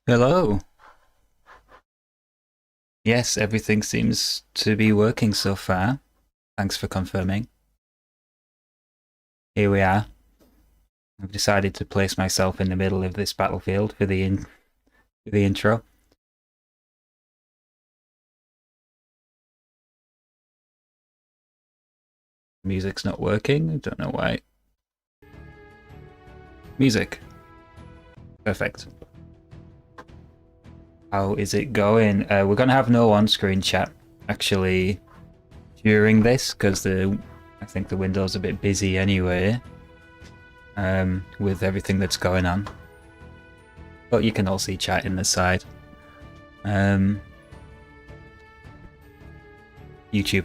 Hello. Yes, everything seems to be working so far. Thanks for confirming. Here we are. I've decided to place myself in the middle of this battlefield for the intro. Music's not working. I don't know why. Music. Perfect. How is it going? We're going to have no on-screen chat actually during this because I think the window's a bit busy anyway with everything that's going on. But you can all see chat in the side. YouTube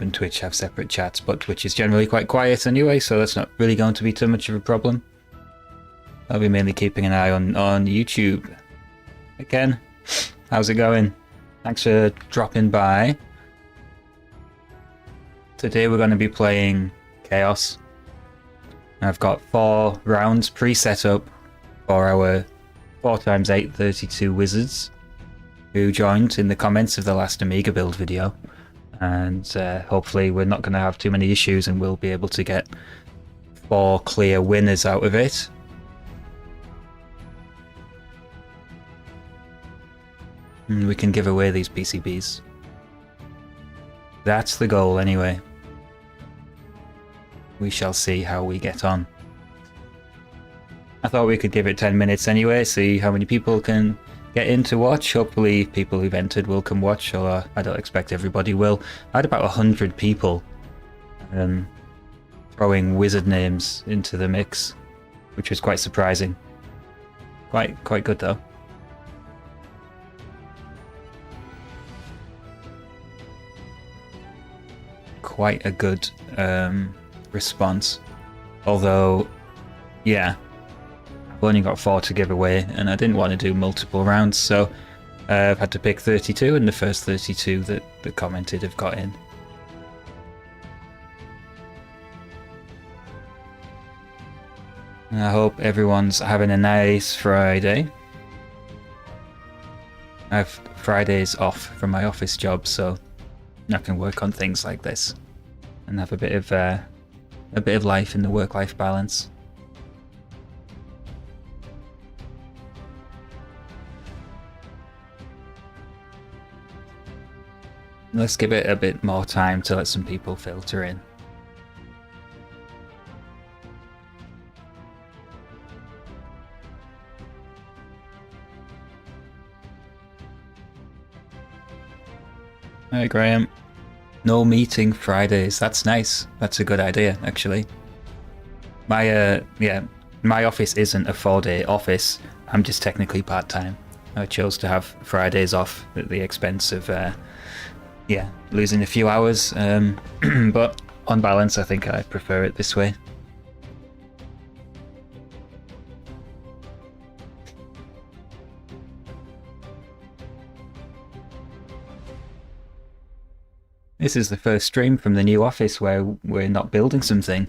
and Twitch have separate chats, but Twitch is generally quite quiet anyway, so that's not really going to be too much of a problem. I'll be mainly keeping an eye on YouTube. Again, how's it going? Thanks for dropping by. Today we're going to be playing Chaos. I've got 4 rounds pre-set up for our 4x832 wizards who joined in the comments of the last Amiga build video. And hopefully we're not going to have too many issues and we'll be able to get 4 clear winners out of it. And we can give away these PCBs. That's the goal anyway. We shall see how we get on. I thought we could give it 10 minutes anyway, see how many people can get in to watch. Hopefully people who've entered will come watch, although I don't expect everybody will. I had about 100 people throwing wizard names into the mix, which was quite surprising. Quite good though. Quite a good response. Although, yeah, I've only got 4 to give away, and I didn't want to do multiple rounds, so I've had to pick 32, and the first 32 that commented have got in. And I hope everyone's having a nice Friday. I have Fridays off from my office job, so I can work on things like this and have a bit of life in the work-life balance. Let's give it a bit more time to let some people filter in. Hi Graham. No meeting Fridays. That's nice. That's a good idea, actually. My office isn't a 4-day office. I'm just technically part-time. I chose to have Fridays off at the expense of losing a few hours. But on balance, I think I prefer it this way. This is the first stream from the new office where we're not building something.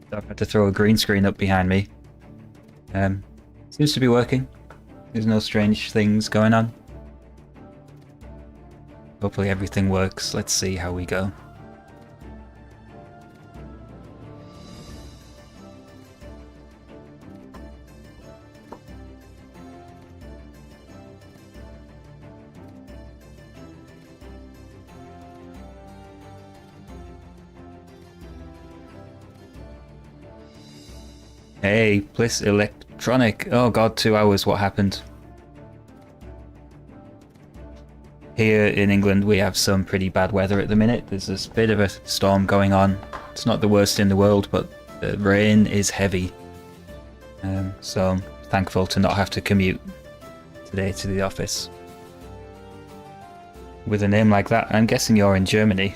So I've had to throw a green screen up behind me. Seems to be working. There's no strange things going on. Hopefully everything works. Let's see how we go. Hey, Bliss Electronic. Oh god, 2 hours, what happened? Here in England we have some pretty bad weather at the minute. There's this bit of a storm going on. It's not the worst in the world, but the rain is heavy. So I'm thankful to not have to commute today to the office. With a name like that, I'm guessing you're in Germany.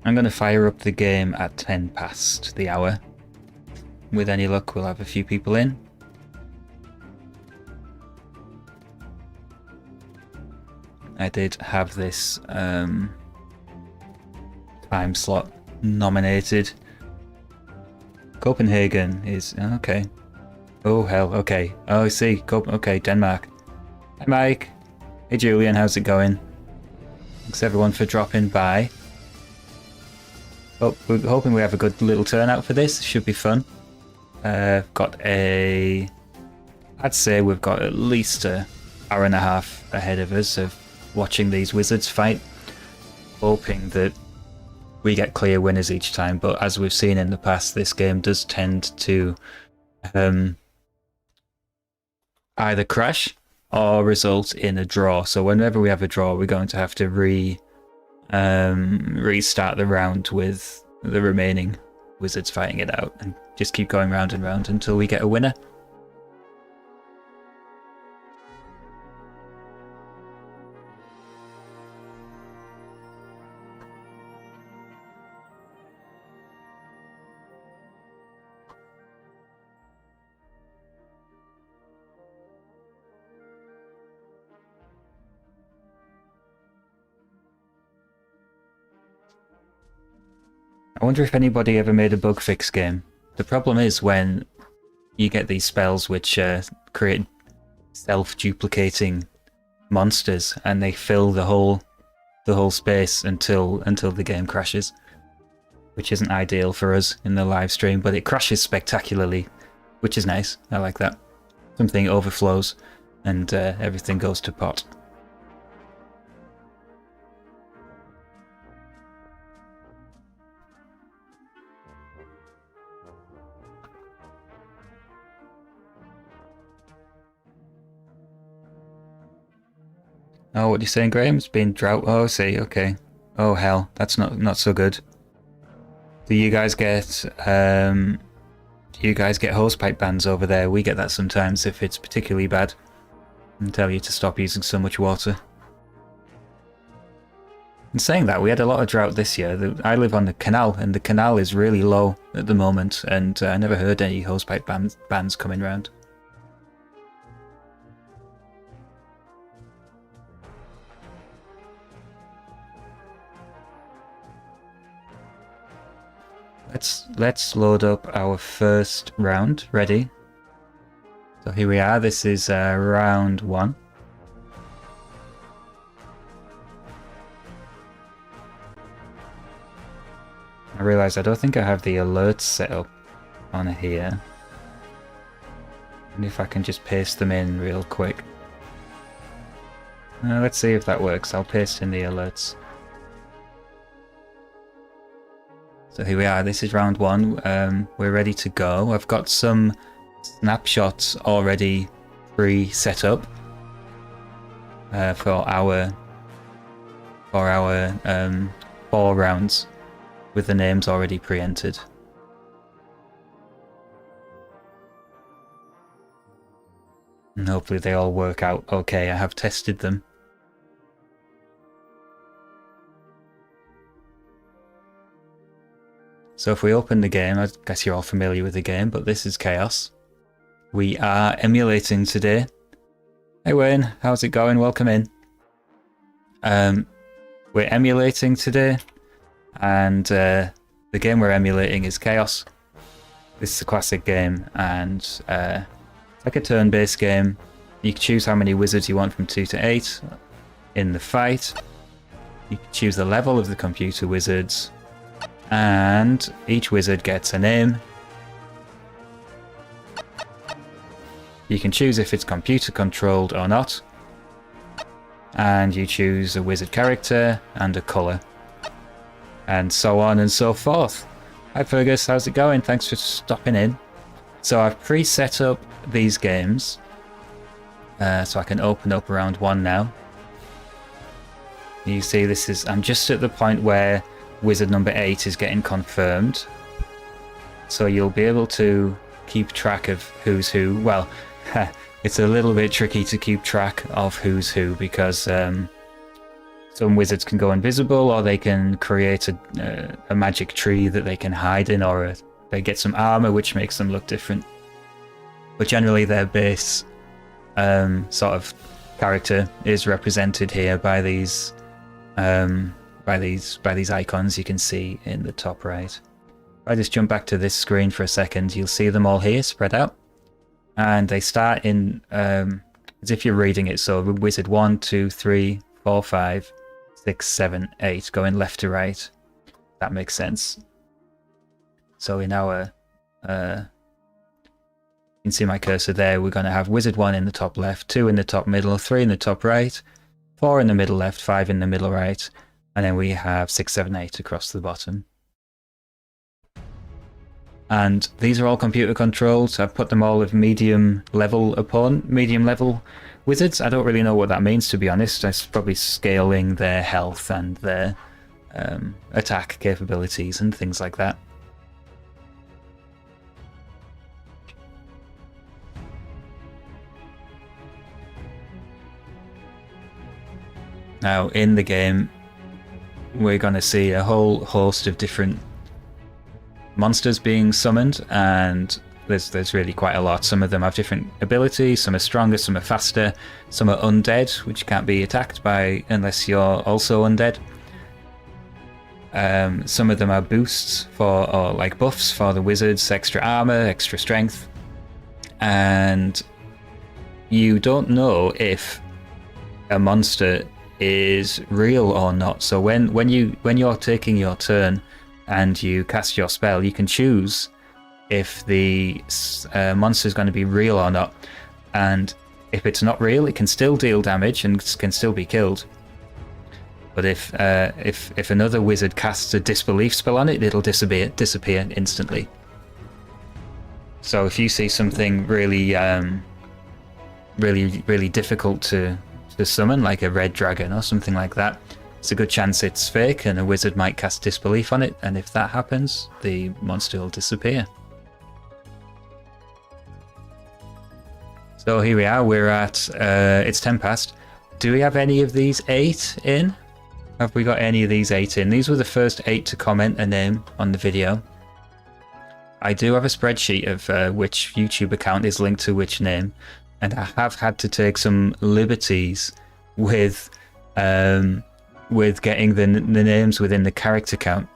I'm going to fire up the game at 10 past the hour. With any luck, we'll have a few people in. I did have this time slot nominated. Copenhagen is okay. Oh hell, okay. Oh, I see. Okay, Denmark. Hi Mike. Hey Julian, how's it going? Thanks everyone for dropping by. Oh, we're hoping we have a good little turnout for this. Should be fun. I'd say we've got at least an hour and a half ahead of us of watching these wizards fight. Hoping that we get clear winners each time, but as we've seen in the past, this game does tend to either crash or result in a draw. So whenever we have a draw, we're going to have to restart the round with the remaining wizards fighting it out and just keep going round and round until we get a winner. I wonder if anybody ever made a bug fix game. The problem is when you get these spells which create self-duplicating monsters and they fill the whole space until the game crashes, which isn't ideal for us in the live stream, but it crashes spectacularly, which is nice. I like that. Something overflows and everything goes to pot. Oh, what are you saying, Graham? It's been drought. Oh, I see. Okay. Oh hell, that's not so good. Do you guys get hosepipe bans over there? We get that sometimes if it's particularly bad, and tell you to stop using so much water. And saying that, we had a lot of drought this year. I live on the canal, and the canal is really low at the moment, and I never heard any hosepipe bans coming round. Let's load up our first round. Ready? So here we are. This is round 1. I realise I don't think I have the alerts set up on here. And if I can just paste them in real quick. Let's see if that works. I'll paste in the alerts. So here we are, this is round 1, we're ready to go. I've got some snapshots already pre-set up for our 4 rounds with the names already pre-entered. And hopefully they all work out okay. I have tested them. So if we open the game, I guess you're all familiar with the game, but this is Chaos. We are emulating today. Hey Wayne, how's it going? Welcome in. We're emulating today, and the game we're emulating is Chaos. This is a classic game, and it's like a turn-based game. You can choose how many wizards you want from 2 to 8 in the fight. You can choose the level of the computer wizards. And each wizard gets a name. You can choose if it's computer controlled or not. And you choose a wizard character and a colour. And so on and so forth. Hi Fergus, how's it going? Thanks for stopping in. So I've pre-set up these games. So I can open up round 1 now. You see I'm just at the point where wizard number 8 is getting confirmed, so you'll be able to keep track of who's who. Well, it's a little bit tricky to keep track of who's who because some wizards can go invisible, or they can create a magic tree that they can hide in, or they get some armor which makes them look different. But generally their base sort of character is represented here by these icons you can see in the top right. If I just jump back to this screen for a second, you'll see them all here spread out, and they start in as if you're reading it. So wizard 1, 2, 3, 4, 5, 6, 7, 8, going left to right. That makes sense. So in our you can see my cursor there. We're going to have wizard 1 in the top left, 2 in the top middle, 3 in the top right, 4 in the middle left, 5 in the middle right, and then we have 6, 7, 8 across the bottom. And these are all computer controlled. I've put them all with medium level wizards. I don't really know what that means, to be honest. It's probably scaling their health and their attack capabilities and things like that. Now, in the game, we're going to see a whole host of different monsters being summoned, and there's really quite a lot. Some of them have different abilities, some are stronger, some are faster, some are undead, which can't be attacked by unless you're also undead. Some of them are boosts or like buffs for the wizards, extra armor, extra strength, and you don't know if a monster is real or not. So when you're taking your turn and you cast your spell, you can choose if the monster is going to be real or not. And if it's not real, it can still deal damage and can still be killed. But if another wizard casts a disbelief spell on it, it'll disappear instantly. So if you see something really difficult to summon, like a red dragon or something like that, it's a good chance it's fake, and a wizard might cast disbelief on it, and if that happens, the monster will disappear. So here we are, we're at, it's 10 past. Do we have any of these 8 in? Have we got any of these 8 in? These were the first 8 to comment a name on the video. I do have a spreadsheet of which YouTube account is linked to which name, and I have had to take some liberties with getting the names within the character count.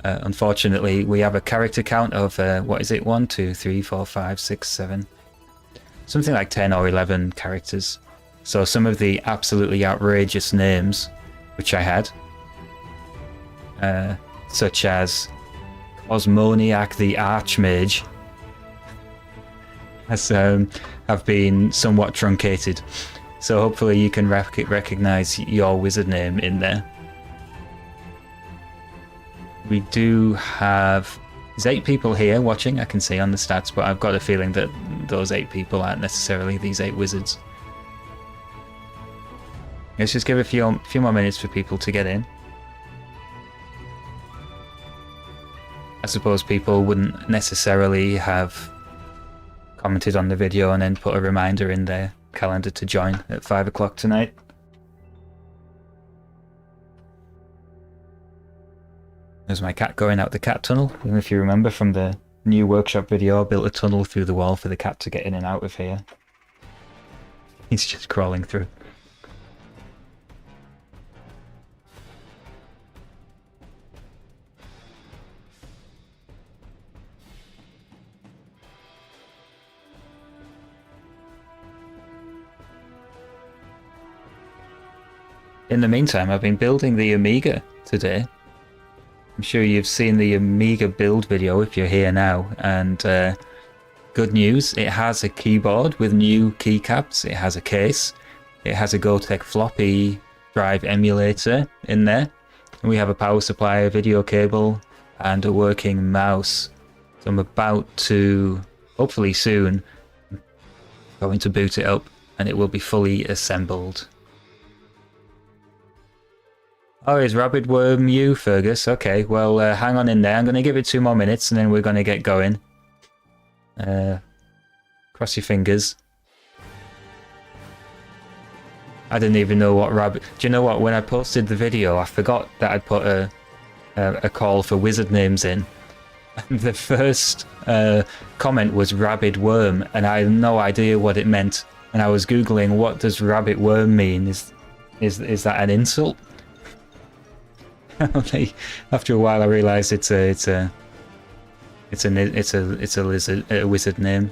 Unfortunately, we have a character count of, what is it, 1, 2, 3, 4, 5, 6, 7, something like 10 or 11 characters. So some of the absolutely outrageous names which I had, such as Osmoniac the Archmage, have been somewhat truncated. So hopefully you can recognize your wizard name in there. We do have... There's 8 people here watching, I can see on the stats, but I've got a feeling that those 8 people aren't necessarily these 8 wizards. Let's just give a few more minutes for people to get in. I suppose people wouldn't necessarily have commented on the video and then put a reminder in their calendar to join at 5 o'clock tonight. There's my cat going out the cat tunnel. And if you remember from the new workshop video, I built a tunnel through the wall for the cat to get in and out of here. He's just crawling through. In the meantime, I've been building the Amiga today. I'm sure you've seen the Amiga build video if you're here now, and good news, it has a keyboard with new keycaps, it has a case, it has a Gotek floppy drive emulator in there, and we have a power supply, a video cable, and a working mouse. So I'm about to, hopefully soon, going to boot it up and it will be fully assembled. Oh, is Rabid Worm you, Fergus? Okay, well, hang on in there. I'm going to give it 2 more minutes and then we're going to get going. Cross your fingers. I didn't even know what Rabbit... Do you know what? When I posted the video, I forgot that I'd put a call for wizard names in. And the first comment was Rabid Worm, and I had no idea what it meant. and I was googling what does rabbit worm mean. Is that an insult? Only after a while I realised it's a wizard name.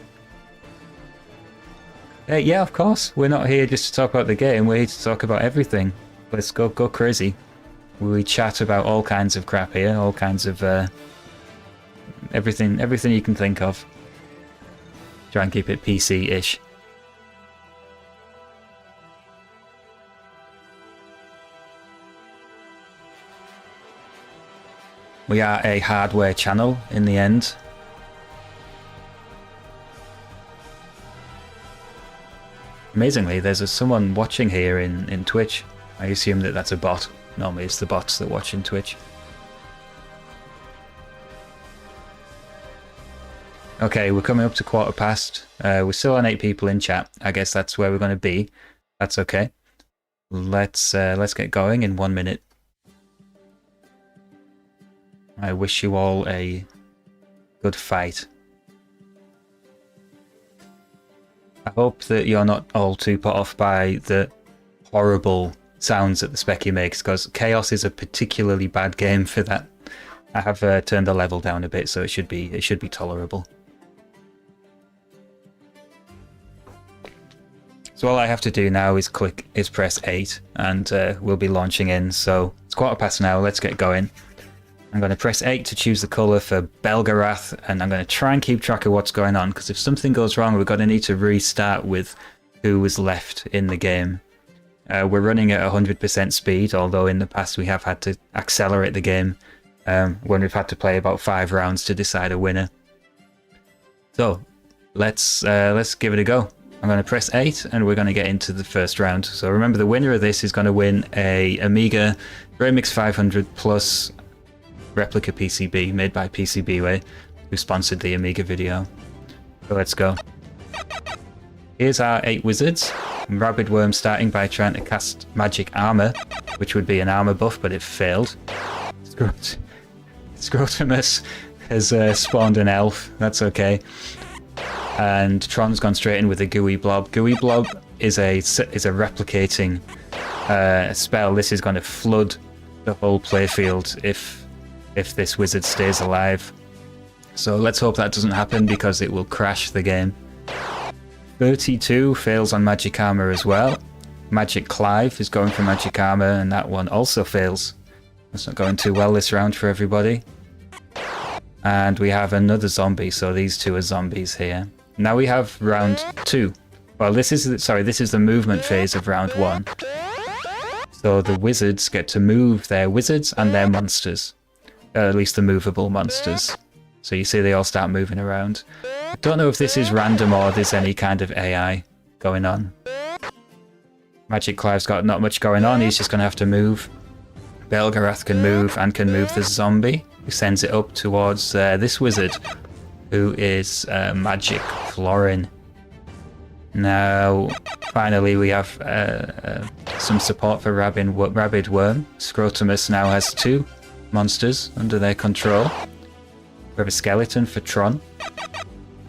Yeah, of course. We're not here just to talk about the game. We're here to talk about everything. Let's go crazy. We chat about all kinds of crap here, all kinds of everything you can think of. Try and keep it PC-ish. We are a hardware channel in the end. Amazingly, there's someone watching here in Twitch. I assume that that's a bot. Normally it's the bots that watch in Twitch. Okay, we're coming up to 1:15. We're still on 8 people in chat. I guess that's where we're going to be. That's okay. Let's get going in 1 minute. I wish you all a good fight. I hope that you're not all too put off by the horrible sounds that the Specky makes, because Chaos is a particularly bad game for that. I have turned the level down a bit, so it should be tolerable. So all I have to do now is press 8, and we'll be launching in. So it's 1:15 now. Let's get going. I'm going to press 8 to choose the colour for Belgarath, and I'm going to try and keep track of what's going on, because if something goes wrong, we're going to need to restart with who was left in the game. We're running at 100% speed, although in the past we have had to accelerate the game when we've had to play about 5 rounds to decide a winner. So let's give it a go. I'm going to press 8 and we're going to get into the first round. So remember, the winner of this is going to win a Amiga Remix 500 Plus replica PCB made by PCBway, who sponsored the Amiga video. So let's go. Here's our 8 wizards. Rabid Worm starting by trying to cast Magic Armor, which would be an armor buff, but it failed. Scrotumus has spawned an elf. That's okay. And Tron's gone straight in with a Gooey Blob. Gooey Blob is a replicating spell. This is going to flood the whole playfield if this wizard stays alive. So let's hope that doesn't happen, because it will crash the game. 32 fails on Magic Armor as well. Magic Clive is going for Magic Armor, and that one also fails. That's not going too well this round for everybody. And we have another zombie, so these two are zombies here. Now we have round 2. Well, this is the movement phase of round 1. So the wizards get to move their wizards and their monsters. At least the movable monsters. So you see they all start moving around. I don't know if this is random or there's any kind of AI going on. Magic Clive's got not much going on, he's just going to have to move. Belgarath can move, and can move the zombie, who sends it up towards this wizard, who is Magic Florin. Now, finally we have some support for Rabid Worm. Scrotumus now has 2 monsters under their control. We have a skeleton for Tron.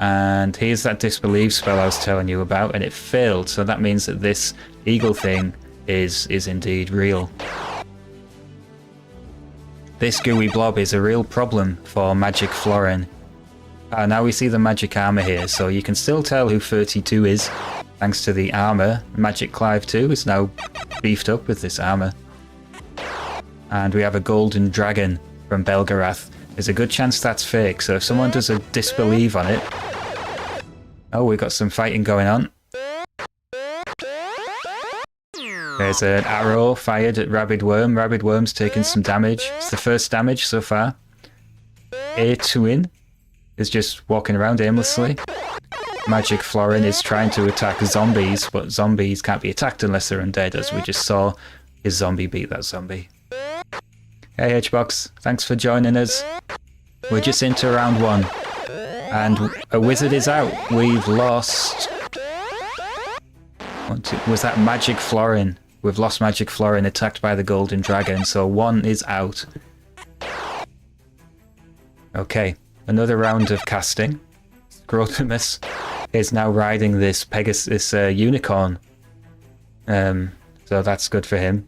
And here's that disbelieve spell I was telling you about, and it failed, so that means that this eagle thing is indeed real. This Gooey Blob is a real problem for Magic Florin. Now we see the Magic Armor here, so you can still tell who 32 is, thanks to the armor. Magic Clive 2 is now beefed up with this armor. And we have a golden dragon from Belgarath. There's a good chance that's fake, so if someone does a disbelieve on it... Oh, we've got some fighting going on. There's an arrow fired at Rabid Worm. Rabid Worm's taken some damage. It's the first damage so far. A-Twin is just walking around aimlessly. Magic Florin is trying to attack zombies, but zombies can't be attacked unless they're undead, as we just saw his zombie beat that zombie. Hey Hbox, thanks for joining us. We're just into round 1. And a wizard is out. We've lost... Was that Magic Florin? We've lost Magic Florin, attacked by the golden dragon, so 1 is out. Okay, another round of casting. Scrotumus is now riding this unicorn. So that's good for him.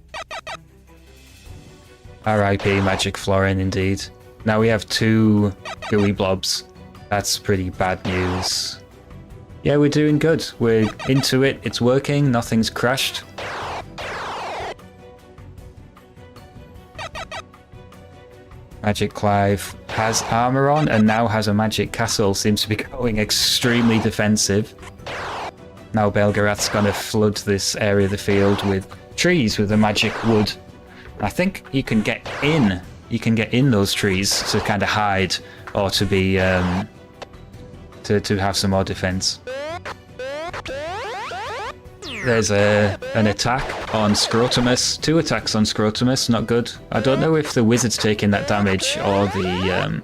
R.I.P. Magic Florin, indeed. Now we have 2 gooey blobs. That's pretty bad news. Yeah, we're doing good. We're into it. It's working. Nothing's crashed. Magic Clive has armor on and now has a magic castle. Seems to be going extremely defensive. Now Belgarath's gonna flood this area of the field with trees with a magic wood. I think you can get in. You can get in those trees to kind of hide or to be to have some more defense. There's an attack on Scrotumus. 2 attacks on Scrotumus, not good. I don't know if the wizard's taking that damage or the...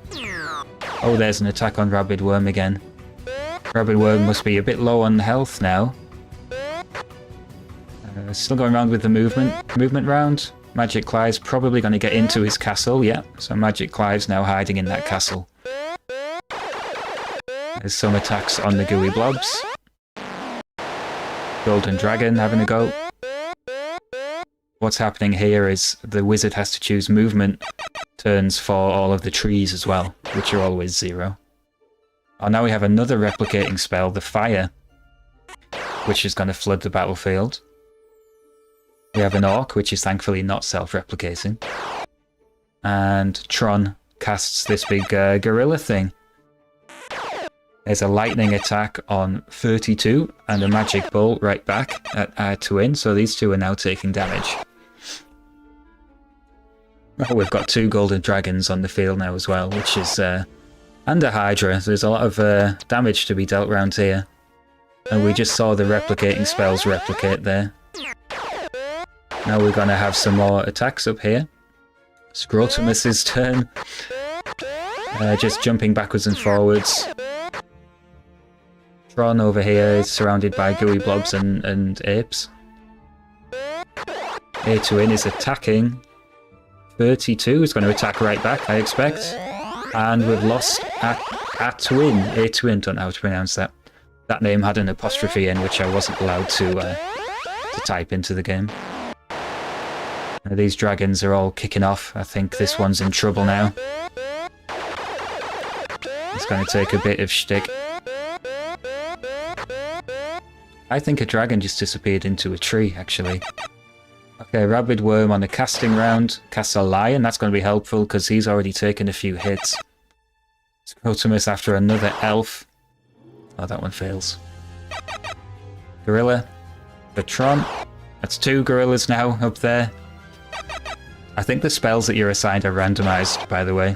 Oh, there's an attack on Rabid Worm again. Rabid Worm must be a bit low on health now. Still going around with the movement round. Magic Clive's probably going to get into his castle, yeah. So Magic Clive's now hiding in that castle. There's some attacks on the gooey blobs. Golden Dragon having a go. What's happening here is the wizard has to choose movement turns for all of the trees as well, which are always 0. Oh, now we have another replicating spell, the Fire, which is going to flood the battlefield. We have an Orc, which is thankfully not self-replicating. And Tron casts this big gorilla thing. There's a lightning attack on 32 and a magic bolt right back at our twin, so these 2 are now taking damage. Oh, we've got 2 golden dragons on the field now as well, which is... and a Hydra. There's a lot of damage to be dealt around here. And we just saw the replicating spells replicate there. Now we're going to have some more attacks up here. Scrotumus's turn. Just jumping backwards and forwards. Tron over here is surrounded by gooey blobs and apes. A2in is attacking. 32 is going to attack right back, I expect. And we've lost A-Twin. A-Twin, don't know how to pronounce that. That name had an apostrophe in, which I wasn't allowed to type into the game. These dragons are all kicking off. I think this one's in trouble now. It's going to take a bit of shtick. I think a dragon just disappeared into a tree, actually. Okay, Rabid Worm on the casting round. Casts a lion. That's going to be helpful because he's already taken a few hits. Scrotumus after another elf. Oh, that one fails. Gorilla. Tron. That's 2 gorillas now up there. I think the spells that you're assigned are randomized, by the way.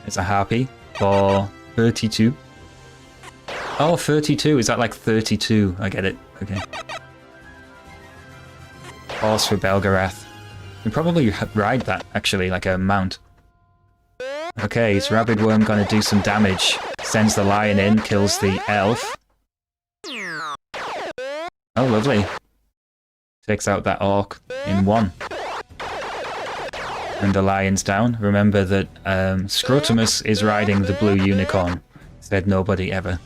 There's a harpy for 32. Oh, 32. Is that like 32? I get it. Okay. Horse for Belgarath. You can probably ride that, actually, like a mount. Okay, is Rabid Worm going to do some damage? Sends the lion in, kills the elf. Oh, lovely. Takes out that orc in 1. And the lion's down. Remember that Scrotumus is riding the blue unicorn. Said nobody ever.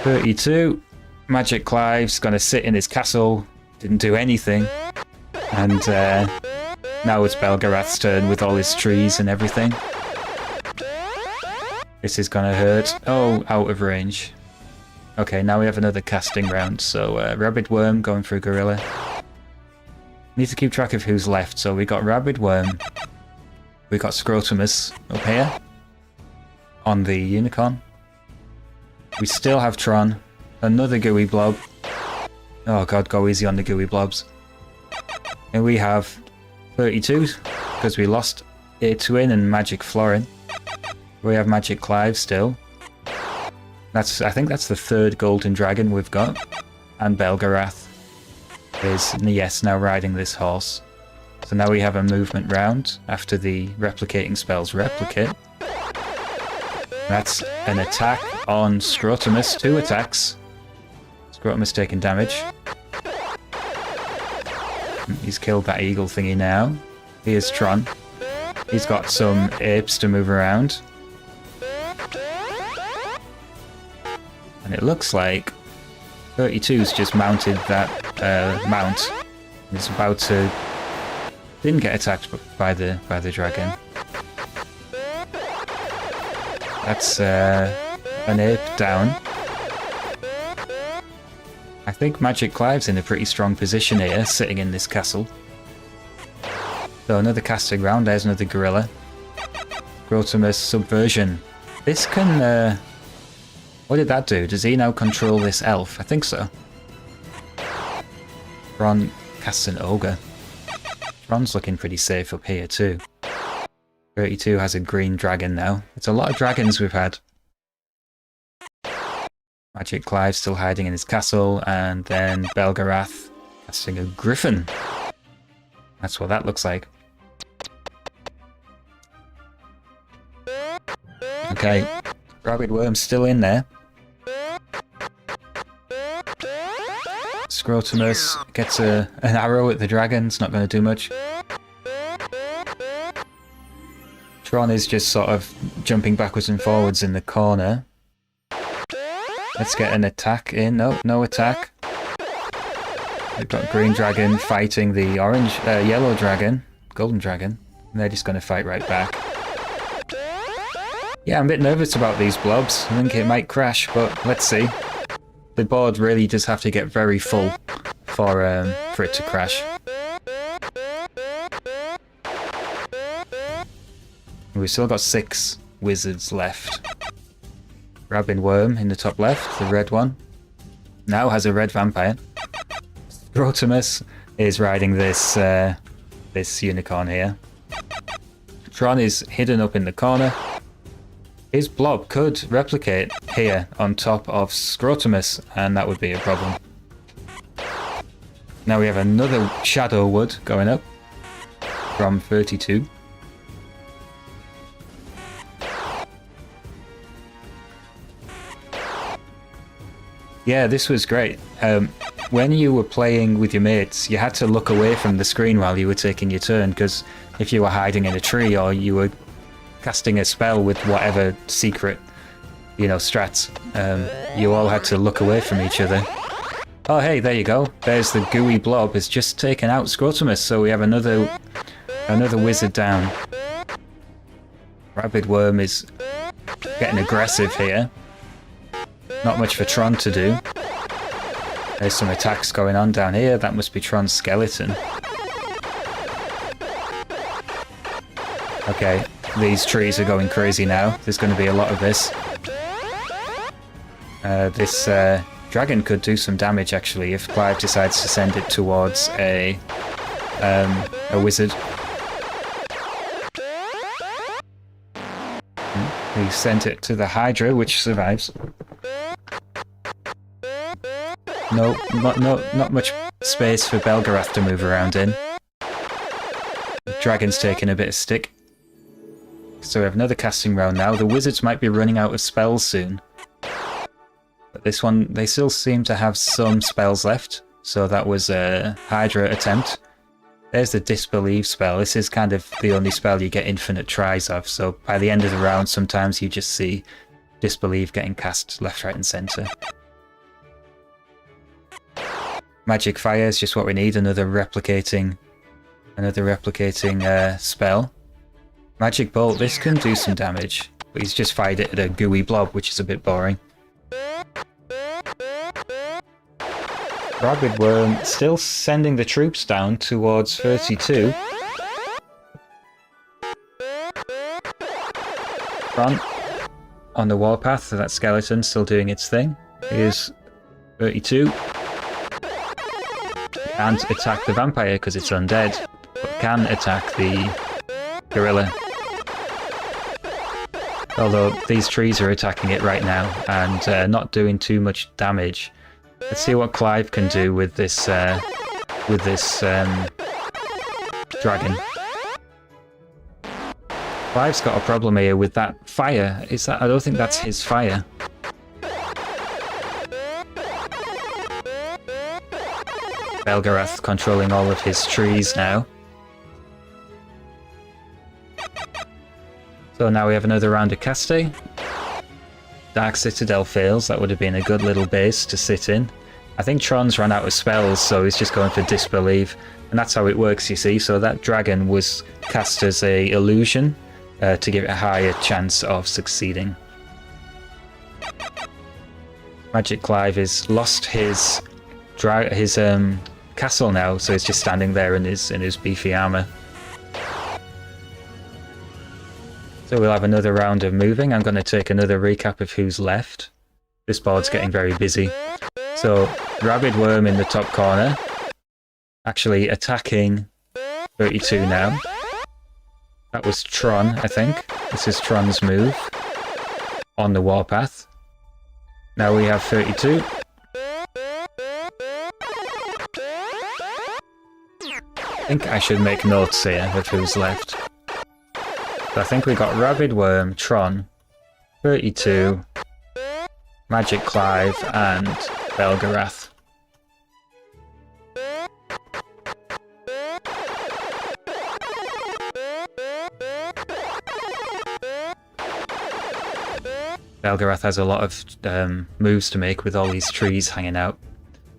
32. Magic Clive's going to sit in his castle. Didn't do anything. And now it's Belgarath's turn with all his trees and everything. This is going to hurt. Oh, out of range. Okay, now we have another casting round. So Rabid Worm going for a gorilla. Need to keep track of who's left. So we got Rabid Worm. We got Scrotumus up here. On the unicorn. We still have Tron. Another gooey blob. Oh god, go easy on the gooey blobs. And we have 32, because we lost A-Twin and Magic Florin. We have Magic Clive still. I think that's the 3rd golden dragon we've got. And Belgarath is, yes, now riding this horse. So now we have a movement round after the replicating spells replicate. That's an attack on Scrotumus. 2 attacks. Scrotumus taking damage. He's killed that eagle thingy now. Here's Tron. He's got some apes to move around. And it looks like 32's just mounted that mount. It's about to... Didn't get attacked by the dragon. That's an ape down. I think Magic Clive's in a pretty strong position here, sitting in this castle. So another casting round, there's another gorilla. Scrotumus Subversion. This can... what did that do? Does he now control this elf? I think so. Ron casts an ogre. Ron's looking pretty safe up here too. 32 has a green dragon now. It's a lot of dragons we've had. Magic Clive still hiding in his castle, and then Belgarath casting a griffin. That's what that looks like. Okay, Rabid Worm's still in there. Scrotumus gets an arrow at the dragon, it's not going to do much. Tron is just sort of jumping backwards and forwards in the corner. Let's get an attack in. Nope, no attack. We've got Green Dragon fighting the yellow dragon, Golden Dragon, and they're just going to fight right back. Yeah, I'm a bit nervous about these blobs. I think it might crash, but let's see. The board really does have to get very full for it to crash. We've still got 6 wizards left. Rabid Worm in the top left, the red one, now has a red vampire. Scrotumus is riding this this unicorn here. Tron is hidden up in the corner. His blob could replicate here on top of Scrotumus, and that would be a problem. Now we have another Shadow Wood going up from 32. Yeah, this was great. When you were playing with your mates, you had to look away from the screen while you were taking your turn, because if you were hiding in a tree or you were casting a spell with whatever secret, strats, you all had to look away from each other. Oh hey, there you go. There's the gooey blob has just taken out Scrotumus, so we have another wizard down. Rabid Worm is getting aggressive here. Not much for Tron to do. There's some attacks going on down here. That must be Tron's skeleton. Okay, these trees are going crazy now. There's going to be a lot of this. This dragon could do some damage actually if Clive decides to send it towards a wizard. He sent it to the Hydra, which survives. No, not much space for Belgarath to move around in. The dragon's taking a bit of stick. So we have another casting round now. The wizards might be running out of spells soon. But this one, they still seem to have some spells left. So that was a Hydra attempt. There's the Disbelieve spell. This is kind of the only spell you get infinite tries of. So by the end of the round, sometimes you just see Disbelieve getting cast left, right and centre. Magic Fire is just what we need, another replicating spell. Magic Bolt, this can do some damage, but he's just fired it at a gooey blob, which is a bit boring. Rabid Worm still sending the troops down towards 32. Front on the warpath, so that skeleton still doing its thing. Here's 32. Can't attack the vampire because it's undead, but can attack the gorilla. Although these trees are attacking it right now and not doing too much damage. Let's see what Clive can do with this dragon. Clive's got a problem here with that fire. Is that? I don't think that's his fire. Belgarath controlling all of his trees now. So now we have another round of casting. Dark Citadel fails. That would have been a good little base to sit in. I think Tron's run out of spells, so he's just going for Disbelieve. And that's how it works, you see. So that dragon was cast as a illusion to give it a higher chance of succeeding. Magic Clive has lost his castle now, so he's just standing there in his beefy armor. So we'll have another round of moving. I'm going to take another recap of who's left. This board's getting very busy. So Rabid Worm in the top corner, actually attacking 32 now. That was Tron, I think. This is Tron's move on the warpath. Now we have 32. I think I should make notes here of who's left. So I think we got Rabid Worm, Tron, 32, Magic Clive, and Belgarath. Belgarath has a lot of moves to make with all these trees hanging out.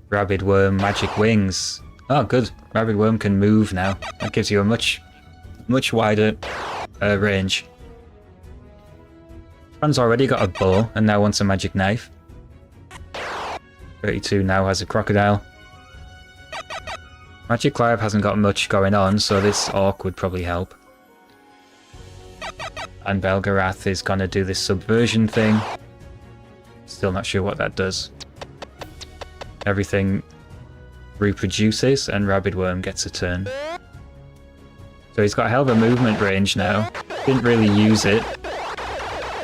Rabid Worm, Magic Wings. Oh, good. Rabid Worm can move now. That gives you a much wider range. Tron's already got a bow and now wants a magic knife. 32 now has a crocodile. Magic Clive hasn't got much going on, so this orc would probably help. And Belgarath is gonna do this subversion thing. Still not sure what that does. Everything reproduces and Rabid Worm gets a turn. So he's got a hell of a movement range now. Didn't really use it.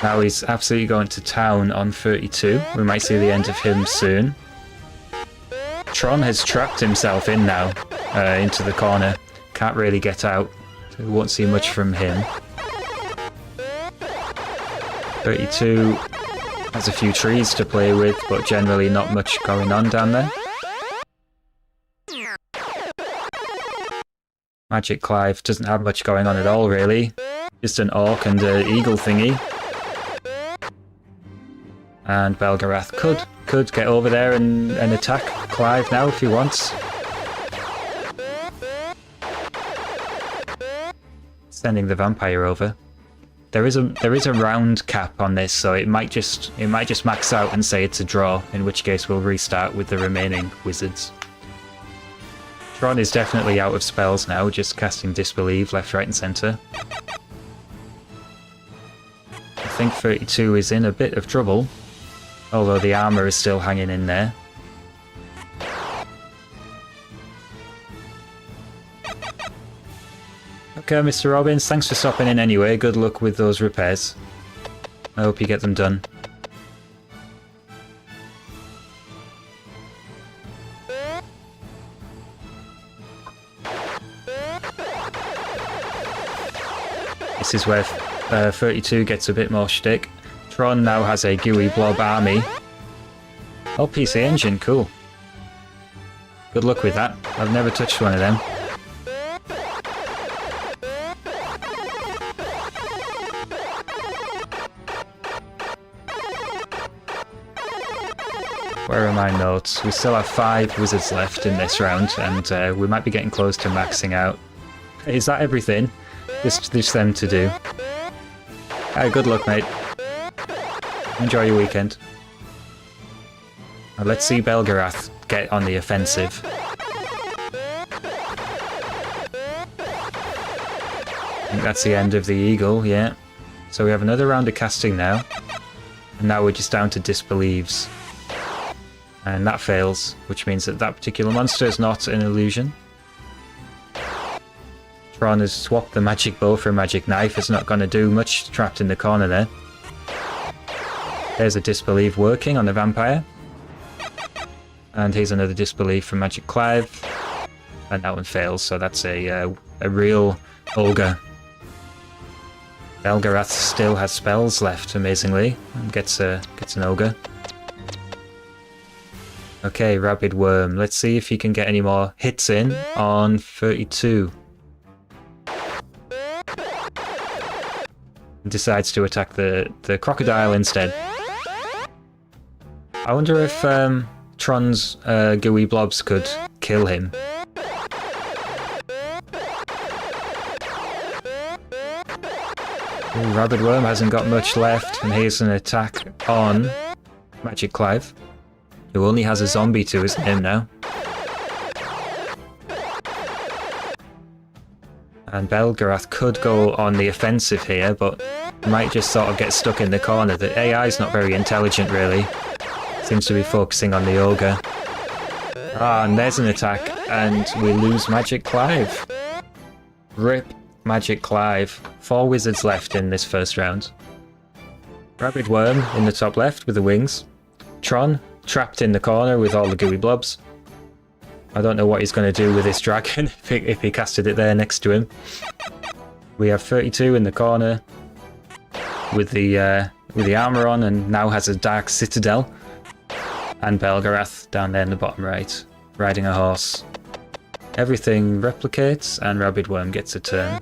Now he's absolutely going to town on 32. We might see the end of him soon. Tron has trapped himself in now, into the corner. Can't really get out. So we won't see much from him. 32 has a few trees to play with, but generally not much going on down there. Magic Clive doesn't have much going on at all, really. Just an orc and an eagle thingy. And Belgarath could get over there and attack Clive now if he wants. Sending the vampire over. There is a round cap on this, so it might just max out and say it's a draw, in which case we'll restart with the remaining wizards. Tron is definitely out of spells now, just casting Disbelieve left, right and centre. I think 32 is in a bit of trouble, although the armour is still hanging in there. Okay, Mr. Robbins, thanks for stopping in anyway. Good luck with those repairs. I hope you get them done. This is where 32 gets a bit more shtick. Tron now has a gooey blob army. Oh, PC Engine, cool. Good luck with that. I've never touched one of them. Where are my notes? We still have 5 wizards left in this round, and we might be getting close to maxing out. Is that everything? Just them to do. Good luck, mate. Enjoy your weekend. Now let's see Belgarath get on the offensive. I think that's the end of the eagle, yeah. So we have another round of casting now. And now we're just down to Disbelieves. And that fails, which means that that particular monster is not an illusion. Tron has swapped the magic bow for a magic knife. It's not going to do much trapped in the corner there. There's a Disbelieve working on the vampire. And here's another Disbelieve from Magic Clive. And that one fails, so that's a real ogre. Belgarath still has spells left, amazingly, and gets an ogre. Okay, Rabid Worm. Let's see if he can get any more hits in on 32. Decides to attack the crocodile instead. I wonder if Tron's gooey blobs could kill him. Ooh, Rabid Worm hasn't got much left, and here's an attack on Magic Clive, who only has a zombie to his name now. And Belgarath could go on the offensive here, but might just sort of get stuck in the corner. The AI is not very intelligent, really. Seems to be focusing on the ogre. Ah, and there's an attack, and we lose Magic Clive. RIP Magic Clive. 4 wizards left in this first round. Rabid Worm in the top left with the wings. Tron trapped in the corner with all the gooey blobs. I don't know what he's going to do with this dragon if he casted it there next to him. We have 32 in the corner with the armor on, and now has a dark citadel. And Belgarath down there in the bottom right, riding a horse. Everything replicates, and Rabid Worm gets a turn.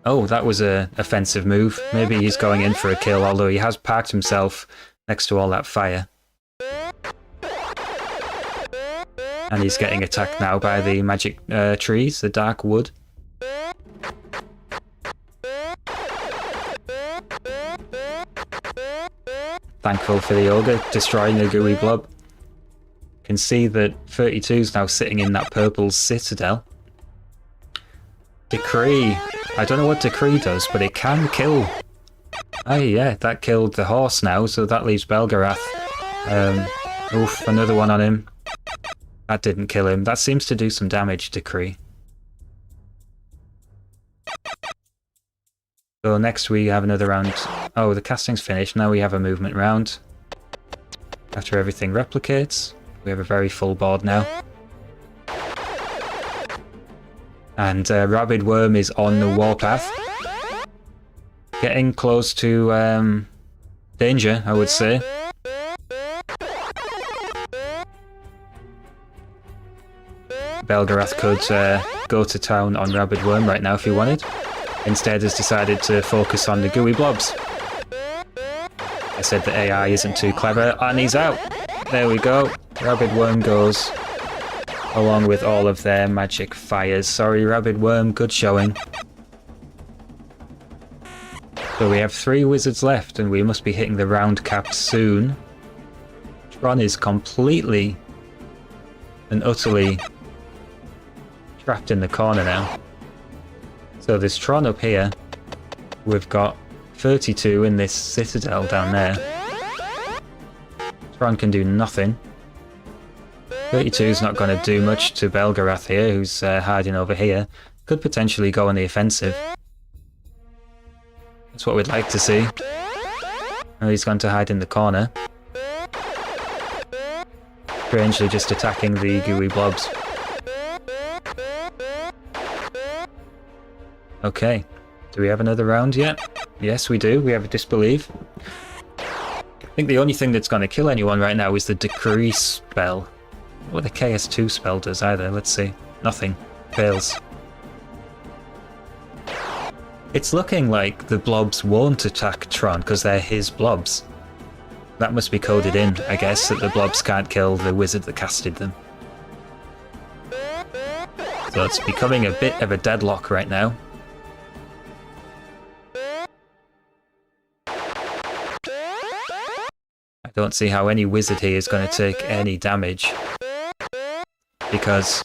Oh, that was a offensive move. Maybe he's going in for a kill, although he has parked himself next to all that fire. And he's getting attacked now by the magic trees, the dark wood. Thankful for the ogre destroying a gooey blob. Can see that 32's now sitting in that purple citadel. Decree. I don't know what Decree does, but it can kill. Oh yeah, that killed the horse now, so that leaves Belgarath. Oof, another one on him. That didn't kill him. That seems to do some damage, Decree. So next we have another round. Oh, the casting's finished. Now we have a movement round. After everything replicates, we have a very full board now. And Rabid Worm is on the warpath. Getting close to danger, I would say. Belgarath could go to town on Rabid Worm right now if he wanted. Instead has decided to focus on the gooey blobs. I said the AI isn't too clever, and he's out! There we go. Rabid Worm goes along with all of their magic fires. Sorry, Rabid Worm, good showing. So we have 3 wizards left, and we must be hitting the round cap soon. Tron is completely and utterly trapped in the corner now. So there's Tron up here. We've got 32 in this citadel down there. Tron can do nothing. 32's not going to do much to Belgarath here, who's hiding over here. Could potentially go on the offensive. That's what we'd like to see. Oh, he's gone to hide in the corner. Strangely just attacking the gooey blobs. Okay, do we have another round yet? Yes, we do. We have a Disbelieve. I think the only thing that's going to kill anyone right now is the Decree spell. What the KS2 spell does either. Let's see. Nothing. Fails. It's looking like the blobs won't attack Tron because they're his blobs. That must be coded in, I guess, that the blobs can't kill the wizard that casted them. So it's becoming a bit of a deadlock right now. I don't see how any wizard here is going to take any damage. Because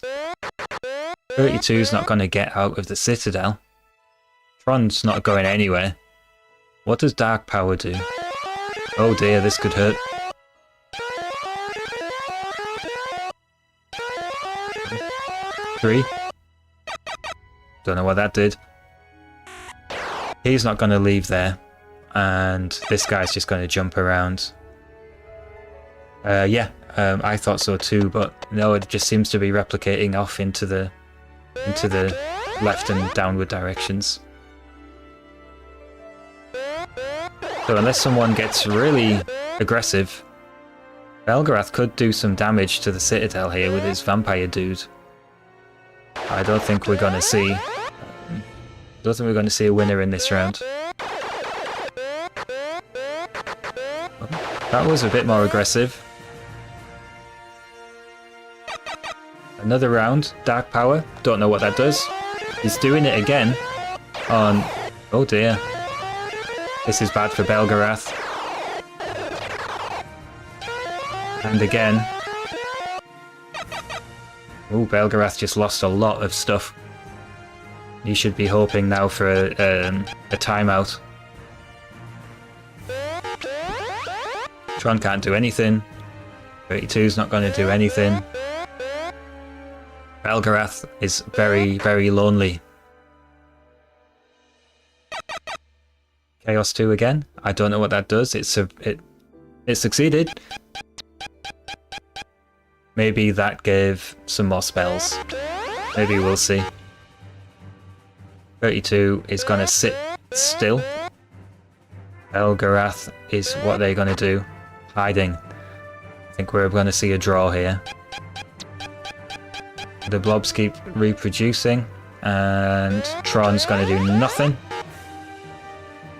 32's not going to get out of the citadel. Tron's not going anywhere. What does Dark Power do? Oh dear, this could hurt. Three. Don't know what that did. He's not going to leave there. And this guy's just going to jump around. I thought so too, but no, it just seems to be replicating off into the left and downward directions. So unless someone gets really aggressive, Belgarath could do some damage to the citadel here with his vampire dude. I don't think we're going to see a winner in this round. That was a bit more aggressive. Another round. Dark Power. Don't know what that does. He's doing it again on... Oh dear. This is bad for Belgarath. And again. Oh, Belgarath just lost a lot of stuff. You should be hoping now for a timeout. Tron can't do anything. 32's not going to do anything. Belgarath is very, very lonely. Chaos 2 again. I don't know what that does. It succeeded. Maybe that gave some more spells. Maybe we'll see. 32 is going to sit still. Belgarath is what they're going to do. Hiding. I think we're going to see a draw here. The blobs keep reproducing, and Tron's going to do nothing.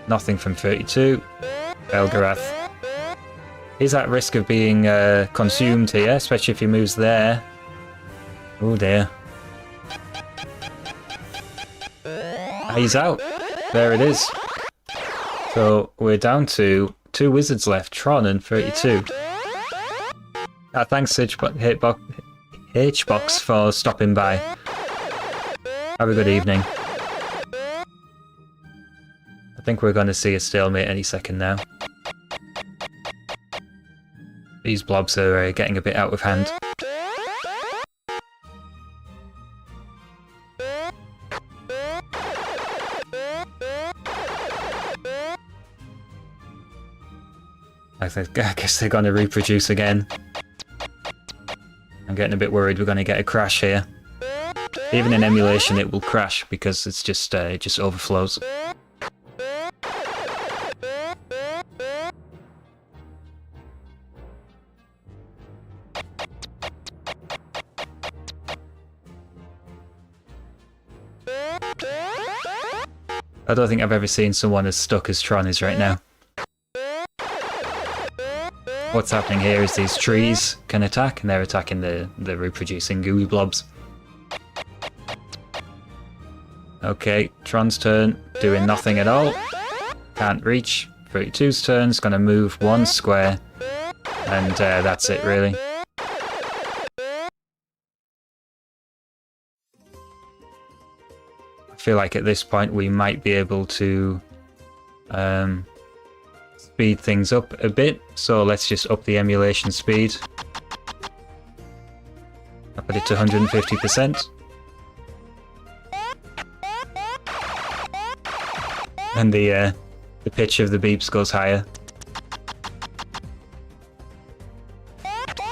Nothing from 32. Belgarath is at risk of being consumed here, especially if he moves there. Oh dear. He's out. There it is. So we're down to 2 wizards left, Tron and 32. Thanks Hbox for stopping by. Have a good evening. I think we're going to see a stalemate any second now. These blobs are getting a bit out of hand. I guess they're going to reproduce again. I'm getting a bit worried we're going to get a crash here. Even in emulation it will crash because it's just it just overflows. I don't think I've ever seen someone as stuck as Tron is right now. What's happening here is these trees can attack, and they're attacking the reproducing gooey blobs. Okay, Tron's turn, doing nothing at all. Can't reach. 32's turn, is going to move 1 square, and that's it really. I feel like at this point we might be able to speed things up a bit, so let's just up the emulation speed. I'll put it to 150%. And the pitch of the beeps goes higher.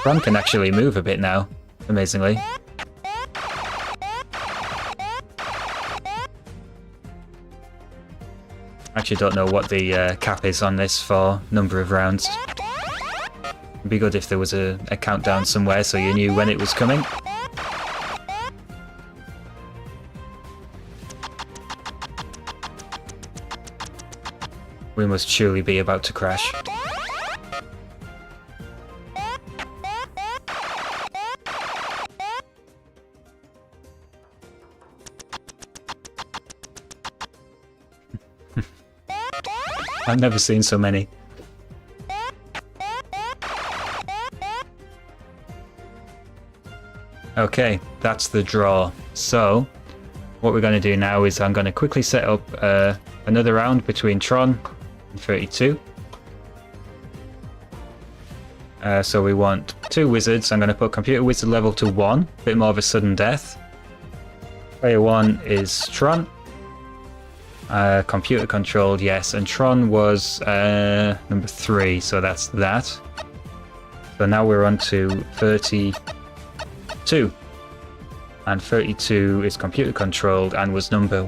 Tron can actually move a bit now, amazingly. Actually don't know what the cap is on this for number of rounds. It'd be good if there was a countdown somewhere so you knew when it was coming. We must surely be about to crash. I've never seen so many. Okay, that's the draw. So, what we're going to do now is I'm going to quickly set up another round between Tron and 32. So we want 2 wizards. I'm going to put computer wizard level to 1, a bit more of a sudden death. Player 1 is Tron. Computer controlled, yes, and Tron was number 3, so that's that. So now we're on to 32. And 32 is computer controlled and was number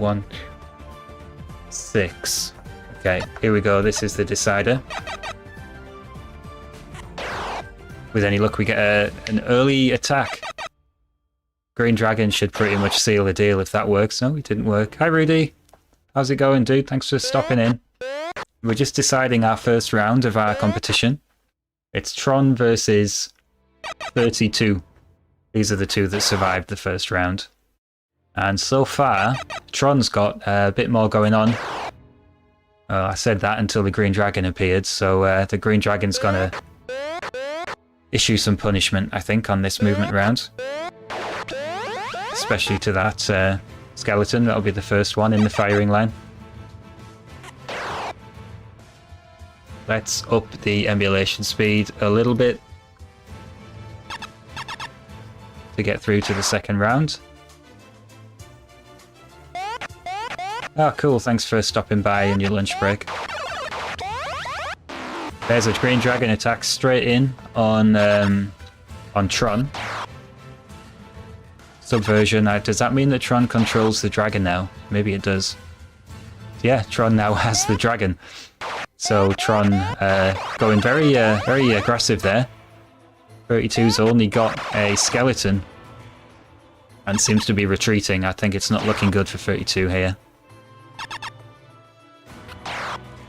6. Okay, here we go, this is the decider. With any luck we get an early attack. Green Dragon should pretty much seal the deal if that works. No, it didn't work. Hi Rudy! How's it going, dude? Thanks for stopping in. We're just deciding our first round of our competition. It's Tron versus 32. These are the two that survived the first round. And so far, Tron's got a bit more going on. I said that until the Green Dragon appeared, so the Green Dragon's gonna issue some punishment, I think, on this movement round. Especially to that skeleton. That'll be the first one in the firing line. Let's up the emulation speed a little bit to get through to the second round. Oh, cool. Thanks for stopping by in your lunch break. There's a Green Dragon attack straight in on Tron. Subversion. Does that mean that Tron controls the dragon now? Maybe it does. Yeah, Tron now has the dragon. So Tron going very aggressive there. 32's only got a skeleton and seems to be retreating. I think it's not looking good for 32 here.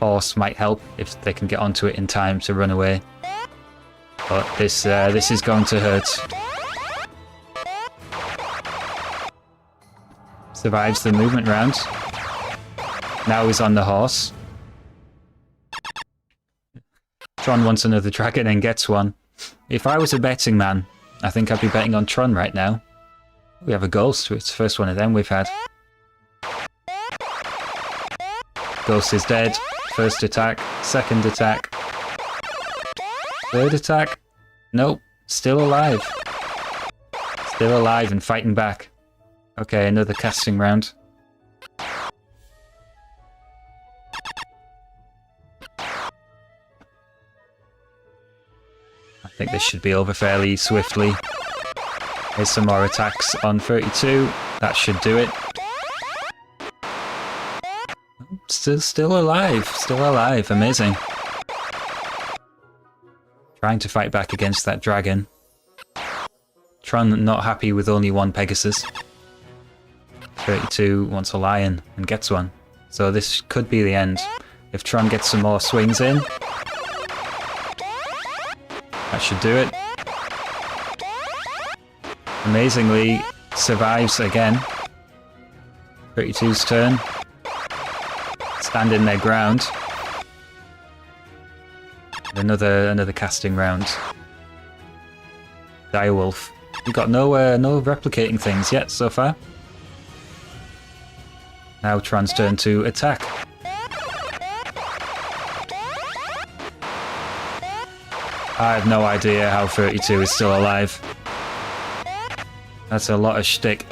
Horse might help if they can get onto it in time to run away. But this is going to hurt. Survives the movement round. Now he's on the horse. Tron wants another dragon and gets one. If I was a betting man, I think I'd be betting on Tron right now. We have a ghost. It's the first one of them we've had. Ghost is dead. First attack. Second attack. Third attack. Nope. Still alive. Still alive and fighting back. Okay, another casting round. I think this should be over fairly swiftly. Here's some more attacks on 32. That should do it. Still alive. Still alive. Amazing. Trying to fight back against that dragon. Tron not happy with only one Pegasus. 32 wants a lion and gets one. So this could be the end. If Tron gets some more swings in. That should do it. Amazingly, survives again. 32's turn. Standing their ground. Another casting round. Direwolf. We've got no replicating things yet so far. Now Tron's turn to attack. I have no idea how 32 is still alive. That's a lot of shtick.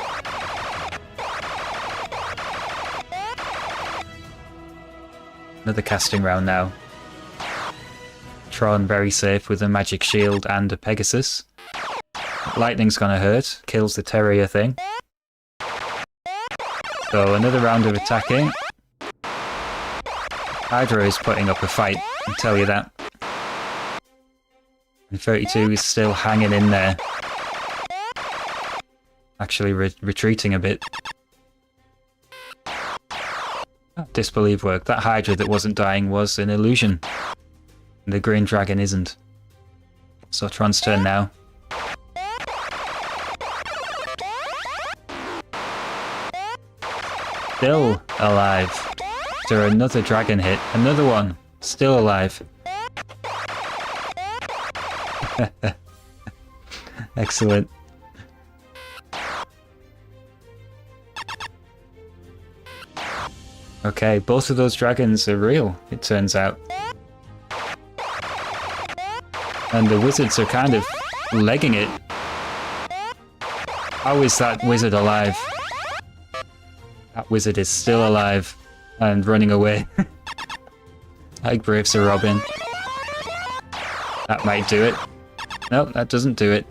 Another casting round now. Tron very safe with a magic shield and a Pegasus. Lightning's gonna hurt. Kills the terrier thing. So another round of attacking. Hydra is putting up a fight, I'll tell you that. And 32 is still hanging in there. Actually retreating a bit. Disbelieve worked. That Hydra that wasn't dying was an illusion. The Green Dragon isn't. So Tron's turn now. Still alive. After another dragon hit. Another one. Still alive. Excellent. Okay, both of those dragons are real, it turns out. And the wizards are kind of legging it. How is that wizard alive? That wizard is still alive and running away. Like brave Sir Robin. That might do it. Nope, that doesn't do it.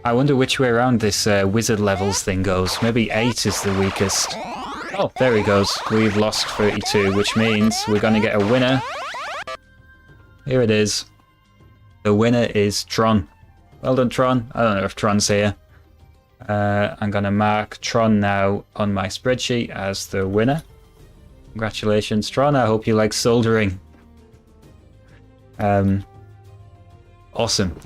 I wonder which way around this wizard levels thing goes. Maybe 8 is the weakest. Oh, there he goes. We've lost 32, which means we're going to get a winner. Here it is. The winner is Tron. Well done, Tron. I don't know if Tron's here. I'm going to mark Tron now on my spreadsheet as the winner. Congratulations, Tron. I hope you like soldering. Awesome.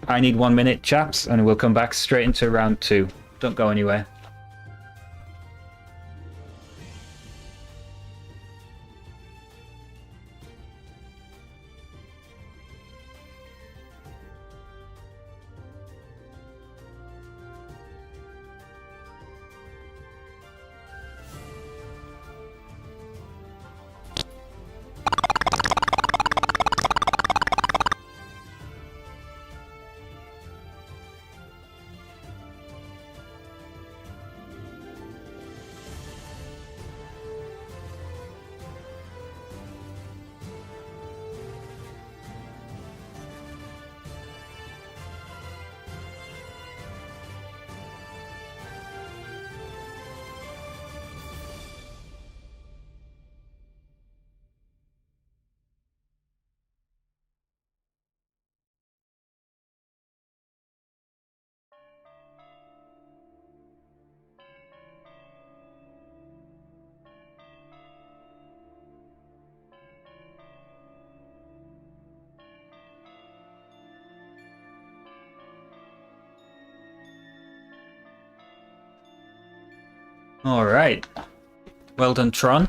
I need 1 minute, chaps, and we'll come back straight into round 2. Don't go anywhere. Alright. Well done, Tron.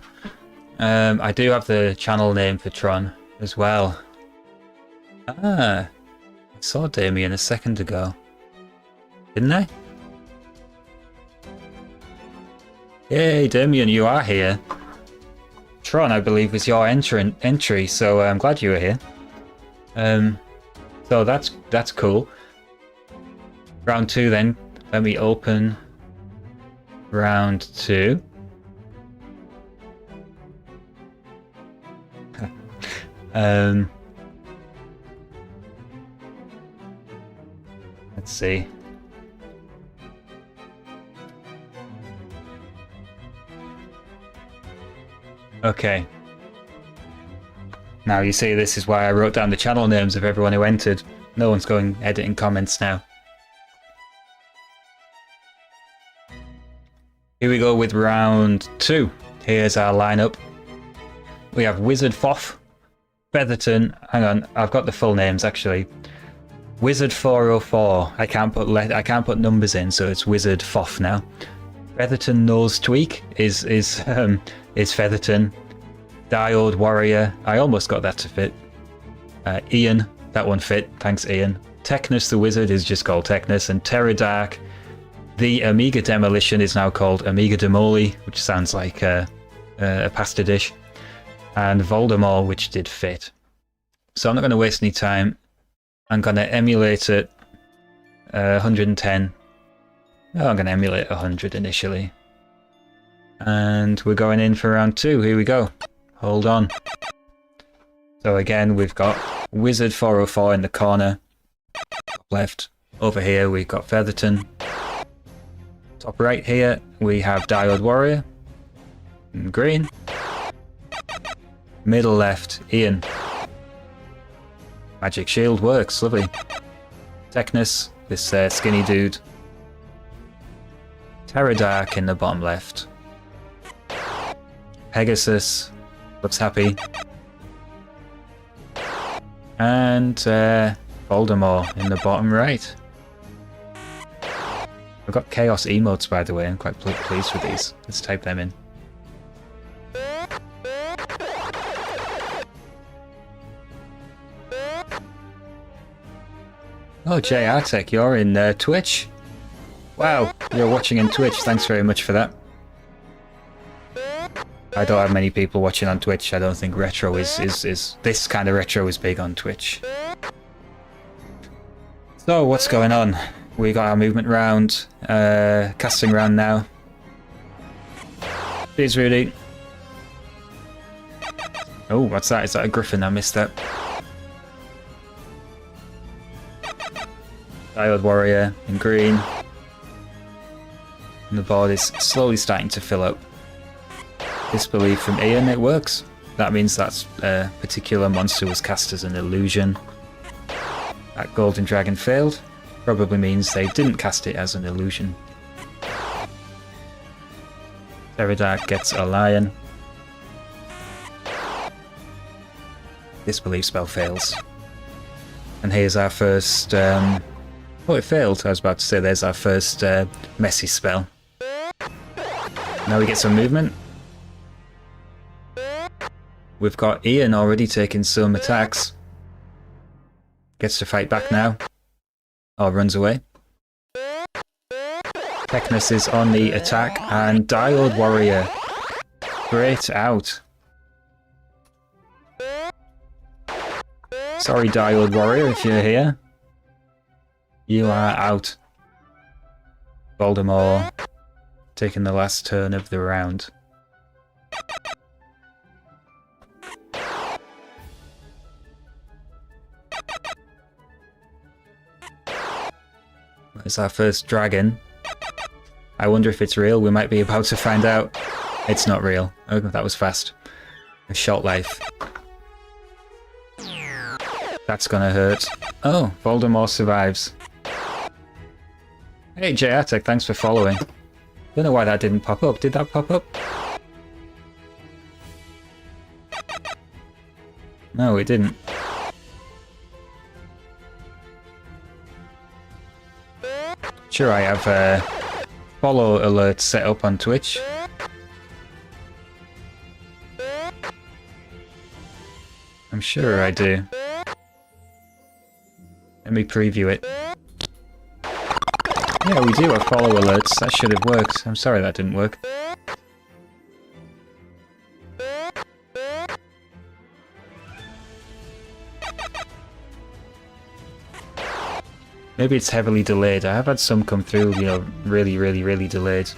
I do have the channel name for Tron as well. Ah, I saw Damien a second ago. Didn't I? Yay, Damien, you are here. Tron, I believe, was your entry, so I'm glad you were here. So that's cool. Round 2 then. Let me open round 2. Let's see. Okay. Now you see, this is why I wrote down the channel names of everyone who entered. No one's going editing comments now. Here we go with round 2. Here's our lineup. We have Wizard Foff, Featherton. Hang on, I've got the full names actually. Wizard 404. I can't put numbers in, so it's Wizard Foff now. Featherton Nose Tweak is Featherton. Diode Warrior. I almost got that to fit. Ian, that one fit. Thanks, Ian. Technus the Wizard is just called Technus, and Terra Dark. The Amiga Demolition is now called Amiga Demoli, which sounds like a pasta dish. And Voldemort, which did fit. So I'm not going to waste any time. I'm going to emulate it 110. Oh, I'm going to emulate 100 initially. And we're going in for round 2. Here we go. Hold on. So again, we've got Wizard 404 in the corner. Top left. Over here, we've got Featherton. Top right here, we have Diode Warrior. In green. Middle left, Ian. Magic Shield works, lovely. Technus, this skinny dude. Terra Dark in the bottom left. Pegasus, looks happy. And Voldemort in the bottom right. I've got Chaos emotes, by the way. I'm quite pleased with these. Let's type them in. Oh, JR Tech, you're in Twitch. Wow, you're watching in Twitch. Thanks very much for that. I don't have many people watching on Twitch. I don't think retro is this kind of retro is big on Twitch. So what's going on? We got our movement round, casting round now. Cheers, Rudy. Oh, what's that? Is that a griffin? I missed that. Diode Warrior in green. And the board is slowly starting to fill up. Disbelief from Ian, it works. That means that particular monster was cast as an illusion. That golden dragon failed. Probably means they didn't cast it as an illusion. Terra Dark gets a lion. Disbelief spell fails. And here's our first... oh, it failed. I was about to say there's our first messy spell. Now we get some movement. We've got Ian already taking some attacks. Gets to fight back now. Or runs away. Technus is on the attack, and Diode Warrior. Great out. Sorry, Diode Warrior, if you're here. You are out. Voldemort taking the last turn of the round. It's our first dragon. I wonder if it's real. We might be about to find out. It's not real. Oh, that was fast. A short life. That's gonna hurt. Oh, Voldemort survives. Hey, Jayatek, thanks for following. Don't know why that didn't pop up. Did that pop up? No, it didn't. Sure, I have follow alerts set up on Twitch. I'm sure I do. Let me preview it. Yeah, we do have follow alerts. That should have worked. I'm sorry that didn't work. Maybe it's heavily delayed. I have had some come through, you know, really delayed.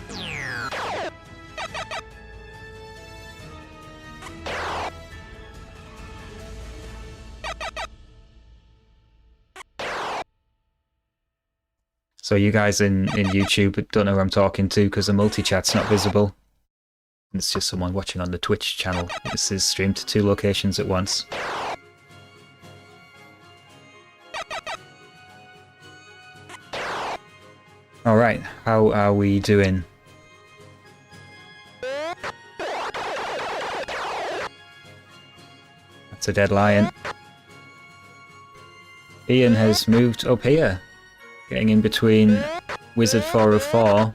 So you guys in YouTube don't know who I'm talking to because the multi-chat's not visible. It's just someone watching on the Twitch channel. This is streamed to 2 locations at once. Alright, how are we doing? That's a dead lion. Ian has moved up here. Getting in between Wizard 404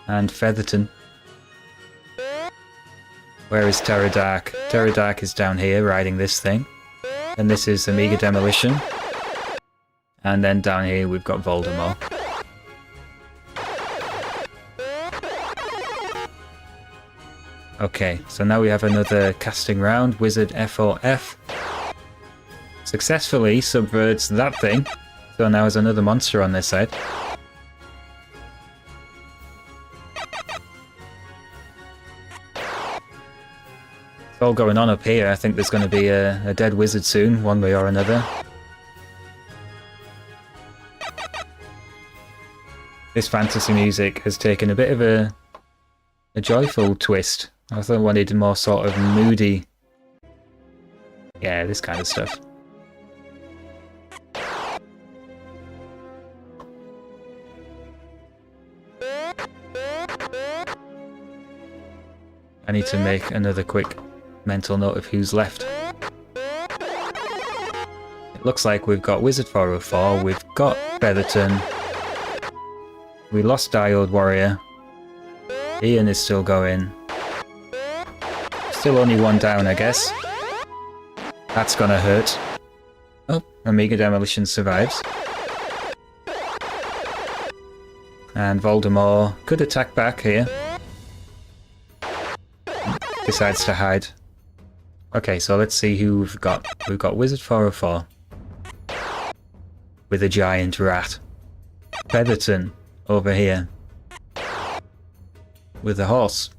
and Featherton. Where is Terra Dark? Terra Dark is down here riding this thing. And this is Amiga Demolition. And then down here we've got Voldemort. Okay, so now we have another casting round. Wizard F4F. Successfully subverts that thing. So now there's another monster on this side. It's all going on up here. I think there's going to be a dead wizard soon, one way or another. This fantasy music has taken a bit of a joyful twist. I thought I wanted more sort of moody... Yeah, this kind of stuff. I need to make another quick mental note of who's left. It looks like we've got Wizard 404, we've got Featherton. We lost Diode Warrior. Ian is still going. Still only one down, I guess. That's gonna hurt. Oh, Amiga Demolition survives. And Voldemort could attack back here. Decides to hide. Okay, so let's see who we've got. We've got Wizard 404 with a giant rat. Featherton over here with a horse.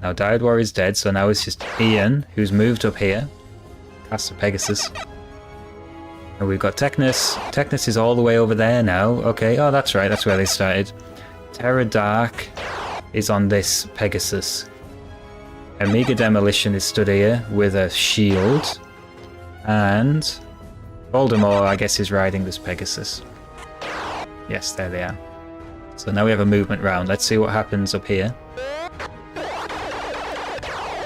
Now Diode Warrior is dead, so now it's just Ian who's moved up here. Cast a Pegasus. And we've got Technus. Technus is all the way over there now. Okay, oh that's right, that's where they started. Terra Dark is on this Pegasus. Amiga Demolition is stood here with a shield. And Voldemort, I guess, is riding this Pegasus. Yes, there they are. So now we have a movement round. Let's see what happens up here.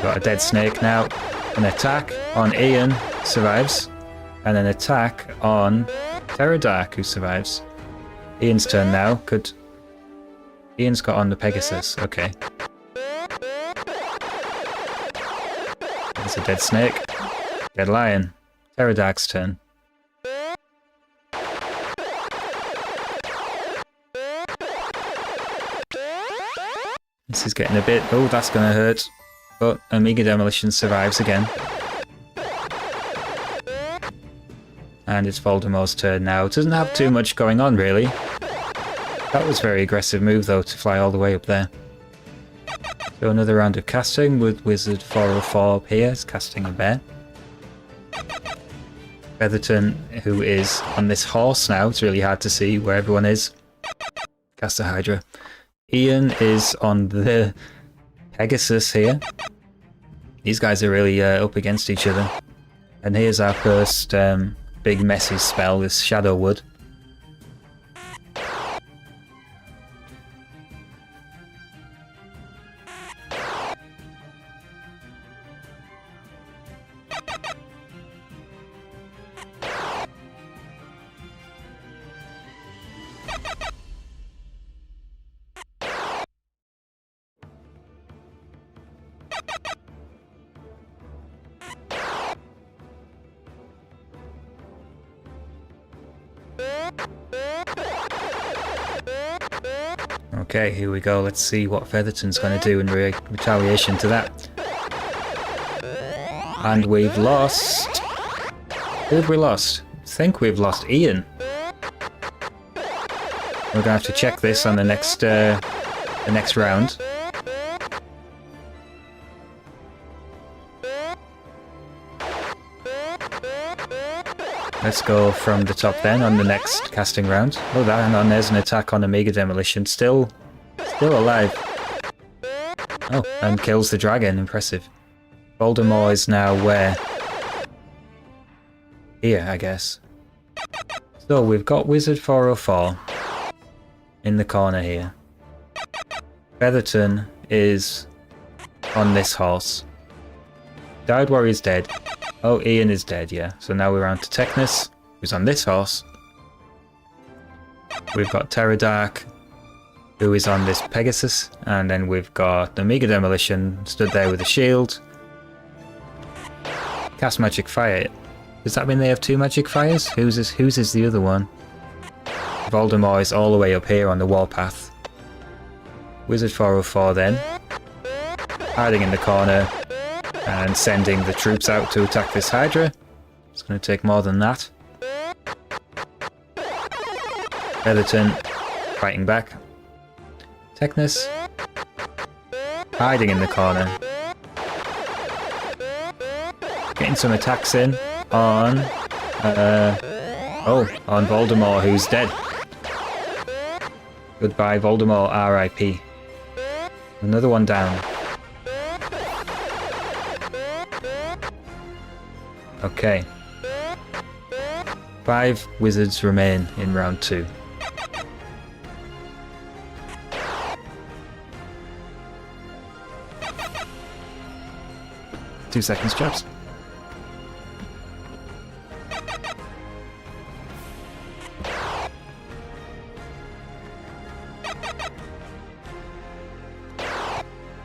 Got a dead snake now. An attack on Ian survives, and an attack on Pterodark, who survives. Ian's turn now. Ian's got on the Pegasus. Okay. There's a dead snake. Dead lion. Pterodark's turn. This is getting a bit... Oh, that's going to hurt. But Amiga Demolition survives again. And it's Voldemort's turn now. It doesn't have too much going on, really. That was a very aggressive move, though, to fly all the way up there. So another round of casting with Wizard 404 up here. It's casting a bear. Featherton, who is on this horse now. It's really hard to see where everyone is. Cast a Hydra. Ian is on the Pegasus here. These guys are really up against each other. And here's our first big messy spell, this Shadow Wood. Okay, here we go. Let's see what Featherton's going to do in retaliation to that. And we've lost... Who have we lost? I think we've lost Ian. We're going to have to check this on the next round. Let's go from the top then on the next casting round. Oh, hang on, there's an attack on Amiga Demolition. Still alive. Oh, and kills the dragon. Impressive. Voldemort is now where? Here, I guess. So we've got Wizard 404 in the corner here. Featherton is on this horse. Dyed Warrior's dead. Oh, Ian is dead, yeah. So now we're on to Technus, who's on this horse. We've got Pterodark, who is on this Pegasus. And then we've got Amiga Demolition, stood there with a shield. Cast Magic Fire. Does that mean they have two Magic Fires? Whose is the other one? Voldemort is all the way up here on the warpath. Wizard 404 then. Hiding in the corner. And sending the troops out to attack this Hydra. It's going to take more than that. Featherton fighting back. Technus hiding in the corner. Getting some attacks in on on Voldemort, who's dead. Goodbye Voldemort, R.I.P. Another one down. Okay. 5 wizards remain in round 2. Two seconds, chaps.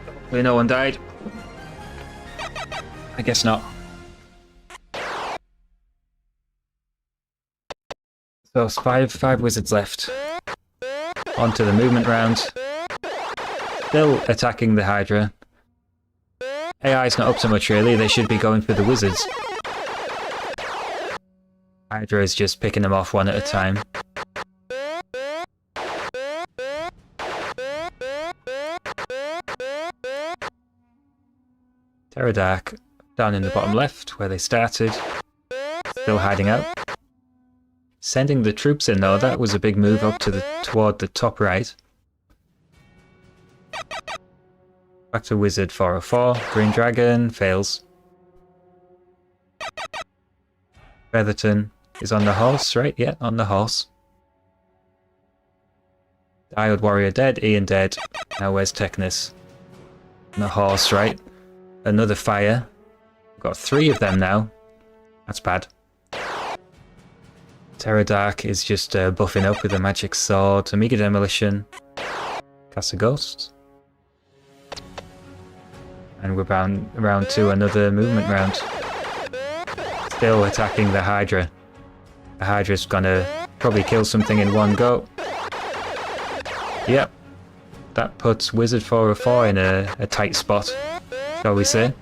Hopefully no one died. I guess not. So it's five wizards left. On to the movement round. Still attacking the Hydra. AI's not up to much really, they should be going for the wizards. Hydra is just picking them off one at a time. Pterodark down in the bottom left where they started. Still hiding out. Sending the troops in though, that was a big move up to toward the top right. Back to Wizard 404. Green Dragon fails. Featherton is on the horse, right? Yeah, on the horse. Dyed Warrior dead, Ian dead. Now where's Technus? On the horse, right? Another fire. got 3 of them now. That's bad. Pterodark is just buffing up with a magic sword. Amiga Demolition. Cast a ghost. And we're bound round to another movement round. Still attacking the Hydra. The Hydra's gonna probably kill something in one go. Yep. That puts Wizard 404 in a tight spot, shall we say.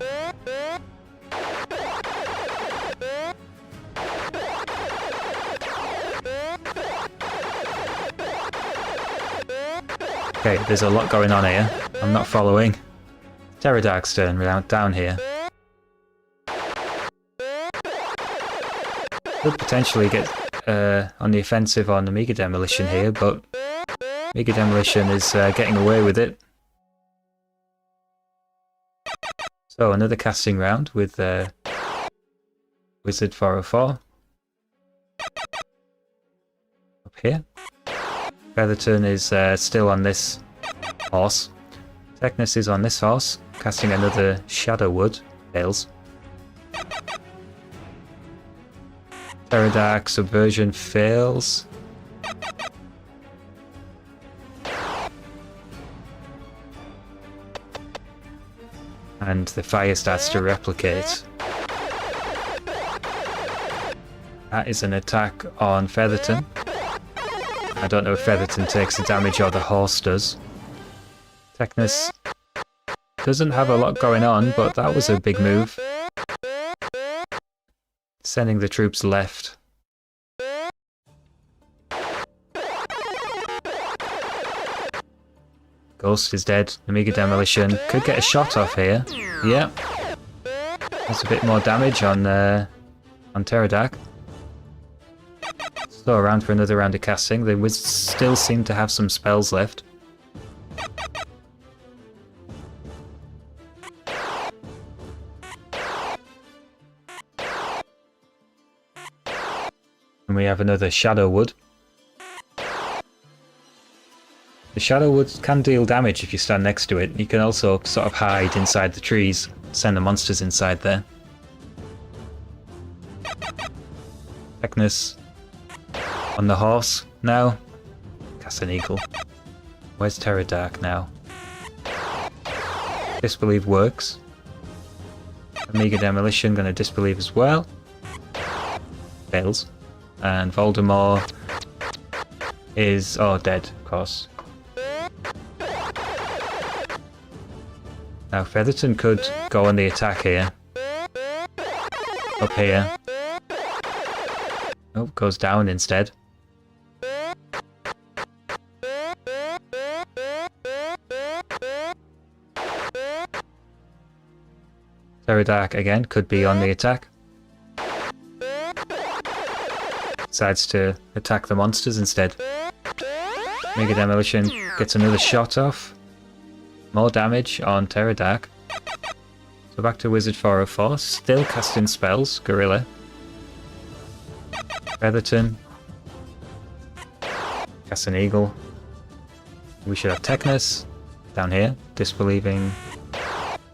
Okay, there's a lot going on here. I'm not following. Pterodark's turn down here. Could potentially get on the offensive on Amiga Demolition here, but Amiga Demolition is getting away with it. So another casting round with Wizard 404. Up here. Featherton is still on this horse. Technus is on this horse, casting another Shadow Wood. Fails. Pterodark Subversion fails. And the fire starts to replicate. That is an attack on Featherton. I don't know if Featherton takes the damage or the horse does. Technus doesn't have a lot going on, but that was a big move. Sending the troops left. Ghost is dead. Amiga Demolition could get a shot off here. Yeah. That's a bit more damage on Pterodark. So around for another round of casting. The Wizards still seem to have some spells left. And we have another Shadow Wood. The Shadow Wood can deal damage if you stand next to it. You can also sort of hide inside the trees, send the monsters inside there. Technus on the horse now. Cast an eagle. Where's Pterodark now? Disbelieve works. Amiga Demolition gonna disbelieve as well. Fails. And Voldemort is dead, of course. Now Featherton could go on the attack here. Up here. Oh, goes down instead. Pterodark again could be on the attack. Decides to attack the monsters instead. Mega Demolition gets another shot off. More damage on Pterodark. So back to Wizard 404, still casting spells, Gorilla. Featherton. Cast an eagle. We should have Technus down here, disbelieving.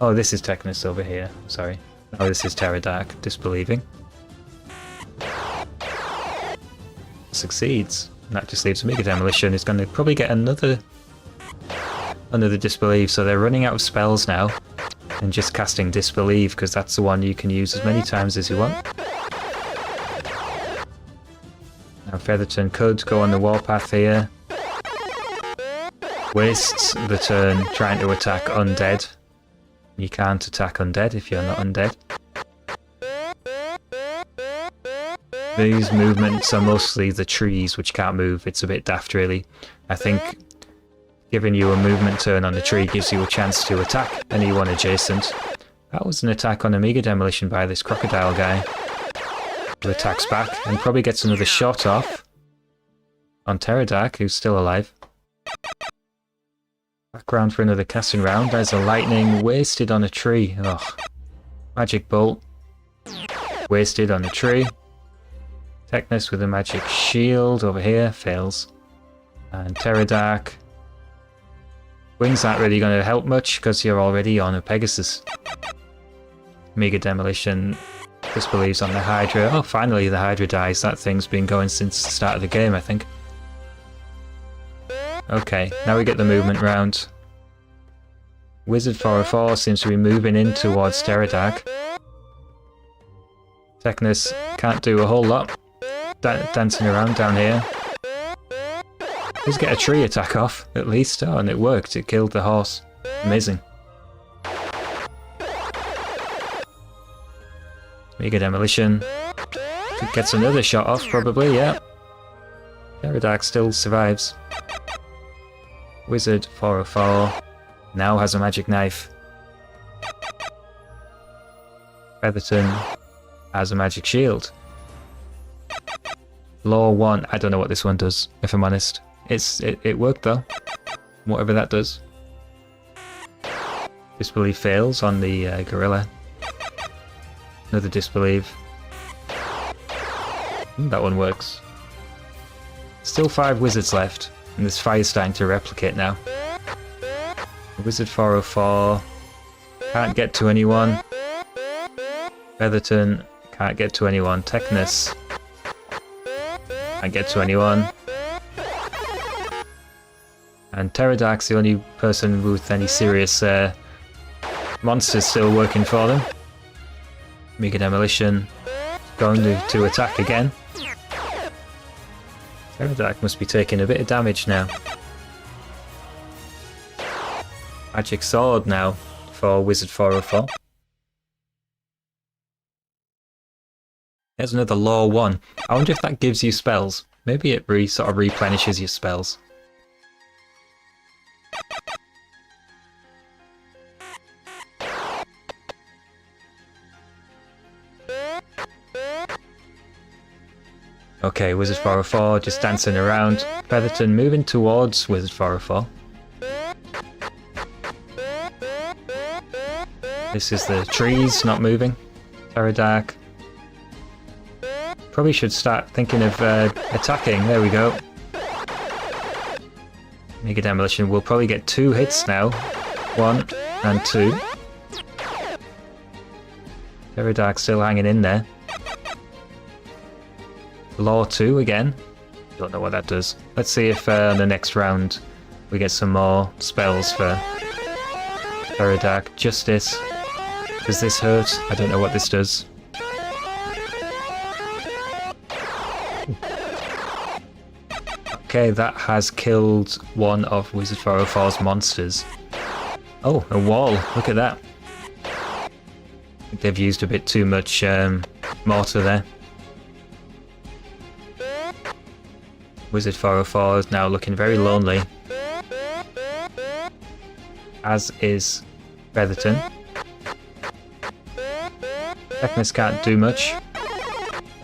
Oh, this is Technus over here, sorry. Oh, this is Pterodark, disbelieving. Succeeds. And that just leaves Amiga Demolition. Is going to probably get another disbelieve, so they're running out of spells now. And just casting disbelieve, because that's the one you can use as many times as you want. Now Featherton could go on the warpath here. Wastes the turn trying to attack undead. You can't attack undead if you're not undead. These movements are mostly the trees which can't move. It's a bit daft really. I think giving you a movement turn on the tree gives you a chance to attack anyone adjacent. That was an attack on Amiga Demolition by this crocodile guy. Who attacks back and probably gets another shot off on Pterodark, who's still alive. Back round for another casting round. There's a lightning wasted on a tree. Ugh. Magic bolt. Wasted on a tree. Technus with a magic shield over here. Fails. And Pterodark. Wings aren't really going to help much because you're already on a Pegasus. Amiga Demolition disbelieves on the Hydra. Oh, finally the Hydra dies. That thing's been going since the start of the game, I think. Okay, now we get the movement round. Wizard 404 seems to be moving in towards Pterodark. Technus can't do a whole lot. Dancing around down here. Let's get a tree attack off, at least. Oh, and it worked. It killed the horse. Amazing. Amiga Demolition. Gets another shot off, probably, yeah. Pterodark still survives. Wizard 404 now has a magic knife. Featherton has a magic shield. Law 1, I don't know what this one does, if I'm honest. It worked though, whatever that does. Disbelief fails on the gorilla. Another disbelief. That one works. Still 5 wizards left, and this fire's starting to replicate now. Wizard 404 can't get to anyone. Featherton can't get to anyone. Technus can't get to anyone. And Pterodark's the only person with any serious monsters still working for them. Amiga Demolition going to attack again. Pterodark must be taking a bit of damage now. Magic Sword now for Wizard 404. There's another Law 1. I wonder if that gives you spells. Maybe it sort of replenishes your spells. Okay, Wizard 404 just dancing around. Featherton moving towards Wizard 404. This is the trees not moving. Pterodark. Probably should start thinking of attacking. There we go. Amiga Demolition will probably get 2 hits now. 1 and 2. Pterodark still hanging in there. Law 2 again. Don't know what that does. Let's see if on the next round we get some more spells for Pterodark. Justice. Does this hurt? I don't know what this does. Okay, that has killed one of Wizard 404's monsters. Oh, a wall. Look at that. I think they've used a bit too much mortar there. Wizard 404 is now looking very lonely. As is Featherton. Technus can't do much.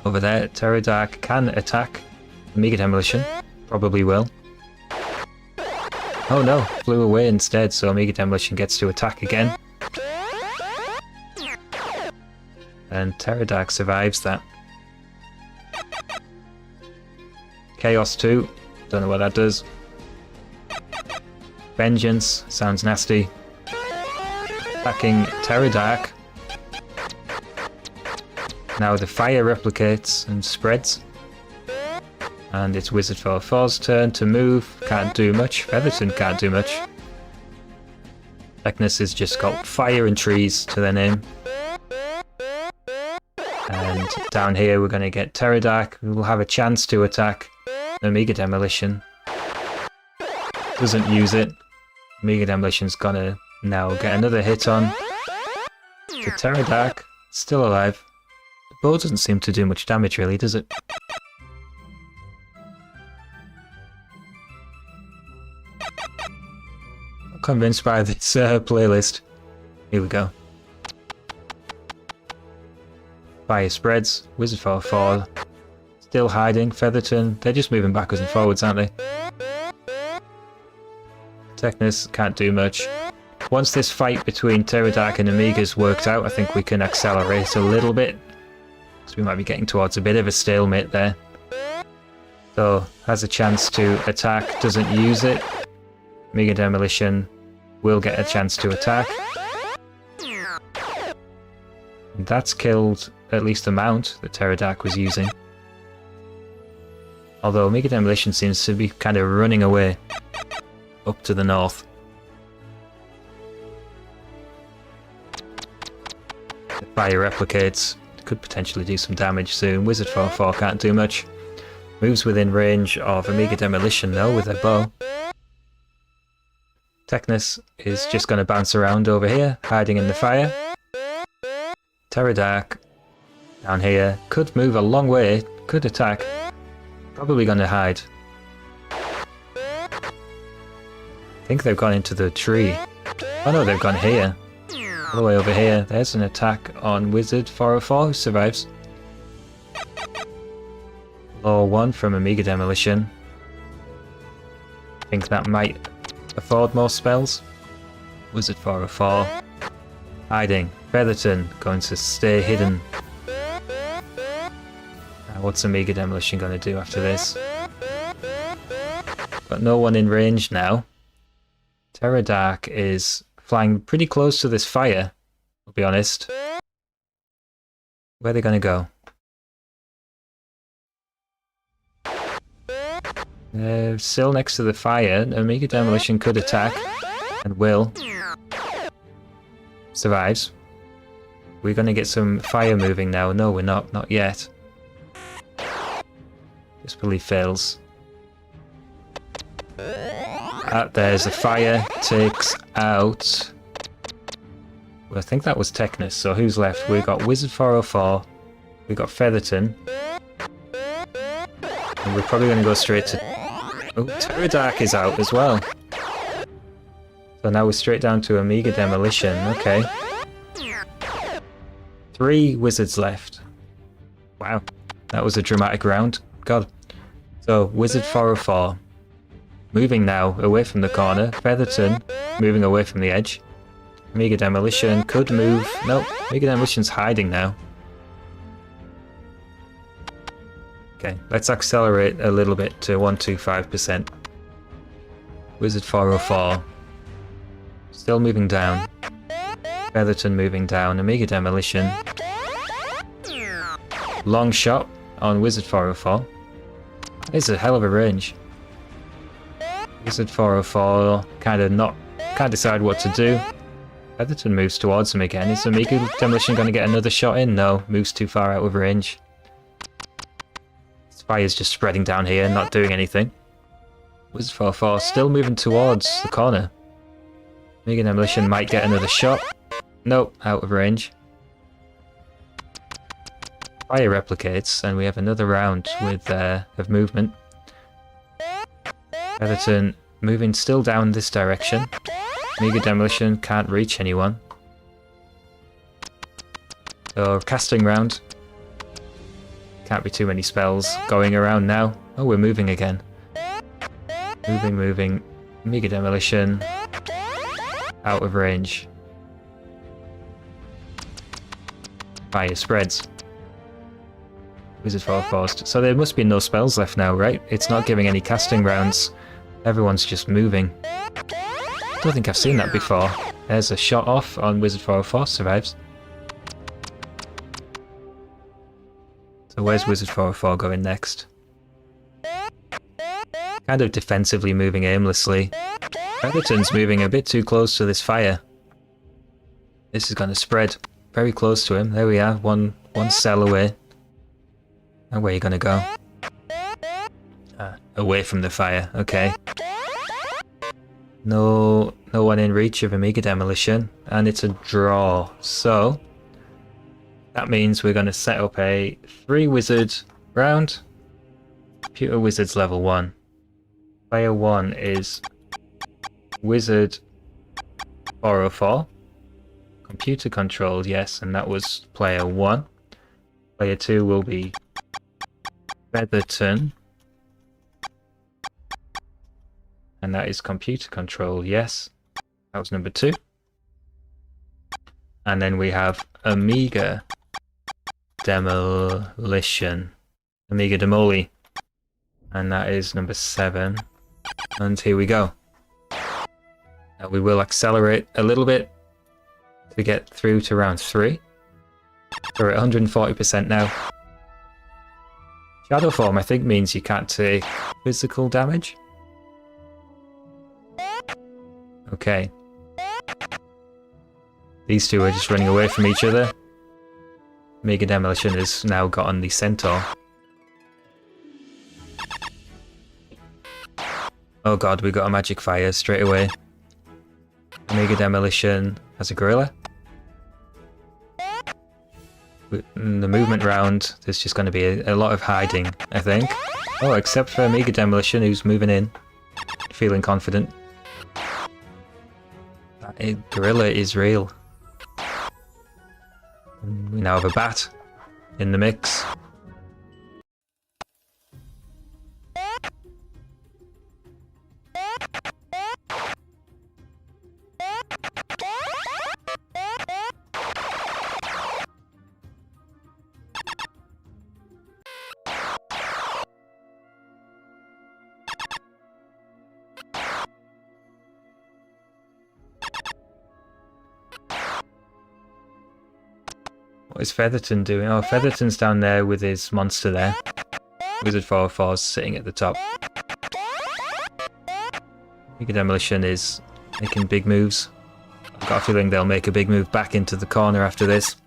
Over there, Pterodark can attack. Amiga Demolition probably will. Oh no, flew away instead, so Amiga Demolition gets to attack again. And Pterodark survives that. Chaos 2, don't know what that does. Vengeance, sounds nasty. Attacking Pterodark. Now the fire replicates and spreads. And it's Wizard 404's turn to move. Can't do much. Featherton can't do much. Technus has just got fire and trees to their name. And down here we're going to get Pterodark, who will have a chance to attack Amiga Demolition. Doesn't use it. Amiga Demolition's gonna now get another hit on. To Pterodark, still alive. The bow doesn't seem to do much damage really, does it? I'm convinced by this playlist. Here we go. Fire spreads. Wizard 404 still hiding. Featherton, they're just moving backwards and forwards, aren't they? Technus can't do much. Once this fight between Pterodark and Amiga's worked out, I think we can accelerate a little bit. Because we might be getting towards a bit of a stalemate there. So, has a chance to attack, doesn't use it. Amiga Demolition will get a chance to attack. And that's killed at least the mount that Pterodark was using. Although Amiga Demolition seems to be kind of running away up to the north. The fire replicates. Could potentially do some damage soon. Wizard 404 can't do much. Moves within range of Amiga Demolition though with a bow. Technus is just going to bounce around over here, hiding in the fire. Pterodark down here could move a long way, could attack. Probably going to hide. I think they've gone into the tree. Oh no, they've gone here. All the way over here. There's an attack on Wizard 404 who survives. Law 1 from Amiga Demolition. I think that might afford more spells. Wizard 404. Hiding. Featherton going to stay hidden. Now what's Amiga Demolition going to do after this? Got no one in range now. Pterodark is flying pretty close to this fire, I'll be honest. Where are they going to go? They're still next to the fire. Amiga Demolition could attack, and will. Survives. We're going to get some fire moving now. No, we're not. Not yet. Disbelief fails. There's a fire. Takes out... Well, I think that was Technus, so who's left? We've got Wizard 404. We've got Featherton. And we're probably going to go straight to... Oh, Pterodark is out as well. So now we're straight down to Amiga Demolition. Okay. 3 wizards left. Wow. That was a dramatic round. God. So, Wizard 404. Moving now away from the corner. Featherton moving away from the edge. Amiga Demolition could move. Nope. Amiga Demolition's hiding now. Okay, let's accelerate a little bit to 125%. Wizard 404. Still moving down. Featherton moving down. Amiga Demolition. Long shot on Wizard 404. It's a hell of a range. Wizard 404 can't decide what to do. Featherton moves towards him again. Is Amiga Demolition going to get another shot in? No, moves too far out of range. Fire's just spreading down here, not doing anything. Wizard 404 still moving towards the corner. Amiga Demolition might get another shot. Nope, out of range. Fire replicates, and we have another round with of movement. Featherton moving still down this direction. Amiga Demolition can't reach anyone. So, casting round. Can't be too many spells going around now. Oh, we're moving again. Moving. Amiga Demolition. Out of range. Fire spreads. Wizard 404. So there must be no spells left now, right? It's not giving any casting rounds. Everyone's just moving. I don't think I've seen that before. There's a shot off on Wizard 404. Survives. So where's Wizard 404 going next? Kind of defensively moving aimlessly. Featherton's moving a bit too close to this fire. This is going to spread very close to him. There we are, one cell away. And where are you going to go? Away from the fire, okay. No one in reach of Amiga Demolition, and it's a draw. So that means we're going to set up a 3-wizard round. Computer Wizards level 1. Player 1 is Wizard 404. Computer controlled, yes, and that was player 1. Player 2 will be Featherton. And that is computer control, yes. That was number 2. And then we have Amiga Demolition. Amiga Demoli. And that is number 7. And here we go. Now we will accelerate a little bit to get through to round 3. We're at 140% now. Shadow form, I think, means you can't take physical damage. Okay. These two are just running away from each other. Amiga Demolition has now got on the Centaur. Oh god, we got a magic fire straight away. Amiga Demolition has a gorilla. In the movement round, there's just going to be a lot of hiding, I think. Oh, except for Amiga Demolition, who's moving in, feeling confident. That gorilla is real. We now have a bat in the mix. What is Featherton doing? Oh, Featherton's down there with his monster there. Wizard 404's sitting at the top. Amiga Demolition is making big moves. I've got a feeling they'll make a big move back into the corner after this.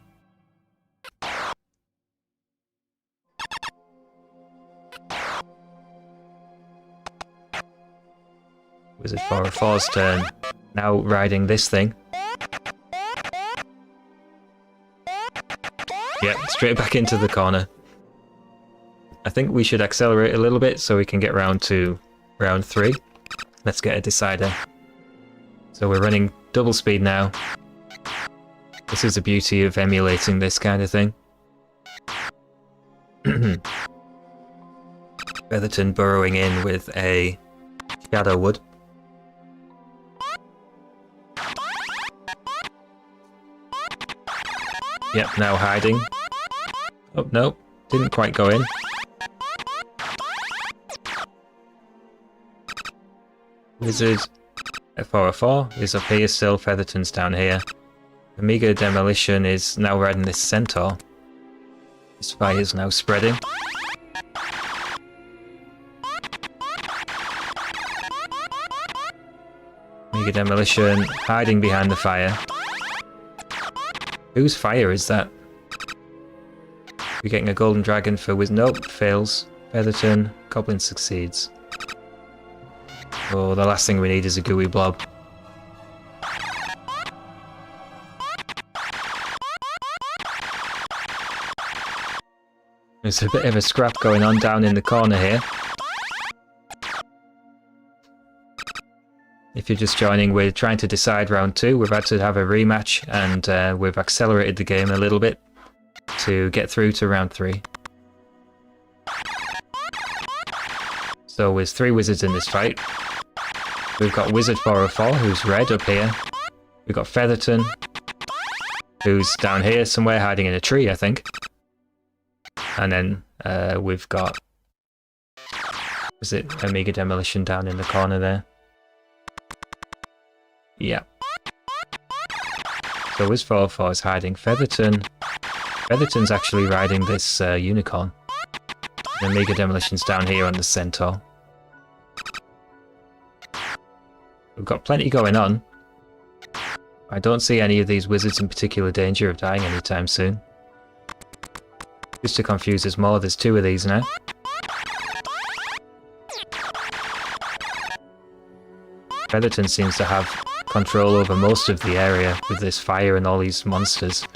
Wizard 404's turn. Now riding this thing. Yep, straight back into the corner. I think we should accelerate a little bit so we can get round to round 3. Let's get a decider. So we're running double speed now. This is the beauty of emulating this kind of thing. Featherton burrowing in with a Shadow Wood. Yep, now hiding. Oh, no, didn't quite go in. Wizard F404 is up here still, Featherton's down here. Amiga Demolition is now riding this Centaur. This fire's now spreading. Amiga Demolition hiding behind the fire. Whose fire is that? We're getting a golden dragon for nope, fails. Featherton, Goblin succeeds. Oh, the last thing we need is a gooey blob. There's a bit of a scrap going on down in the corner here. If you're just joining, we're trying to decide round 2. We've had to have a rematch and we've accelerated the game a little bit to get through to round 3. So there's 3 wizards in this fight. We've got Wizard 404, who's red up here. We've got Featherton, who's down here somewhere hiding in a tree, I think. And then we've got... is it Amiga Demolition down in the corner there? Yeah. So Wiz 404 is hiding. Featherton's actually riding this unicorn. And Amiga Demolition's down here on the Centaur. We've got plenty going on. I don't see any of these wizards in particular danger of dying anytime soon. Just to confuse us more, there's 2 of these now. Featherton seems to have control over most of the area with this fire and all these monsters.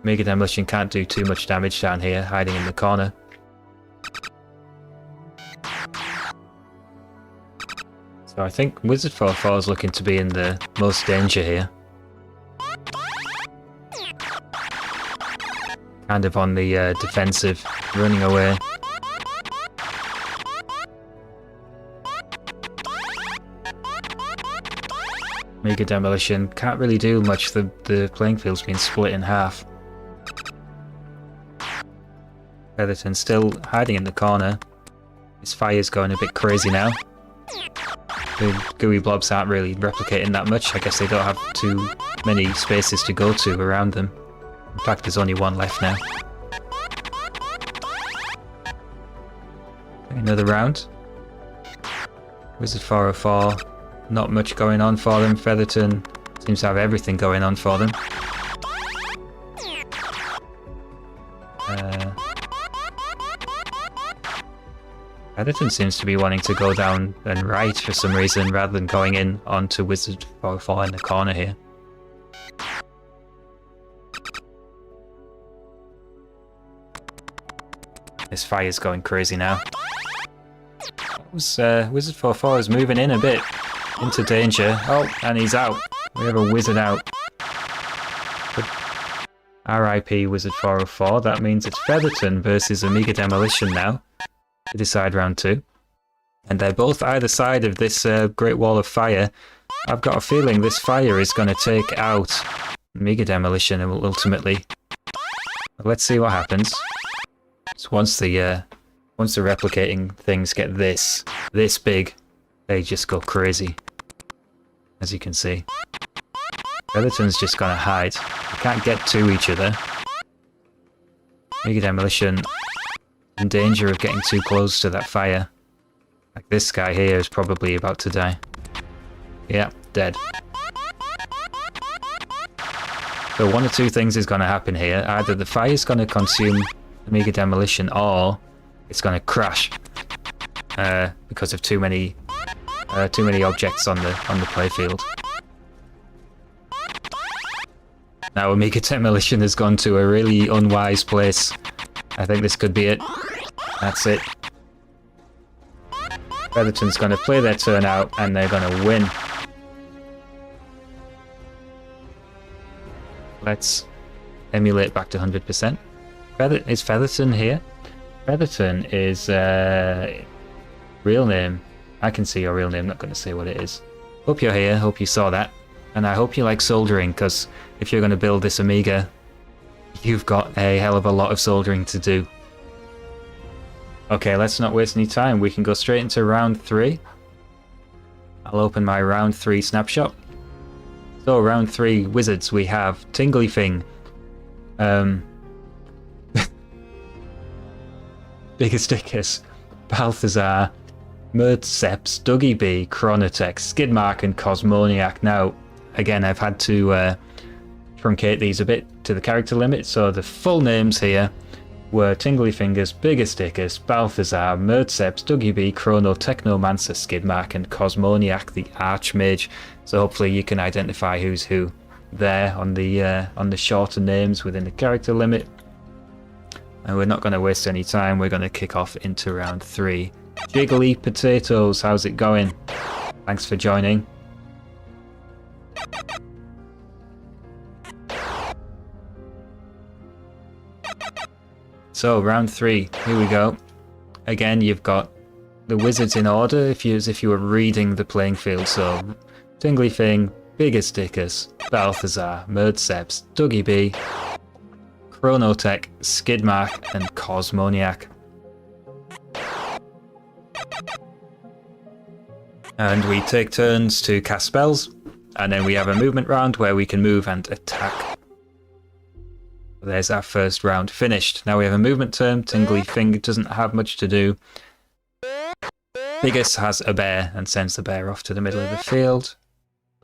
Amiga Demolition can't do too much damage down here, hiding in the corner. So I think Wizard 404 is looking to be in the most danger here. Kind of on the defensive, running away. Amiga Demolition can't really do much, the playing field's been split in half. Featherton still hiding in the corner. His fire's going a bit crazy now. The gooey blobs aren't really replicating that much. I guess they don't have too many spaces to go to around them. In fact, there's only one left now. Okay, another round. Wizard 404, not much going on for them. Featherton seems to have everything going on for them. Featherton seems to be wanting to go down and right for some reason, rather than going in onto Wizard 404 in the corner here. This fire's going crazy now. Wizard 404 is moving in a bit into danger. Oh, and he's out. We have a wizard out. But RIP Wizard 404. That means it's Featherton versus Amiga Demolition now to decide round 2. And they're both either side of this Great Wall of Fire. I've got a feeling this fire is going to take out Amiga Demolition and will ultimately. Let's see what happens. So once the replicating things get this big, they just go crazy. As you can see. Featherton's just gonna hide. They can't get to each other. Amiga Demolition in danger of getting too close to that fire. Like this guy here is probably about to die. Yeah, dead. So one of two things is gonna happen here. Either the fire's gonna consume Amiga Demolition, or it's going to crash because of too many objects on the playfield. Now Amiga Demolition has gone to a really unwise place. I think this could be it. That's it. Featherton's going to play their turn out and they're going to win. Let's emulate back to 100%. Is Featherton here? Featherton is real name. I can see your real name, not going to say what it is. Hope you're here, hope you saw that. And I hope you like soldering, because if you're going to build this Amiga, you've got a hell of a lot of soldering to do. Okay, let's not waste any time. We can go straight into round 3. I'll open my round 3 snapshot. So round 3 wizards, we have Tinglyfing. Biggest Dickus, Balthazar, Merdseps, Dougie B, Chronotech, Skidmark and Cosmoniac. Now, again, I've had to truncate these a bit to the character limit, so the full names here were Tinglyfingers, Biggest Dickus, Balthazar, Merdseps, Dougie B, Chrono, Technomancer, Skidmark and Cosmoniac, the Archmage. So hopefully you can identify who's who there on the shorter names within the character limit. And we're not going to waste any time, we're going to kick off into round 3. Jiggly Potatoes, how's it going? Thanks for joining. So, round 3, here we go. Again, you've got the wizards in order, as if you were reading the playing field. So, Tinglyfing, Biggest Dickus, Balthazar, Merdseps, Dougie B, Chronotech, Skidmark and Cosmoniac. And we take turns to cast spells, and then we have a movement round where we can move and attack. There's our first round finished. Now we have a movement turn. Tinglyfing doesn't have much to do. Biggest has a bear and sends the bear off to the middle of the field.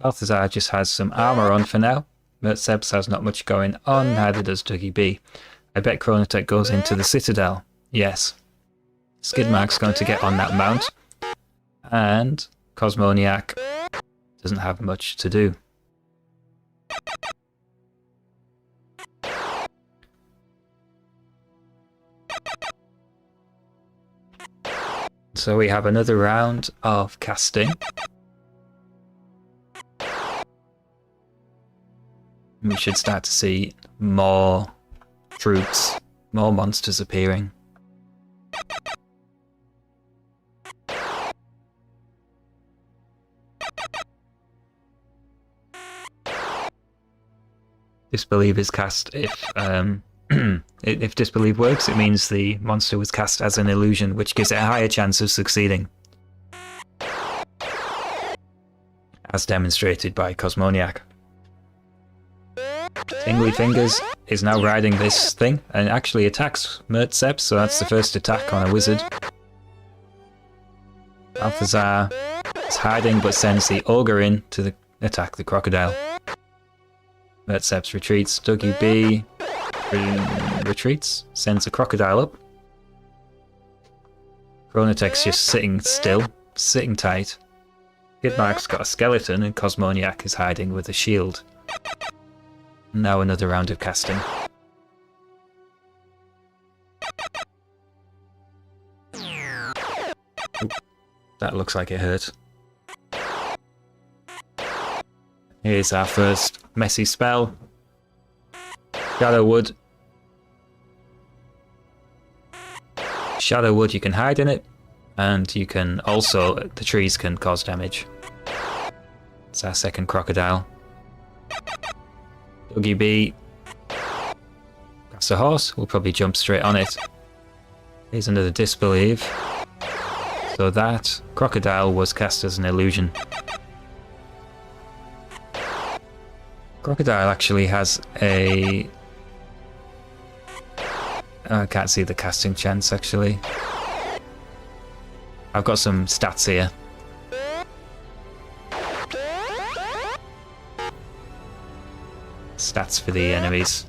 Balthazar just has some armour on for now. Merdseps has not much going on, neither does Dougie B. I bet Chronotech goes into the Citadel. Yes. Skidmark's going to get on that mount. And Cosmoniac doesn't have much to do. So we have another round of casting. We should start to see more troops, more monsters appearing. Disbelieve is cast if if Disbelieve works, it means the monster was cast as an illusion, which gives it a higher chance of succeeding. As demonstrated by Cosmoniac. Tingly Fingers is now riding this thing and actually attacks Mertseps, so that's the first attack on a wizard. Balthazar is hiding but sends the ogre in to attack the crocodile. Mertseps retreats. Dougie B retreats, sends a crocodile up. Chronotech's just sitting still, sitting tight. Skidmark's got a skeleton and Cosmoniac is hiding with a shield. Now another round of casting. Oop, that looks like it hurt. Here's our first messy spell. Shadowwood. Shadowwood, you can hide in it, and you can also, the trees can cause damage. It's our second crocodile. Dougie B. That's a horse, we'll probably jump straight on it. Here's another disbelieve. So that crocodile was cast as an illusion. Crocodile actually has a... I can't see the casting chance actually. I've got some stats here. Stats for the enemies.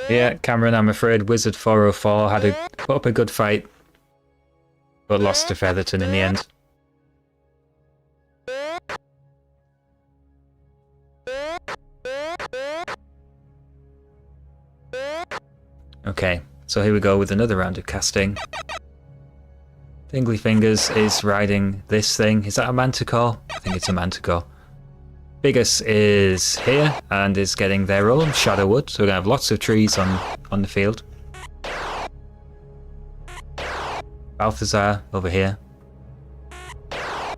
Yeah, Cameron, I'm afraid Wizard 404 had to put up a good fight, but lost to Featherton in the end. Okay, so here we go with another round of casting. Tingly Fingers is riding this thing. Is that a Manticore? I think it's a Manticore. Biggest is here and is getting their own Shadowwood, so we're going to have lots of trees on the field. Balthazar over here.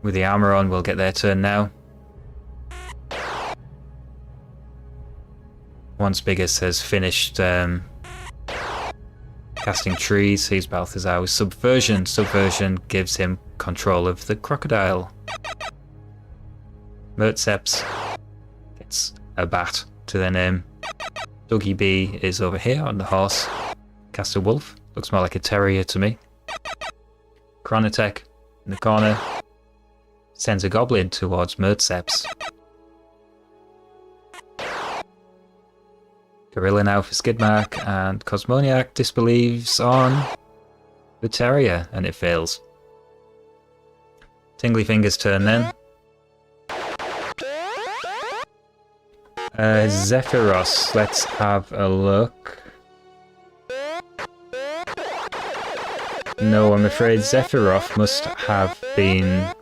With the armor on, we'll get their turn now. Once Biggest has finished casting trees, he's Balthazar with Subversion. Subversion gives him control of the crocodile. Mertseps gets a bat to their name. Dougie B is over here on the horse. Cast a wolf. Looks more like a terrier to me. Chronotech in the corner sends a goblin towards Mertseps. Gorilla now for Skidmark, and Cosmoniac disbelieves on the terrier, and it fails. Tingly Fingers' turn then. Zephyros, let's have a look. No, I'm afraid Zephyros must have been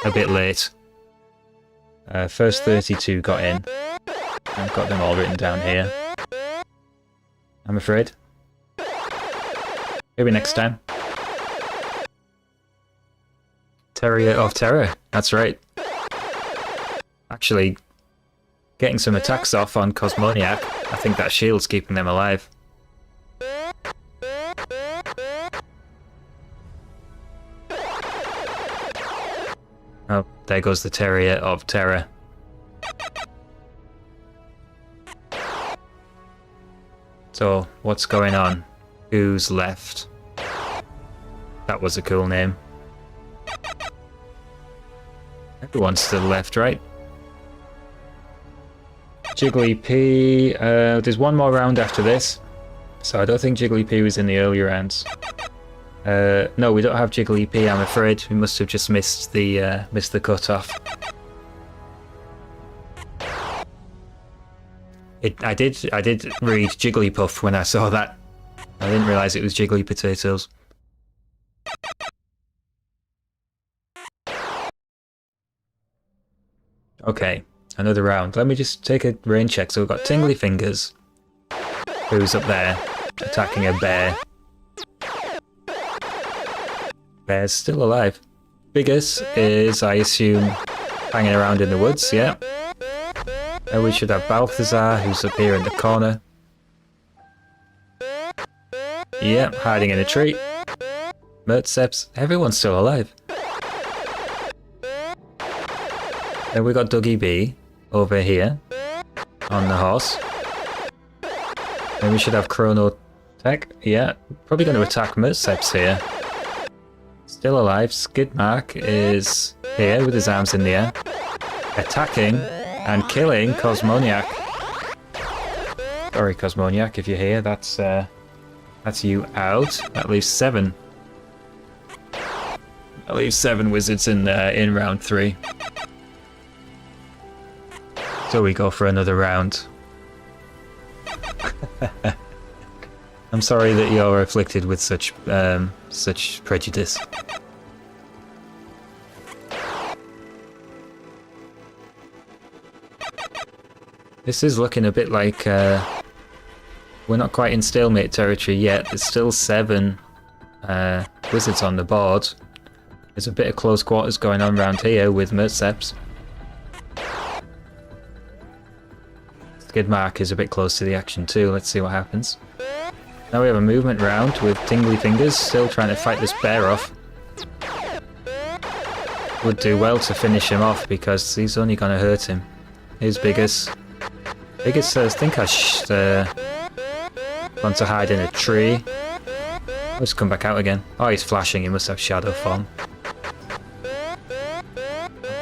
a bit late. First 32 got in. I've got them all written down here. I'm afraid. Maybe next time. Terrier of Terror, that's right. Actually, getting some attacks off on Cosmoniac, I think that shield's keeping them alive. Oh, there goes the Terrier of Terror. So, what's going on? Who's left? That was a cool name. Everyone's still left, right? Jiggly P. There's one more round after this, so I don't think Jiggly P was in the earlier rounds. No, we don't have Jiggly P, I'm afraid. We must have just missed the cutoff. I did read Jigglypuff when I saw that. I didn't realise it was Jiggly Potatoes. Okay, another round. Let me just take a rain check. So we've got Tingly Fingers, who's up there, attacking a bear. Bear's still alive. Biggest is, I assume, hanging around in the woods, yeah. And we should have Balthazar, who's up here in the corner. Yep, hiding in a tree. Mertseps, everyone's still alive. Then we got Dougie B over here on the horse. Then we should have Chrono Tech. Yeah, probably going to attack Mertseps here. Still alive. Skidmark is here with his arms in the air. Attacking and killing Cosmoniac. Sorry, Cosmoniac, if you're here, that's you out. That leaves 7. That leaves 7 wizards in round 3. So we go for another round. I'm sorry that you're afflicted with such prejudice. This is looking a bit like we're not quite in stalemate territory yet. There's still 7 wizards on the board. There's a bit of close quarters going on around here with Mertseps. Skidmark is a bit close to the action too. Let's see what happens. Now we have a movement round with Tingly Fingers still trying to fight this bear off. Would do well to finish him off because he's only going to hurt him. Here's Biggest. Biggest I think want to hide in a tree. Let's come back out again. Oh, he's flashing. He must have shadow form.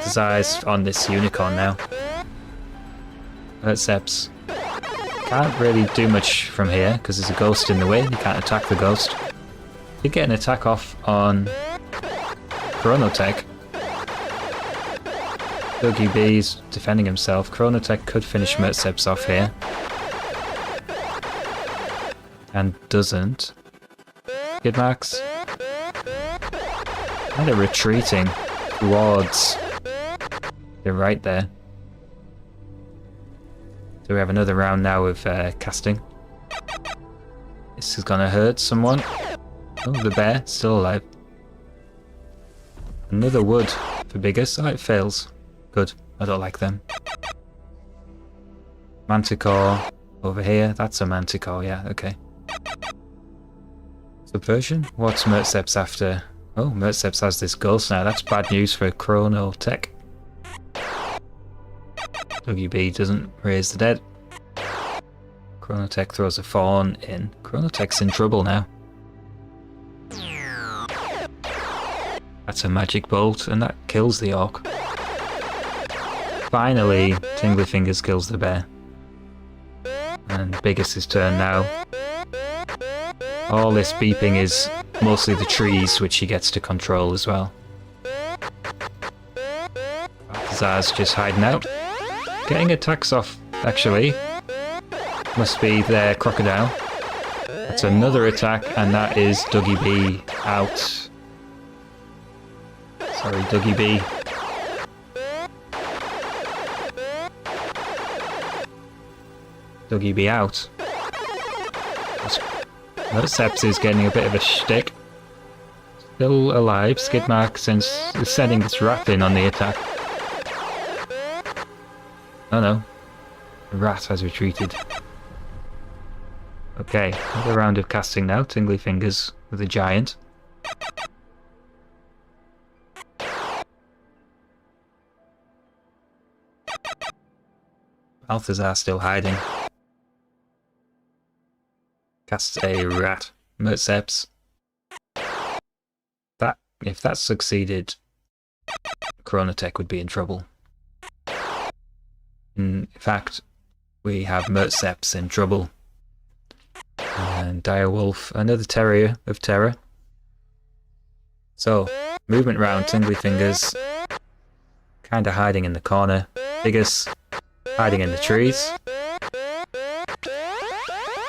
His eyes on this unicorn now. Mertseps can't really do much from here because there's a ghost in the way. You can't attack the ghost. Did get an attack off on Chronotech. Dougie B's defending himself. Chronotech could finish Mertseps off here. And doesn't. Skidmarks kind of retreating towards the right there. So we have another round now of casting. This is gonna hurt someone. Oh, the bear, still alive. Another wood for Biggest. Oh, it fails. Good, I don't like them. Manticore over here. That's a Manticore, yeah, okay. Subversion? What's Mertseps after? Oh, Mertseps has this ghost now. That's bad news for Chrono Tech. Dougie B doesn't raise the dead. Chronotech throws a fawn in. Chronotech's in trouble now. That's a magic bolt, and that kills the orc. Finally, Tingly Fingers kills the bear. And Biggest's turn now. All this beeping is mostly the trees, which he gets to control as well. Balthazar's just hiding out. Getting attacks off, actually. Must be their crocodile. That's another attack, and that is Dougie B out. Sorry, Dougie B. Dougie B out. Mertseps is getting a bit of a shtick. Still alive. Skidmark is sending this rat in on the attack. Oh no. The rat has retreated. Okay, another round of casting now. Tingly Fingers with a giant. Balthazar still hiding. Casts a rat. Mertseps. If that succeeded, Chronotech would be in trouble. In fact, we have Mertseps in trouble. And Direwolf, another Terrier of Terror. So, movement round, Tingly Fingers. Kinda hiding in the corner. Biggest hiding in the trees.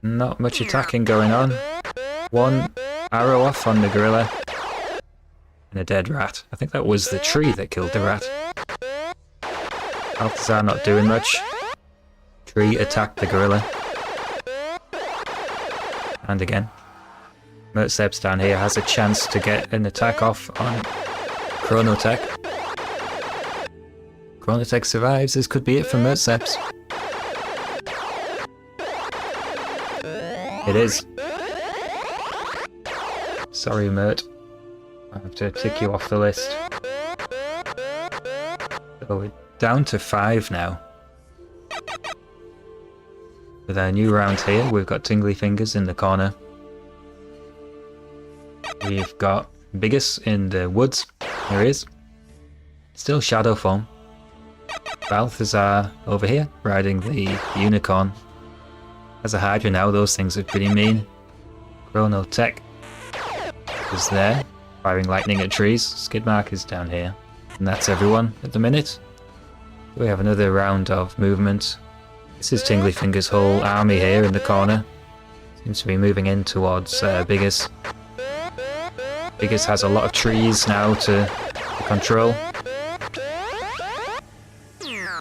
Not much attacking going on. One arrow off on the gorilla. And a dead rat. I think that was the tree that killed the rat. Balthazar not doing much. Tree attacked the gorilla. And again. Mertseps down here has a chance to get an attack off on Chronotech. Chronotech survives. This could be it for Mertseps. It is. Sorry, Mert. I have to tick you off the list. So down to 5 now. With our new round here, we've got Tingly Fingers in the corner. We've got Biggest in the woods. There he is. Still Shadow Form. Balthazar over here, riding the unicorn. As a Hydra now, those things are pretty mean. Chrono Tech is there, firing lightning at trees. Skidmark is down here. And that's everyone at the minute. We have another round of movement. This is Tingly Fingers' whole army here in the corner. Seems to be moving in towards Biggest. Biggest has a lot of trees now to control.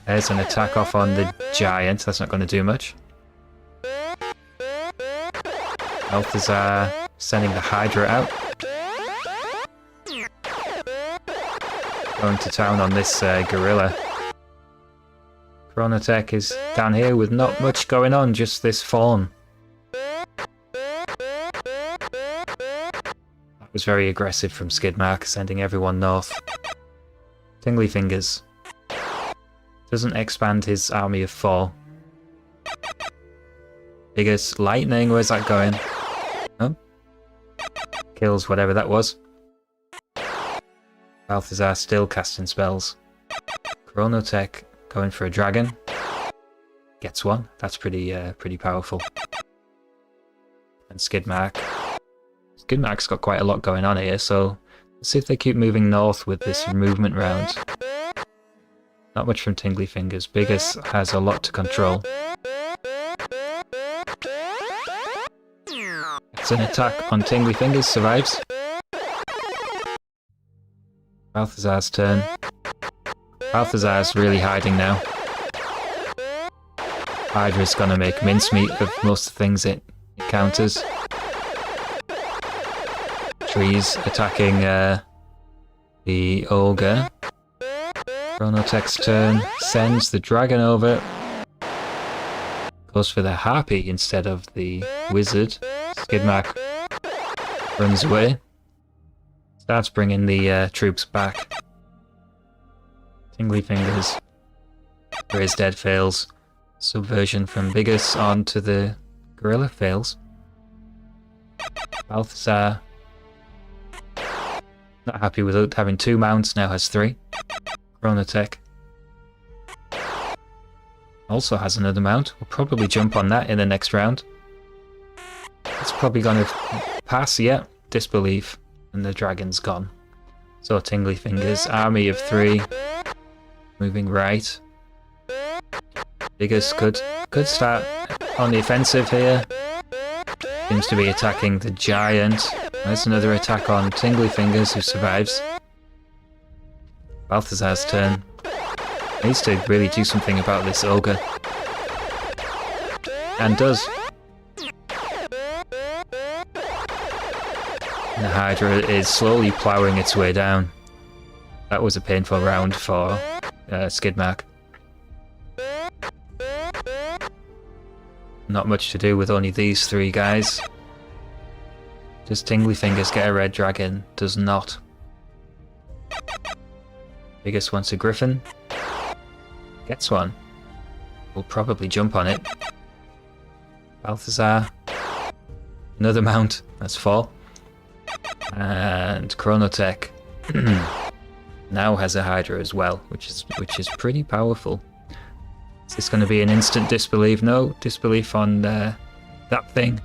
There's an attack off on the giant. That's not going to do much. Balthazar sending the Hydra out. Going to town on this gorilla. Chronotech is down here with not much going on, just this fawn. That was very aggressive from Skidmark, sending everyone north. Tingly Fingers doesn't expand his army of 4. Biggest lightning, where's that going? Oh. Kills whatever that was. Balthazar still casting spells. Chronotech going for a dragon. Gets one. That's pretty powerful. And Skidmark. Skidmark's got quite a lot going on here, so let's see if they keep moving north with this movement round. Not much from Tingly Fingers. Biggest has a lot to control. It's an attack on Tingly Fingers, survives. Balthazar's turn. Balthazar's really hiding now. Hydra's gonna make mincemeat of most of the things it counters. Trees attacking the ogre. Chronotech's turn. Sends the dragon over. Goes for the harpy instead of the wizard. Skidmark runs away. Starts bringing the troops back. Tingly Fingers. Raise Dead fails. Subversion from Biggest onto the gorilla fails. Balthazar. Not happy with having 2 mounts, now has 3. Chronotech. Also has another mount. We'll probably jump on that in the next round. It's probably going to pass, yeah. Disbelief. And the dragon's gone. So Tingly Fingers, army of 3. Moving right. Biggest could start on the offensive here. Seems to be attacking the giant. There's another attack on Tingly Fingers, who survives. Balthazar's turn. Needs to really do something about this ogre. And does. And the Hydra is slowly ploughing its way down. That was a painful round for Skidmark. Not much to do with only these 3 guys. Does Tingly Fingers get a red dragon? Does not. Biggest wants a griffin. Gets one. We'll probably jump on it. Balthazar. Another mount. That's 4. And Chronotech now has a Hydra as well, which is pretty powerful. Is this going to be an instant disbelief? No, disbelief on that thing,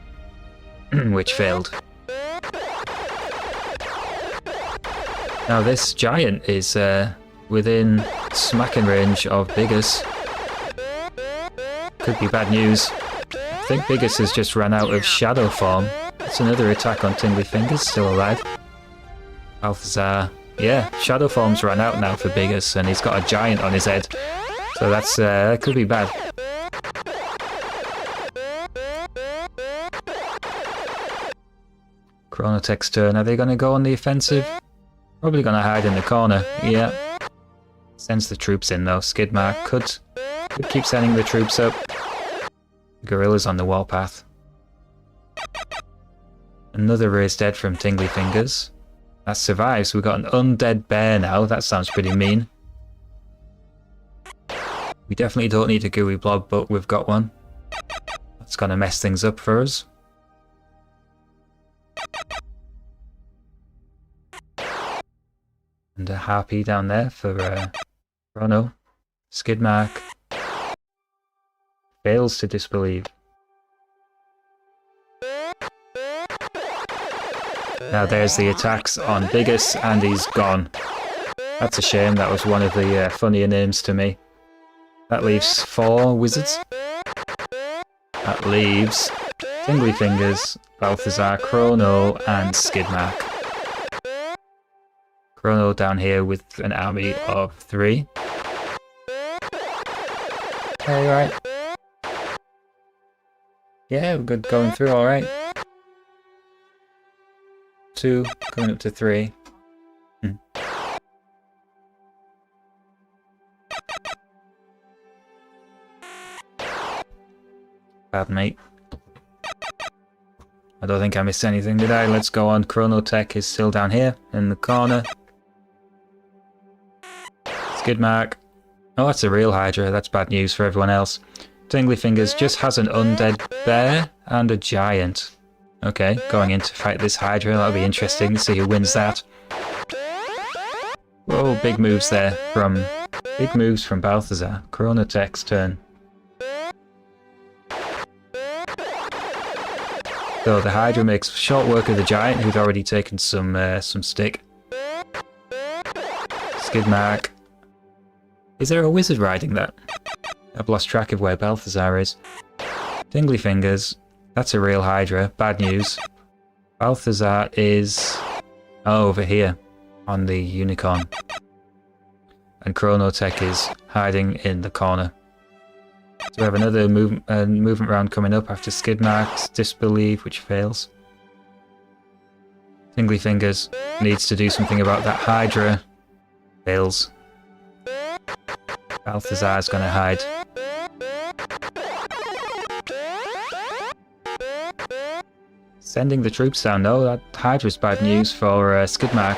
which failed. Now this giant is within smacking range of Biggest. Could be bad news. I think Biggest has just run out of shadow form. That's another attack on Tingly Fingers, still alive. Balthazar. Yeah, shadow form's run out now for Biggest, and he's got a giant on his head. So that's that could be bad. Chronotech's turn. Are they going to go on the offensive? Probably going to hide in the corner. Yeah. Sends the troops in though. Skidmark could keep sending the troops up. Gorilla's on the warpath. Another raised dead from Tingly Fingers. That survives. We've got an undead bear now. That sounds pretty mean. We definitely don't need a gooey blob, but we've got one. That's gonna mess things up for us. And a harpy down there for Chrono. Skid mark. Fails to disbelieve. Now there's the attacks on Biggest, and he's gone. That's a shame, that was one of the funnier names to me. That leaves 4 wizards. That leaves Tingly Fingers, Balthazar, Chrono, and Skidmark. Chrono down here with an army of 3. Hey, right. Yeah, we're good going through, alright. 2, going up to 3. Bad mate. I don't think I missed anything, did I? Let's go on. Chronotech is still down here in the corner. Skidmark. Oh, that's a real Hydra. That's bad news for everyone else. Tingly Fingers just has an undead bear and a giant. Okay, going in to fight this Hydra. That'll be interesting to see who wins that. Whoa, big moves there from... Big moves from Balthazar. Chronotech's turn. So the Hydra makes short work of the giant, who's already taken some stick. Skidmark. Is there a wizard riding that? I've lost track of where Balthazar is. Tingly Fingers. That's a real Hydra. Bad news. Balthazar is over here on the unicorn. And Chronotech is hiding in the corner. So we have another movement round coming up after Skidmark's Disbelieve, which fails. Tingly Fingers needs to do something about that Hydra. Fails. Balthazar's gonna hide. Sending the troops down. No, that Hydra's bad news for Skidmark.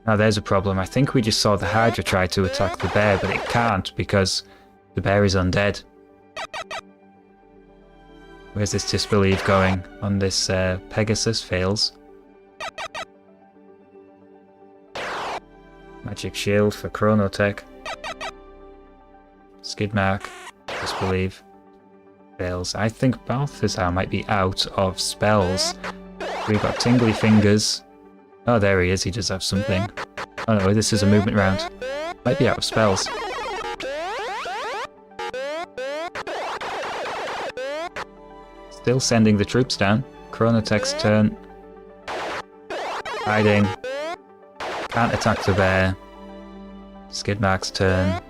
Now there's a problem. I think we just saw the Hydra try to attack the bear, but it can't because the bear is undead. Where's this Disbelieve going? On this Pegasus fails. Magic Shield for Chronotech. Skidmark. Disbelieve. Fails. I think Balthazar might be out of spells. We've got Tingly Fingers. Oh, there he is. He does have something. Oh no, this is a movement round. Might be out of spells. Still sending the troops down. Chronotech's turn. Hiding. Can't attack the bear. Skidmark's turn.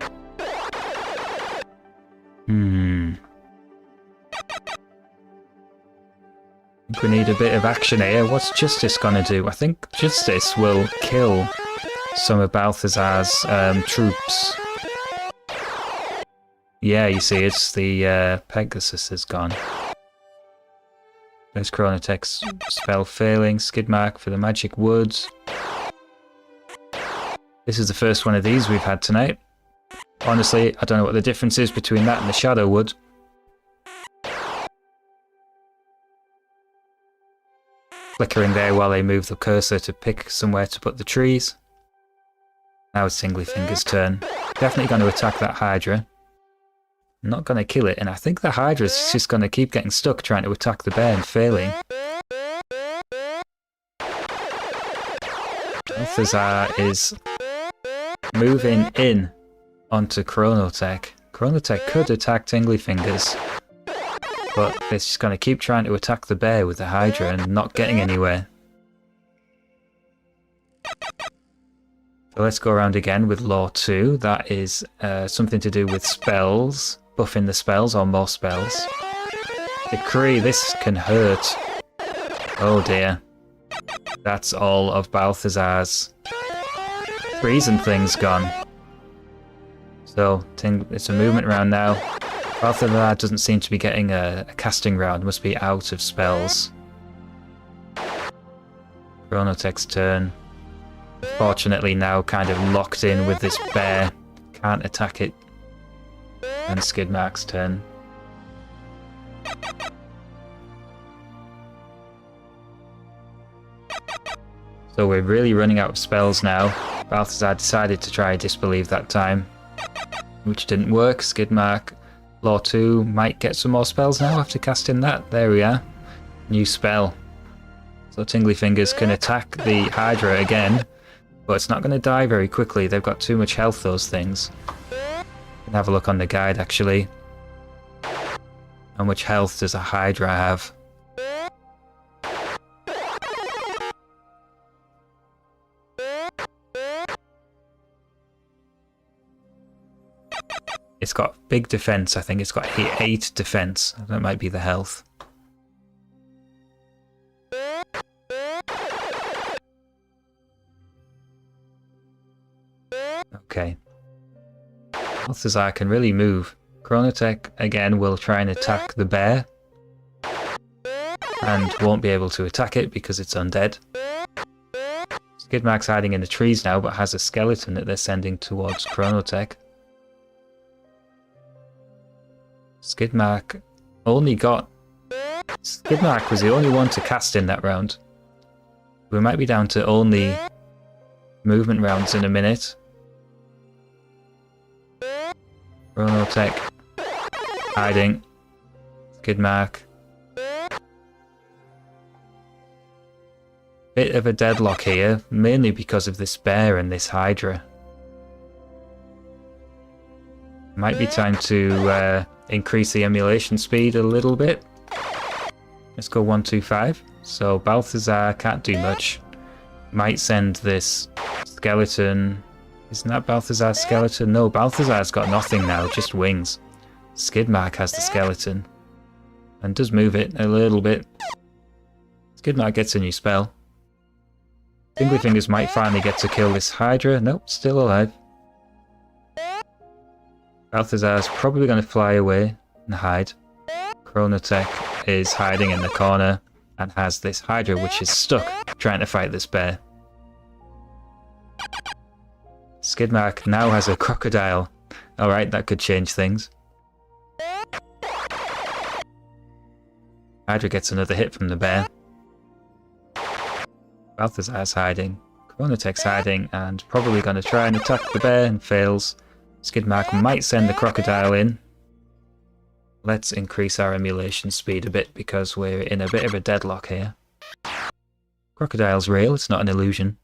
I think we need a bit of action here. What's Justice gonna do? I think Justice will kill some of Balthazar's troops. Yeah, you see, it's the Pegasus is gone. There's Chronotech's spell failing. Skidmark for the Magic Woods. This is the first one of these we've had tonight. Honestly, I don't know what the difference is between that and the Shadow Wood. Flickering there while they move the cursor to pick somewhere to put the trees. Now it's Tingly Fingers' turn. Definitely going to attack that Hydra. Not going to kill it, and I think the Hydra's just going to keep getting stuck trying to attack the bear and failing. Balthazar is moving in onto Chronotech. Chronotech could attack Tingly Fingers, but it's just going to keep trying to attack the bear with the Hydra and not getting anywhere. So let's go around again with Law 2. That is something to do with spells. Buffing the spells or more spells. Decree, this can hurt. Oh dear. That's all of Balthazar's trees and things gone. So, it's a movement round now. Balthazar doesn't seem to be getting a casting round, must be out of spells. Chronotech's turn. Fortunately now kind of locked in with this bear. Can't attack it. And Skidmark's turn. So we're really running out of spells now. Balthazar decided to try Disbelieve that time, which didn't work. Skidmark, Law 2, might get some more spells now after casting that. There we are. New spell. So Tingly Fingers can attack the Hydra again, but it's not going to die very quickly. They've got too much health, those things. Can have a look on the guide, actually. How much health does a Hydra have? It's got big defense, I think. It's got 8 defense. That might be the health. Okay. Balthazar can really move. Chronotech, again, will try and attack the bear. And won't be able to attack it because it's undead. Skidmark's hiding in the trees now, but has a skeleton that they're sending towards Chronotech. Skidmark only got... Skidmark was the only one to cast in that round. We might be down to only movement rounds in a minute. Chronotech hiding. Skidmark. Bit of a deadlock here, mainly because of this bear and this Hydra. Might be time to increase the emulation speed a little bit. Let's go 125. So Balthazar can't do much. Might send this skeleton. Isn't that Balthazar's skeleton? No, Balthazar's got nothing now, just wings. Skidmark has the skeleton. And does move it a little bit. Skidmark gets a new spell. Tingly Fingers might finally get to kill this Hydra. Nope, still alive. Balthazar's probably going to fly away and hide. Chronotech is hiding in the corner and has this Hydra which is stuck trying to fight this bear. Skidmark now has a crocodile. Alright, that could change things. Hydra gets another hit from the bear. Balthazar's hiding. Chronotech's hiding and probably going to try and attack the bear and fails. Skidmark might send the crocodile in. Let's increase our emulation speed a bit because we're in a bit of a deadlock here. Crocodile's real, it's not an illusion.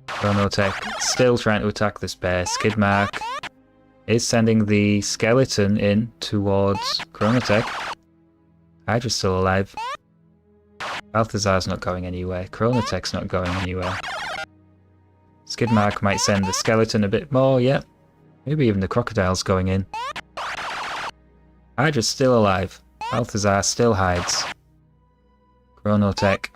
Chronotech still trying to attack this bear. Skidmark is sending the skeleton in towards Chronotech. Hydra's still alive. Balthazar's not going anywhere. Chronotech's not going anywhere. Skidmark might send the skeleton a bit more, yep. Maybe even the crocodile's going in. Hydra's still alive. Balthazar still hides. Chronotech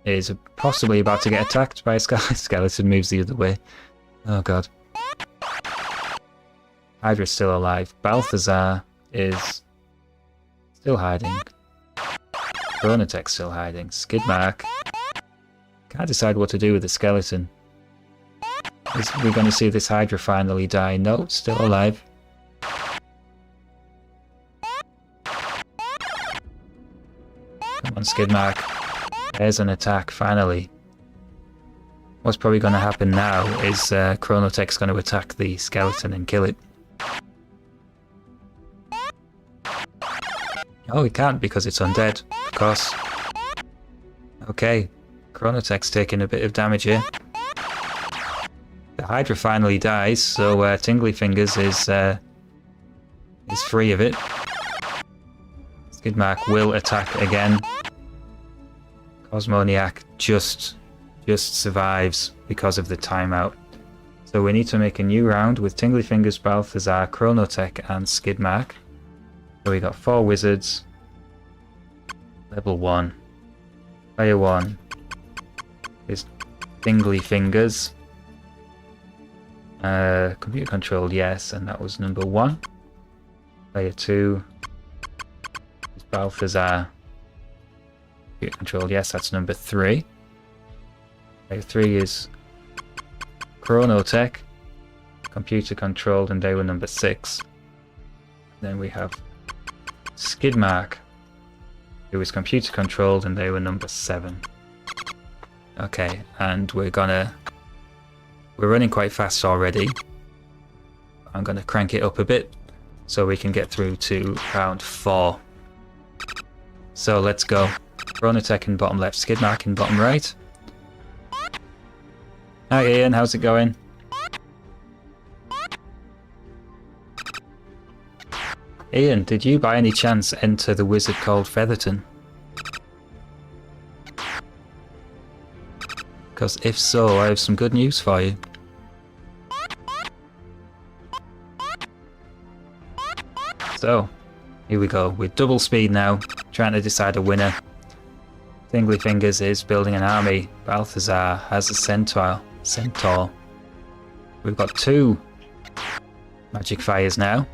is possibly about to get attacked by a skeleton, moves the other way. Oh god. Hydra's still alive. Balthazar is still hiding. Chronotech's still hiding. Skidmark can't decide what to do with the skeleton. We're going to see this Hydra finally die. No, still alive. Come on, Skidmark. There's an attack, finally. What's probably going to happen now is Chronotech's going to attack the skeleton and kill it. Oh, it can't because it's undead, of course. Okay, Chronotech's taking a bit of damage here. The Hydra finally dies, so Tingly Fingers is free of it. Skidmark will attack again. Cosmoniac just survives because of the timeout. So we need to make a new round with Tingly Fingers, Balthazar, Chronotech and Skidmark. So we got 4 wizards. Level 1. Player 1 is Tingly Fingers. Computer controlled, yes, and that was number 1. Player 2 Balthazar. Computer controlled, yes, that's number 3. Okay, 3 is Chronotech. Computer controlled, and they were number 6. Then we have Skidmark, who is computer controlled, and they were number 7. Okay, and we're running quite fast already. I'm gonna crank it up a bit so we can get through to round 4. So let's go. Chronotech in bottom left, Skidmark in bottom right. Hi Ian, how's it going? Ian, did you by any chance enter the wizard called Featherton? Because if so, I have some good news for you. So, here we go, with double speed now, trying to decide a winner. Tingly Fingers is building an army. Balthazar has a centaur. We've got 2 magic fires now,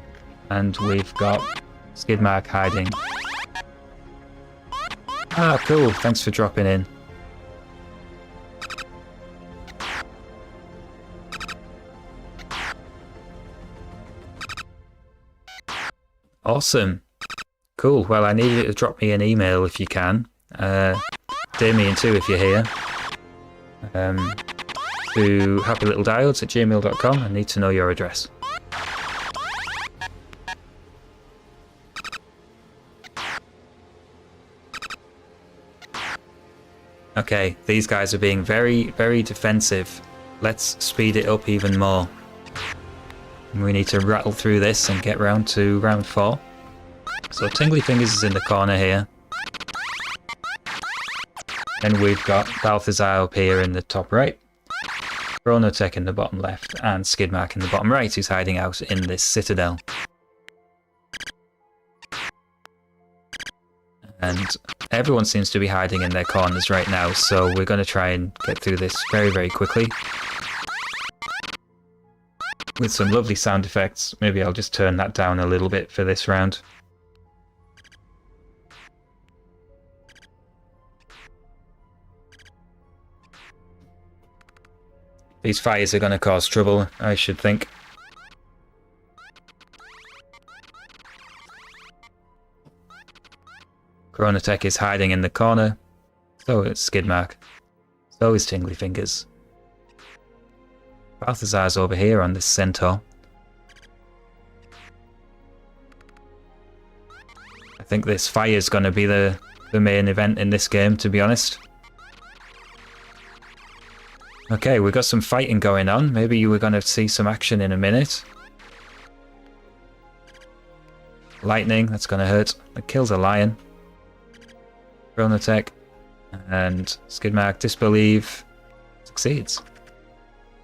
and we've got Skidmark hiding. Ah, cool, thanks for dropping in. Awesome. Cool, well I need you to drop me an email if you can. Damien too if you're here. To happylittlediodes@gmail.com. I need to know your address. Okay, these guys are being very, very defensive. Let's speed it up even more. We need to rattle through this and get round to round 4. So Tingly Fingers is in the corner here. Then we've got Balthazar up here in the top right. Chronotech in the bottom left, and Skidmark in the bottom right, who's hiding out in this citadel. And everyone seems to be hiding in their corners right now, so we're going to try and get through this very, very quickly. With some lovely sound effects. Maybe I'll just turn that down a little bit for this round. These fires are going to cause trouble, I should think. Chronotech is hiding in the corner. So is Skidmark. So is Tingly Fingers. Balthazar's over here on this centaur. I think this fire's going to be the main event in this game, to be honest. Okay, we've got some fighting going on. Maybe you were going to see some action in a minute. Lightning, that's going to hurt. That kills a lion. Chronotech and Skidmark Disbelieve succeeds.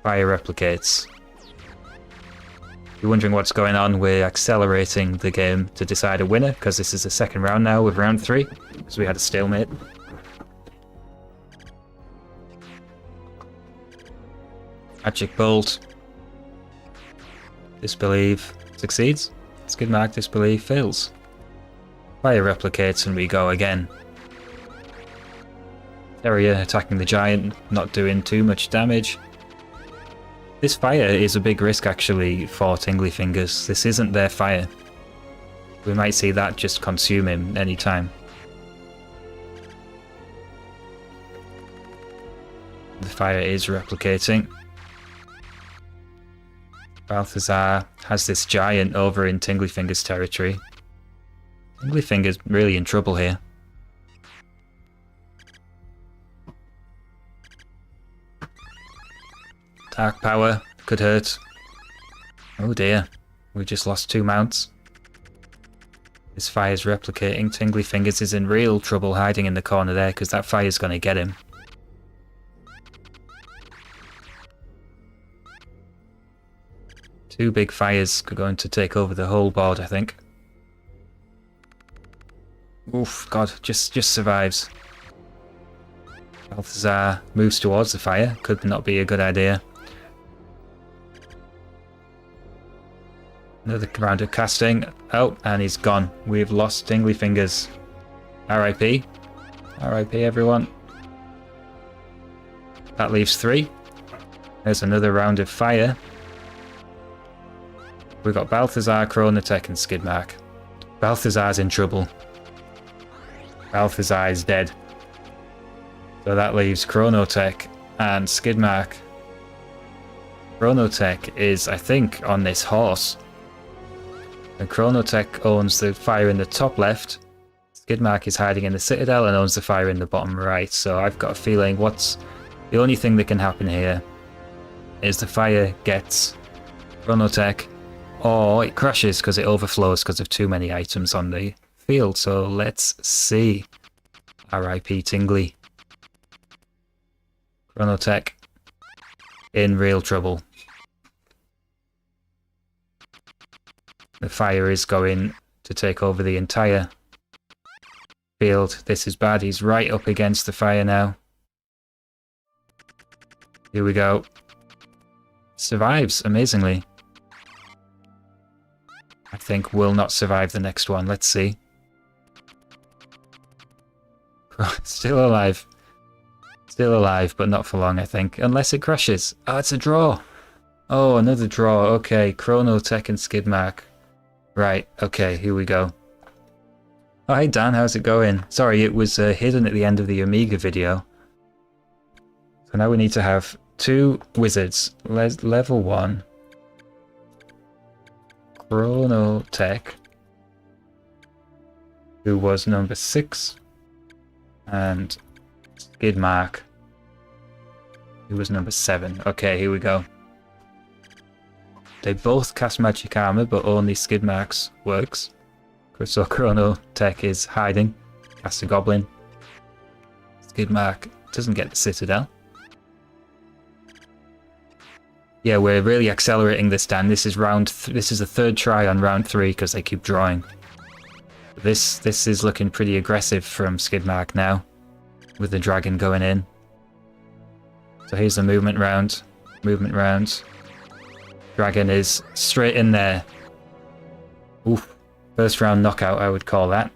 Fire replicates. If you're wondering what's going on, we're accelerating the game to decide a winner, because this is the second round now with round 3, because we had a stalemate. Magic Bolt. Disbelieve succeeds. Skidmark Disbelieve fails. Fire replicates and we go again. Terrier attacking the giant, not doing too much damage. This fire is a big risk actually for Tingly Fingers. This isn't their fire. We might see that just consume him anytime. The fire is replicating. Balthazar has this giant over in Tingly Fingers territory. Tingly Fingers really in trouble here. Dark Power could hurt. Oh dear, we just lost 2 mounts. This fire's replicating. Tingly Fingers is in real trouble hiding in the corner there because that fire's going to get him. Two big fires are going to take over the whole board, I think. Oof, God, just survives. Balthazar moves towards the fire. Could not be a good idea. Another round of casting. Oh, and he's gone. We've lost Tingly Fingers. RIP. RIP everyone. That leaves 3. There's another round of fire. We've got Balthazar, Chronotech and Skidmark. Balthazar's in trouble. Balthazar is dead. So that leaves Chronotech and Skidmark. Chronotech is, I think, on this horse. And Chronotech owns the fire in the top left. Skidmark is hiding in the Citadel and owns the fire in the bottom right. So I've got a feeling the only thing that can happen here is the fire gets Chronotech, or it crashes because it overflows because of too many items on the field. So let's see. RIP Tingley. Chronotech in real trouble. The fire is going to take over the entire field. This is bad. He's right up against the fire now. Here we go. Survives amazingly. I think will not survive the next one. Let's see. Still alive. Still alive, but not for long, I think. Unless it crashes. Oh, it's a draw. Oh, another draw. Okay, Chronotech and Skidmark. Right, okay, here we go. Oh, hey Dan, how's it going? Sorry, it was hidden at the end of the Amiga video. So now we need to have 2 wizards. Level 1. Chronotech, who was number 6. And Skidmark, who was number 7. Okay, here we go. They both cast magic armor, but only Skidmark's works. So Chronotech is hiding, casts a goblin. Skidmark doesn't get the Citadel. Yeah, we're really accelerating this, Dan. This is this is the 3rd try on round 3 because they keep drawing. This is looking pretty aggressive from Skidmark now, with the dragon going in. So here's the movement round. Movement round. Dragon is straight in there. Oof. First round knockout, I would call that.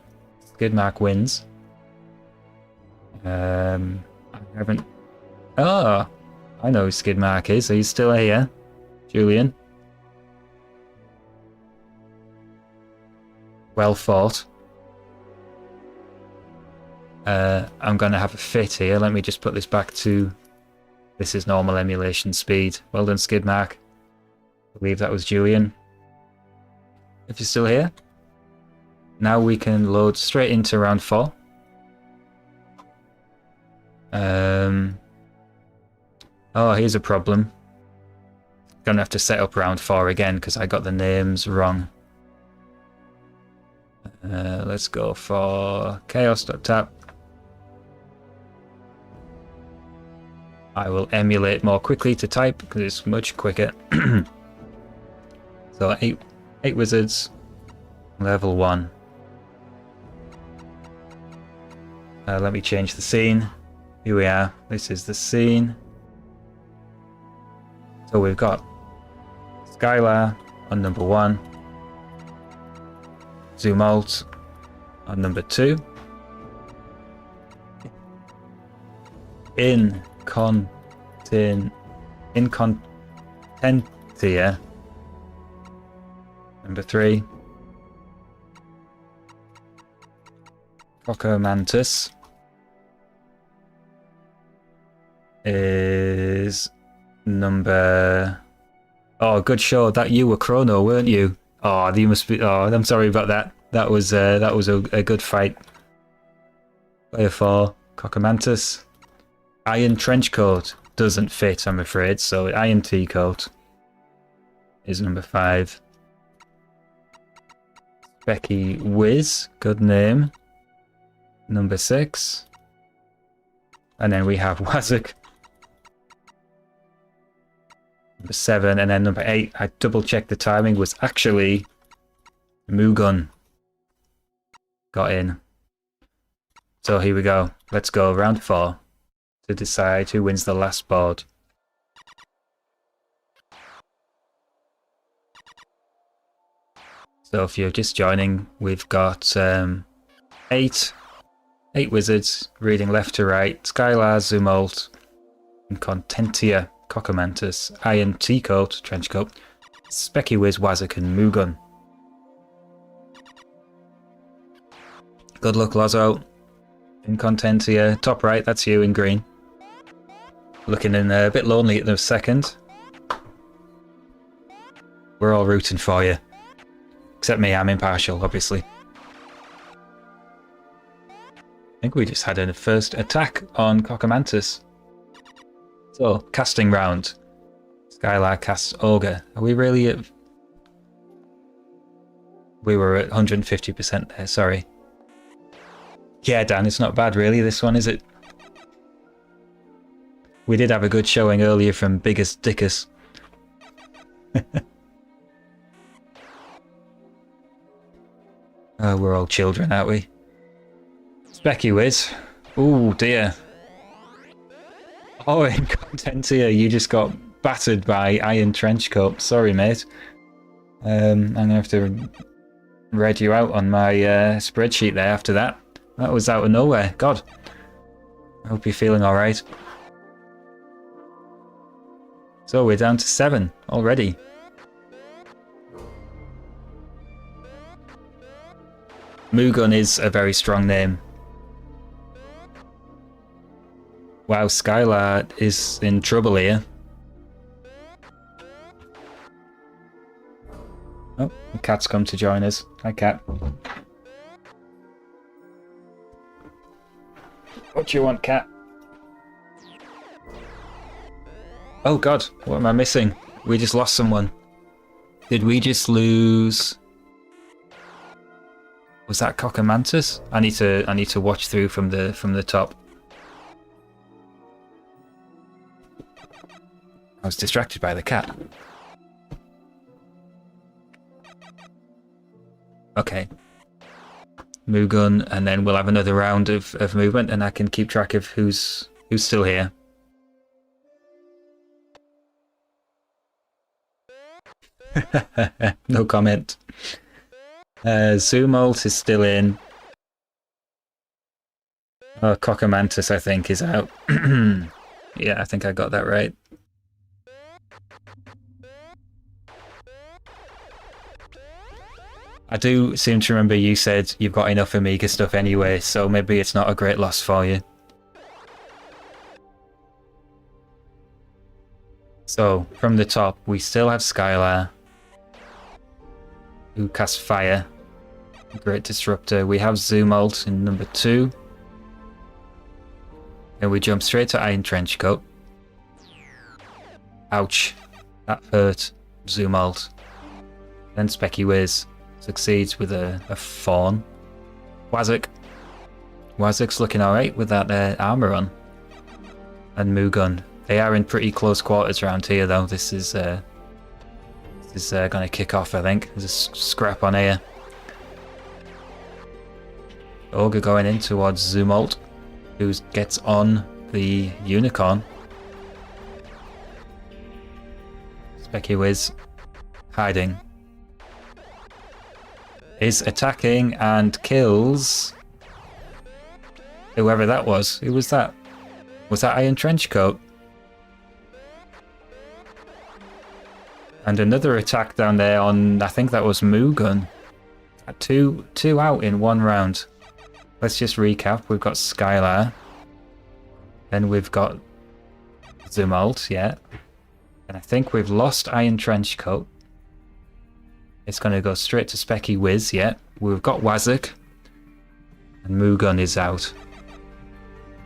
Skidmark wins. I haven't... Oh! I know who Skidmark is. Are you still here, Julian? Well fought. I'm going to have a fit here. Let me just put this back to... This is normal emulation speed. Well done, Skidmark. I believe that was Julian. If you're still here. Now we can load straight into round 4. Oh, here's a problem. Gonna have to set up round 4 again because I got the names wrong. Let's go for chaos.tap. I will emulate more quickly to type because it's much quicker. So 8 wizards, level 1. Let me change the scene. Here we are. This is the scene. So we've got Skylar on number 1. Zumalt on number 2. Incontentia number 3. Cocomantus is number... Oh, good show. That you were Chrono, weren't you? Oh, you must be... Oh, I'm sorry about that. That was a good fight. Player 4, Cocomantus. Iron Trenchcoat doesn't fit, I'm afraid, so Iron Tea-Coat is number 5. Becky Wiz, good name. Number 6. And then we have Wazak. Number 7, and then number 8, I double checked the timing, was actually Mugun. Got in. So here we go. Let's go round 4 to decide who wins the last board. So if you're just joining, we've got 8 8 wizards, reading left to right. Skylar, Zumalt, Contentia, Cockamantus, Iron Teacoat, Trenchcoat, Specky Wiz, Wazak, and Mugun. Good luck, Lozo. Incontentia, top right, that's you in green. Looking in a bit lonely at the second. We're all rooting for you. Except me, I'm impartial, obviously. I think we just had a first attack on Cockamantus. So, casting round. Skylar casts Ogre. Are we really at... We were at 150% there, sorry. Yeah, Dan, it's not bad really, this one, is it? We did have a good showing earlier from Biggest Dickus. Oh, we're all children, aren't we? Specky Wiz. Oh dear. Oh, Incontentia, you just got battered by Iron Trenchcoat. Sorry, mate. I'm going to have to read you out on my spreadsheet there after that. That was out of nowhere. God. I hope you're feeling alright. So we're down to 7 already. Mugun is a very strong name. Wow, Skylar is in trouble here. Oh, the cat's come to join us. Hi, cat. What do you want, cat? Oh god, what am I missing? We just lost someone. Did we just lose... Was that Cockamantus? I need to watch through from the top. I was distracted by the cat. Okay. Mugun, and then we'll have another round of movement, and I can keep track of who's still here. No comment. Zumalt is still in. Oh, Cockamantus, I think, is out. Yeah, I think I got that right. I do seem to remember you said you've got enough Amiga stuff anyway, so maybe it's not a great loss for you. So, from the top, we still have Skylar, who casts Fire, Great Disruptor. We have Zumalt in number 2. And we jump straight to Iron Trenchcoat. Ouch. That hurt Zumalt. Then Specky Wiz succeeds with a Fawn. Wazak. Wazak's looking alright with that armour on. And Mugun. They are in pretty close quarters around here though. This is going to kick off, I think. There's a scrap on here. Ogre going in towards Zumalt, who gets on the Unicorn. Specky Wiz hiding. Is attacking and kills whoever that was. Who was that? Was that Iron Trenchcoat? And another attack down there on, I think that was Mugun. Two out in one round. Let's just recap. We've got Skylar. Then we've got Zumalt, yeah. And I think we've lost Iron Trenchcoat. It's going to go straight to Specky Wiz, yeah. We've got Wazak. And Mugun is out.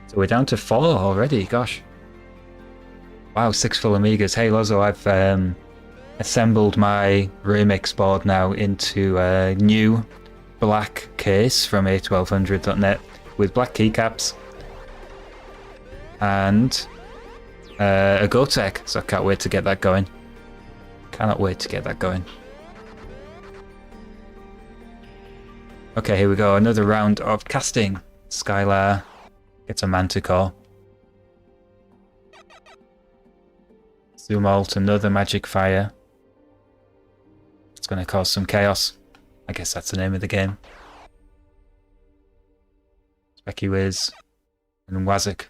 So we're down to 4 already, gosh. Wow, 6 full Amigas. Hey Lozo, I've assembled my remix board now into a new black case from A1200.net with black keycaps and a Gotek, so I can't wait to get that going. Cannot wait to get that going. Okay, here we go, another round of casting. Skylar gets a Manticore. Zumalt, another Magic Fire. It's going to cause some chaos. I guess that's the name of the game. Specky Wiz, and Wazik.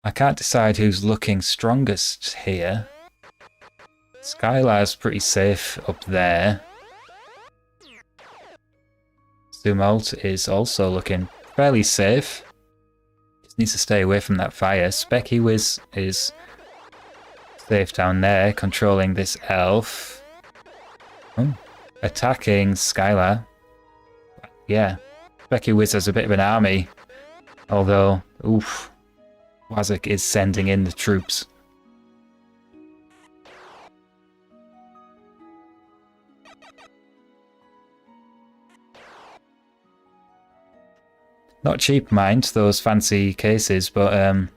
I can't decide who's looking strongest here. Skylar's pretty safe up there. Zumalt is also looking fairly safe. Just needs to stay away from that fire. Specky Wiz is safe down there, controlling this elf. Oh, attacking Skylar. Yeah, Specky Wiz has a bit of an army. Although, oof, Wazik is sending in the troops. Not cheap, mind, those fancy cases, but I'm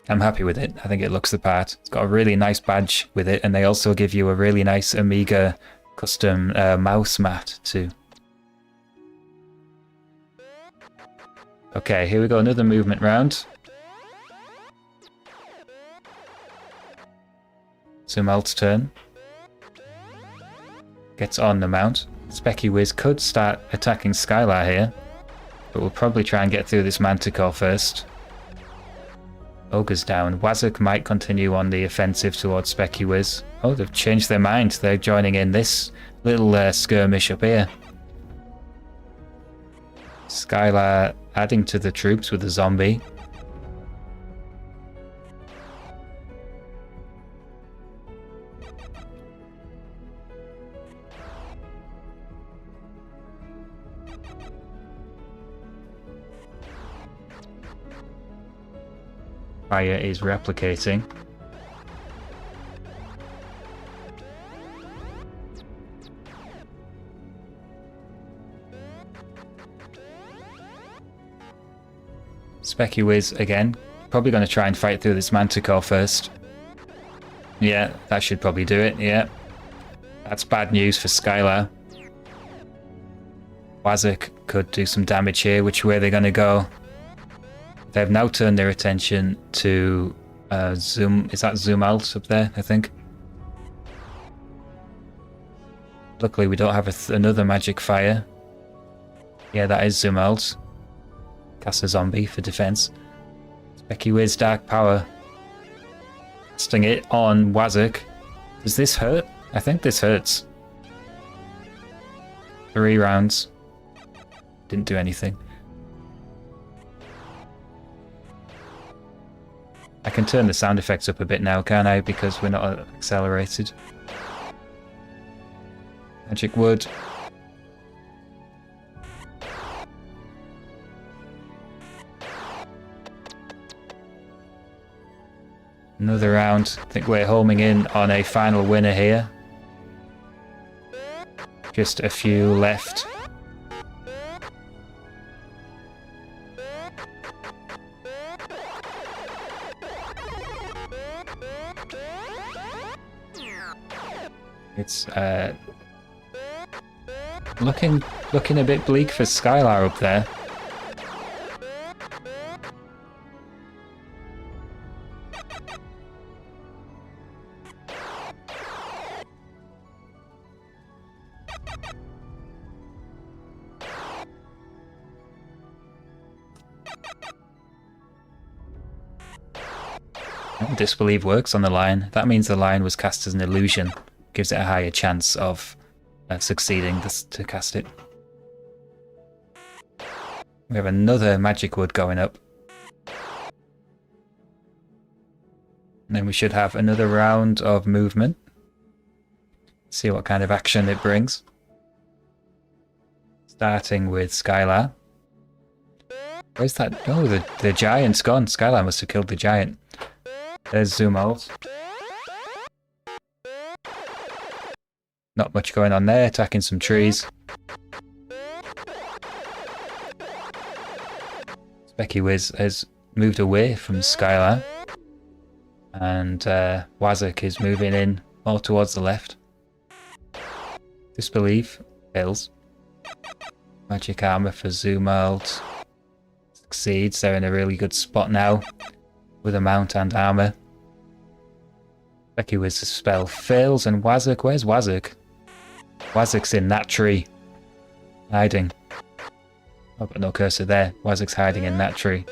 happy with it. I think it looks the part. It's got a really nice badge with it, and they also give you a really nice Amiga custom mouse mat too. Okay, here we go, another movement round. Zumalt's turn. Gets on the mount. Specky Wiz could start attacking Skylar here, but we'll probably try and get through this Manticore first. Ogre's down. Wazik might continue on the offensive towards Specky Wiz. Oh, they've changed their mind. They're joining in this little skirmish up here. Skylar adding to the troops with a zombie. Fire is replicating. Specky Wiz again. Probably going to try and fight through this Manticore first. Yeah, that should probably do it, yeah. That's bad news for Skylar. Wazik could do some damage here. Which way are they going to go? They've now turned their attention to is that Zumalt up there, I think? Luckily we don't have another magic fire. Yeah, that is Zumalt. Cast a zombie for defense. Specky Wiz Dark Power. Casting it on Wazik. Does this hurt? I think this hurts. 3 rounds. Didn't do anything. I can turn the sound effects up a bit now, can't I? Because we're not accelerated. Magic Wood. Another round. I think we're homing in on a final winner here. Just a few left. It's looking a bit bleak for Skylar up there. Disbelieve works on the lion. That means the lion was cast as an illusion. Gives it a higher chance of succeeding to cast it. We have another magic wood going up. And then we should have another round of movement. See what kind of action it brings. Starting with Skylar. Where's that? Oh, the giant's gone. Skylar must have killed the giant. There's Zumalt. Not much going on there, attacking some trees. Specky Wiz has moved away from Skylar. And Wazik is moving in more towards the left. Disbelief fails. Magic armor for Zumalt. Succeeds, they're in a really good spot now. With a mount and armor. Specky Wiz's spell fails, and Wazik, where's Wazik? Wazik's in that tree. Hiding. I've got no cursor there. Wazik's hiding in that tree.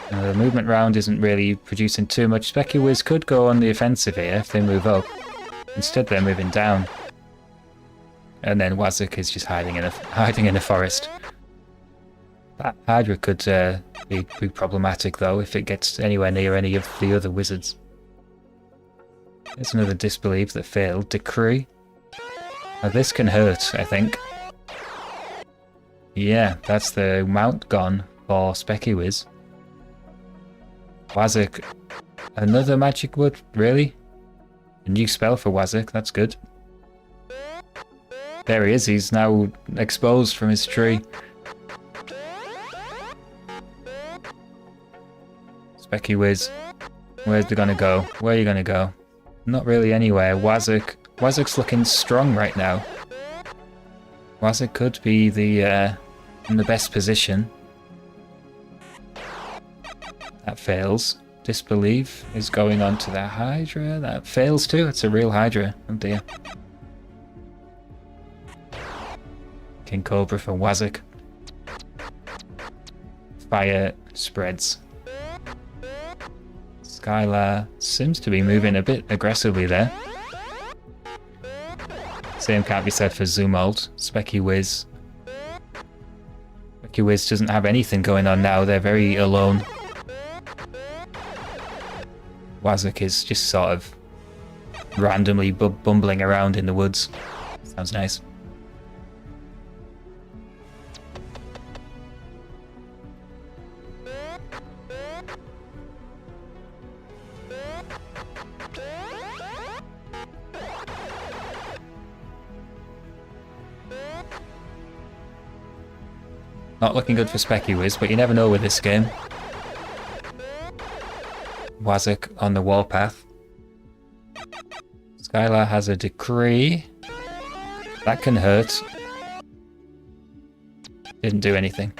The movement round isn't really producing too much. Specuwiz could go on the offensive here if they move up. Instead they're moving down. And then Wazik is just hiding in a forest. That Hydra could be problematic though if it gets anywhere near any of the other wizards. There's another Disbelieve that failed. Decree. Now this can hurt, I think. Yeah, that's the mount gone for Specuwiz. Wazik. Another magic wood? Really? A new spell for Wazik, that's good. There he is, he's now exposed from his tree. Specuwiz. Where's they gonna go? Where are you gonna go? Not really anywhere. Wazik's looking strong right now. Wazik could be in the best position. That fails. Disbelieve is going on to the Hydra. That fails too. It's a real Hydra. Oh dear. King Cobra for Wazik. Fire spreads. Skylar seems to be moving a bit aggressively there. Same can't be said for Zumalt. Specuwiz. Specuwiz doesn't have anything going on now. They're very alone. Wazik is just sort of randomly bumbling around in the woods. Sounds nice. Not looking good for Specuwiz, but you never know with this game. Wazik on the warpath. Skylar has a Decree. That can hurt. Didn't do anything.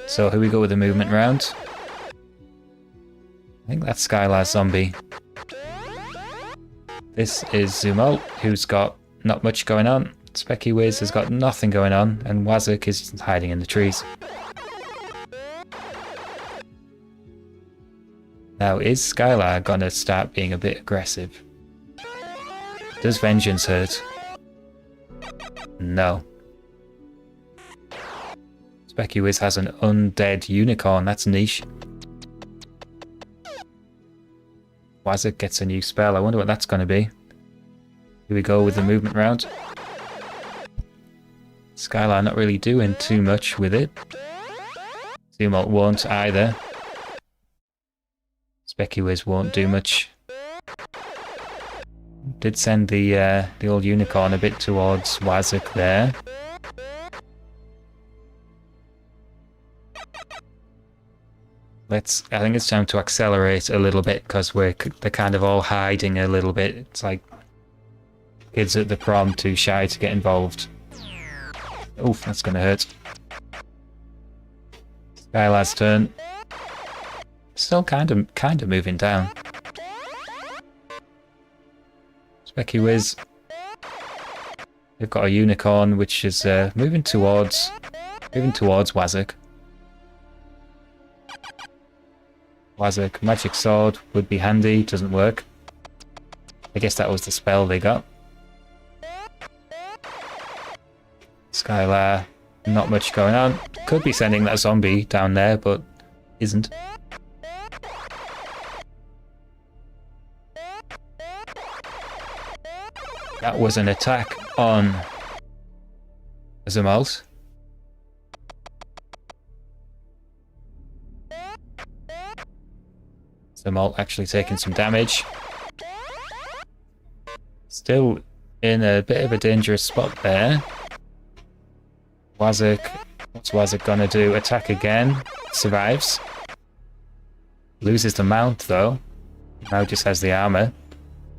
So here we go with the movement round. I think that's Skylar's zombie. This is Zumalt, who's got not much going on. Specuwiz has got nothing going on, and Wazik is hiding in the trees. Now, is Skylar gonna start being a bit aggressive? Does Vengeance hurt? No. Specuwiz has an undead unicorn, that's niche. Wazik gets a new spell, I wonder what that's gonna be. Here we go with the movement round. Skylar not really doing too much with it. Zumalt won't either. Specuwiz won't do much. Did send the old unicorn a bit towards Wazik there. I think it's time to accelerate a little bit because they're kind of all hiding a little bit. It's like kids at the prom too shy to get involved. Oof, that's gonna hurt. Skylar's turn. Still kind of moving down. Specuwiz. They've got a unicorn which is moving towards Wazik. Wazik, magic sword would be handy, doesn't work. I guess that was the spell they got. Skylar, not much going on. Could be sending that zombie down there, but isn't. That was an attack on Zumalt. Zumalt actually taking some damage. Still in a bit of a dangerous spot there. Wazik, what's Wazik gonna do? Attack again. Survives. Loses the mount though. Now just has the armor.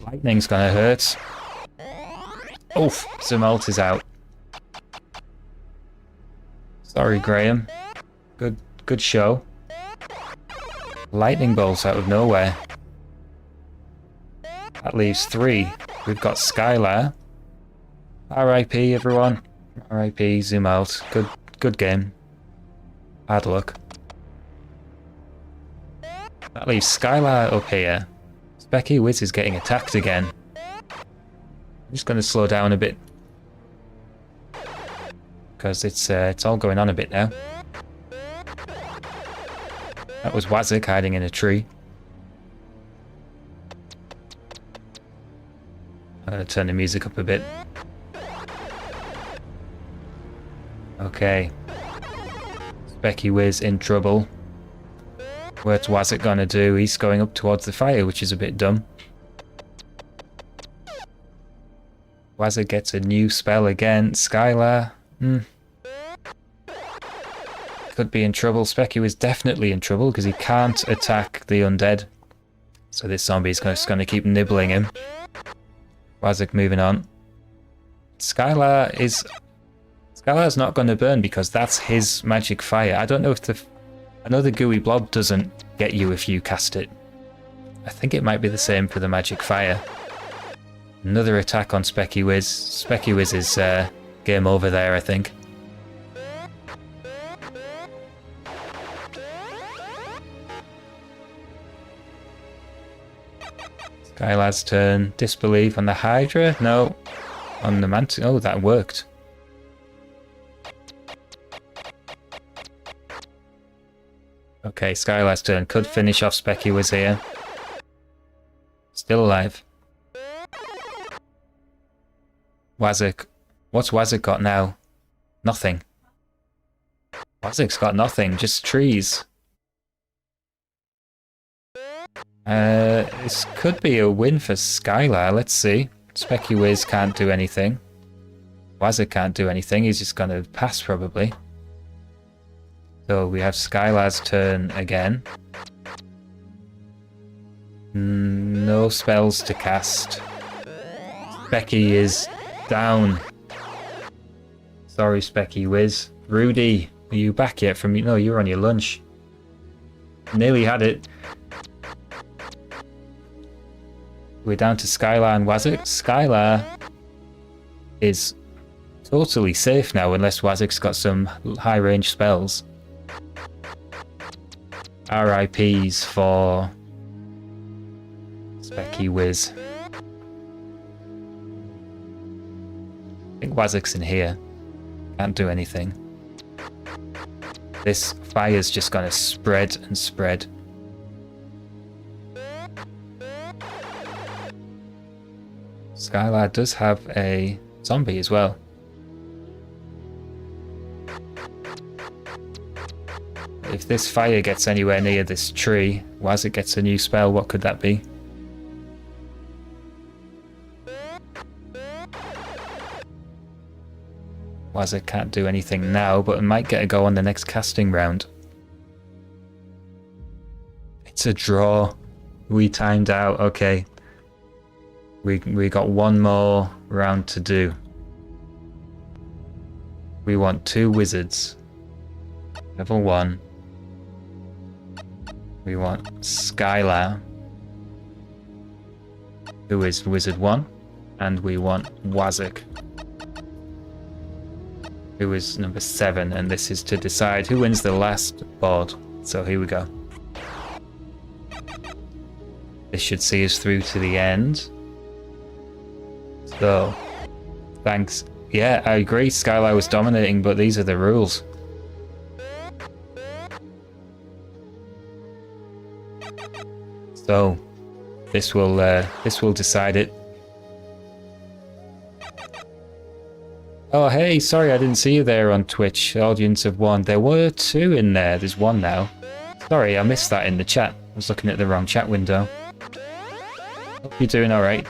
Lightning's gonna hurt. Oof, Zumalt is out. Sorry, Graham. Good show. Lightning bolts out of nowhere. That leaves 3. We've got Skylar. R.I.P. everyone. R.I.P. Zoom out. Good game. Hard luck. That leaves Skylar up here. Specky Wiz is getting attacked again. I'm just going to slow down a bit. Because it's all going on a bit now. That was Wazik hiding in a tree. I'm going to turn the music up a bit. Okay. Specky Wiz in trouble. What's Wazik gonna do? He's going up towards the fire, which is a bit dumb. Wazik gets a new spell again. Skylar. Could be in trouble. Specky Wiz definitely in trouble because he can't attack the undead. So this zombie is just going to keep nibbling him. Wazik moving on. Skylar's not going to burn because that's his magic fire. I don't know if I know the gooey blob doesn't get you if you cast it. I think it might be the same for the magic fire. Another attack on Specky Wiz. Specky Wiz is game over there, I think. Skylar's turn. Disbelief on the Hydra? No. On the Mantis. Oh, that worked. Okay, Skylar's turn. Could finish off Specky Wiz here. Still alive. Wazik. What's Wazik got now? Nothing. Wazik's got nothing, just trees. This could be a win for Skylar, let's see. Specky Wiz can't do anything. Wazik can't do anything, he's just gonna pass probably. So we have Skylar's turn again. No spells to cast. Specky is down. Sorry, Specky Wiz. Rudy, are you back yet from... No, you were on your lunch. Nearly had it. We're down to Skylar and Wazik. Skylar is totally safe now unless Wazik's got some high range spells. RIPs for Specky Wiz. I think Wazik's in here. Can't do anything. This fire's just gonna spread and spread. Skylar does have a zombie as well. If this fire gets anywhere near this tree, Wazik gets a new spell, what could that be? Wazik can't do anything now, but might get a go on the next casting round. It's a draw. We timed out, okay. We got one more round to do. We want 2 wizards. Level 1. We want Skylar, who is Wizard 1, and we want Wazik, who is number 7, and this is to decide who wins the last board. So here we go. This should see us through to the end. So, thanks. Yeah, I agree, Skylar was dominating, but these are the rules. So, this will decide it. Oh hey, sorry I didn't see you there on Twitch. Audience of 1. There were 2 in there. There's 1 now. Sorry, I missed that in the chat. I was looking at the wrong chat window. Hope you're doing alright.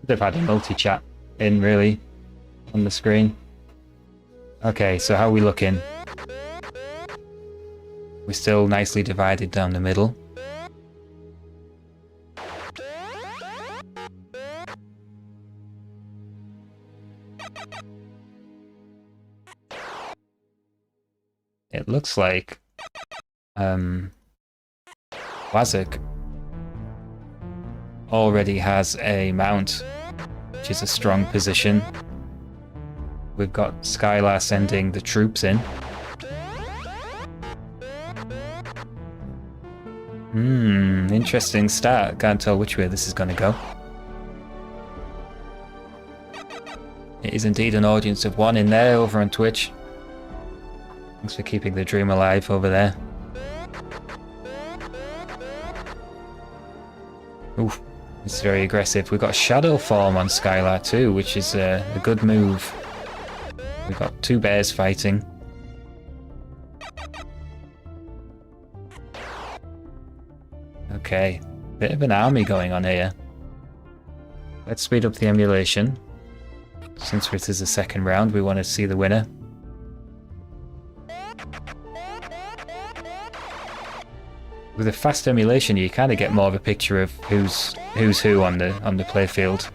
They've had a multi-chat in, really, on the screen. Okay, so how are we looking? We're still nicely divided down the middle. it looks like Wazak already has a mount, which is a strong position. We've got Skylar sending the troops in. Interesting start. Can't tell which way this is going to go. It is indeed an audience of one in there over on Twitch. Thanks for keeping the dream alive over there. Oof, it's very aggressive. We've got Shadow Form on Skylar too, which is a good move. We've got two bears fighting. Okay, bit of an army going on here. Let's speed up the emulation. Since it is a second round, we want to see the winner. With a fast emulation, you kind of get more of a picture of who's who on the playfield.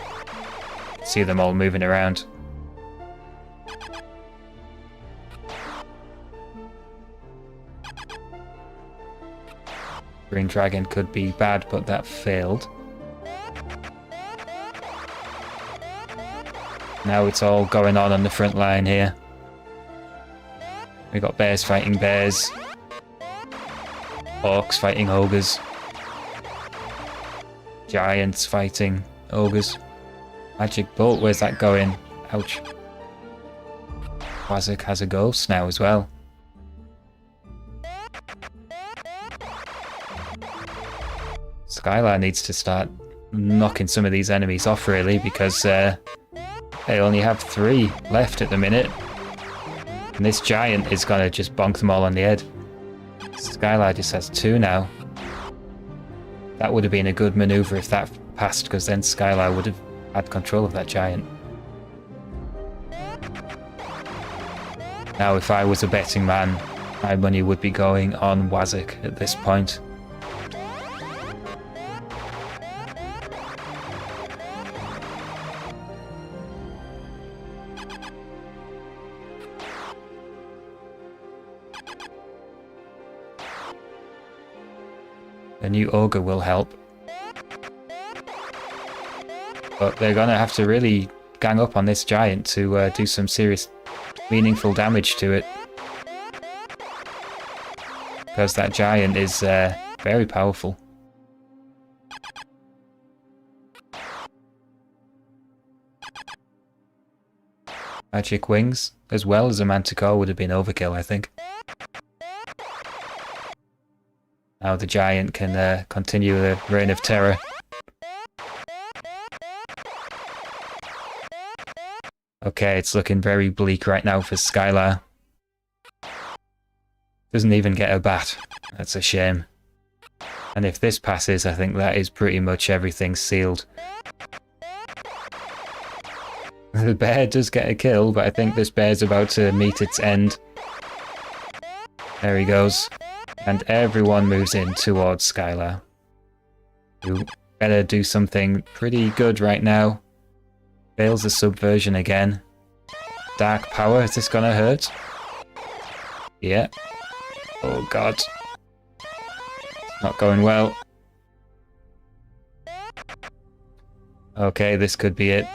See them all moving around. Green Dragon could be bad, but that failed. Now it's all going on the front line here. We got bears fighting bears. Orcs fighting ogres. Giants fighting ogres. Magic Bolt, where's that going? Ouch. Wazak has a ghost now as well. Skylar needs to start knocking some of these enemies off really, because they only have 3 left at the minute. And this giant is going to just bonk them all on the head. Skylar just has 2 now. That would have been a good maneuver if that passed, because then Skylar would have had control of that giant. Now if I was a betting man, my money would be going on Wazak at this point. A new ogre will help. But they're going to have to really gang up on this giant to do some serious, meaningful damage to it. Because that giant is very powerful. Magic Wings, as well as a Manticore, would have been overkill, I think. Now the giant can continue the reign of terror. Okay, it's looking very bleak right now for Skylar. Doesn't even get a bat. That's a shame. And if this passes, I think that is pretty much everything sealed. The bear does get a kill, but I think this bear's about to meet its end. There he goes. And everyone moves in towards Skylar, who better do something pretty good right now. Fails the subversion again. Dark power, is this gonna hurt? Yeah. Oh god. It's not going well. Okay, this could be it.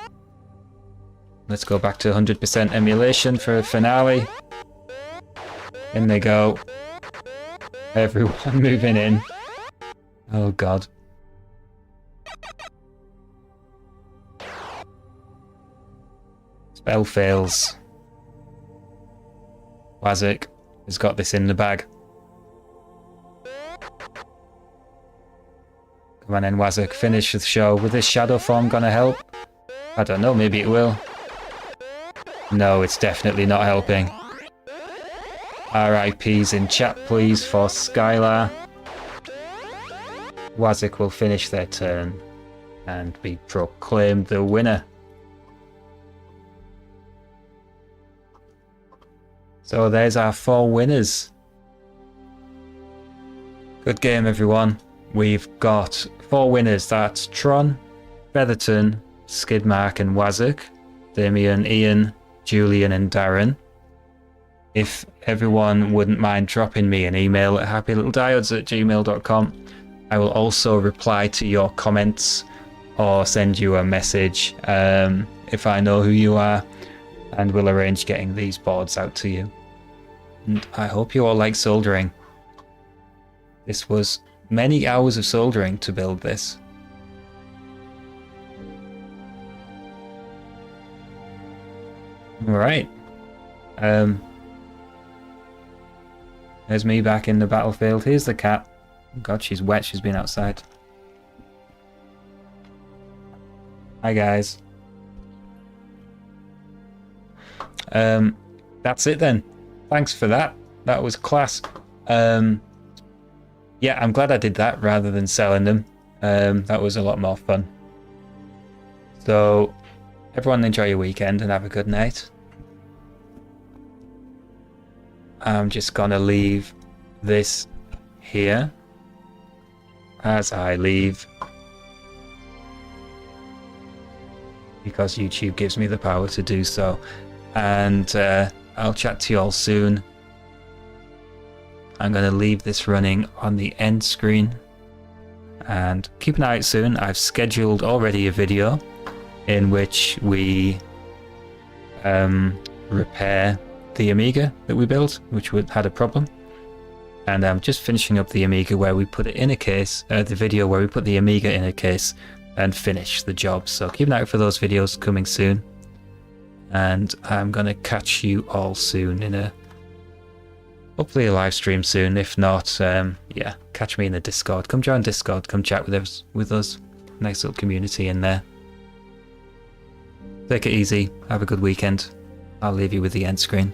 Let's go back to 100% emulation for a finale. In they go. Everyone moving in. Oh god. Spell fails. Wazak has got this in the bag. Come on then, Wazak, finish the show. With this shadow form gonna help? I don't know, maybe it will. No, it's definitely not helping. RIPs in chat, please, for Skylar. Wazak will finish their turn and be proclaimed the winner. So there's our 4 winners. Good game, everyone. We've got 4 winners. That's Tron, Featherton, Skidmark and Wazak, Damien, Ian, Julian and Darren. if everyone wouldn't mind dropping me an email at happylittlediodes@gmail.com. I will also reply to your comments or send you a message if I know who you are, and we'll arrange getting these boards out to you. And I hope you all like soldering. This was many hours of soldering to build this. Alright. There's me back in the battlefield. Here's the cat. God, she's wet. She's been outside. Hi, guys. That's it then. Thanks for that. That was class. Yeah, I'm glad I did that rather than selling them. That was a lot more fun. So, everyone enjoy your weekend and have a good night. I'm just gonna leave this here as I leave, because YouTube gives me the power to do so. And I'll chat to you all soon. I'm going to leave this running on the end screen, and keep an eye out soon. I've scheduled already a video in which we repair the Amiga that we built, which had a problem. And I'm just finishing up the Amiga where we put it in a case, the video where we put the Amiga in a case and finish the job. So keep an eye out for those videos coming soon. And I'm going to catch you all soon in hopefully a live stream soon. If not, yeah, catch me in the Discord. Come join Discord, come chat with us. Nice little community in there. Take it easy, have a good weekend. I'll leave you with the end screen.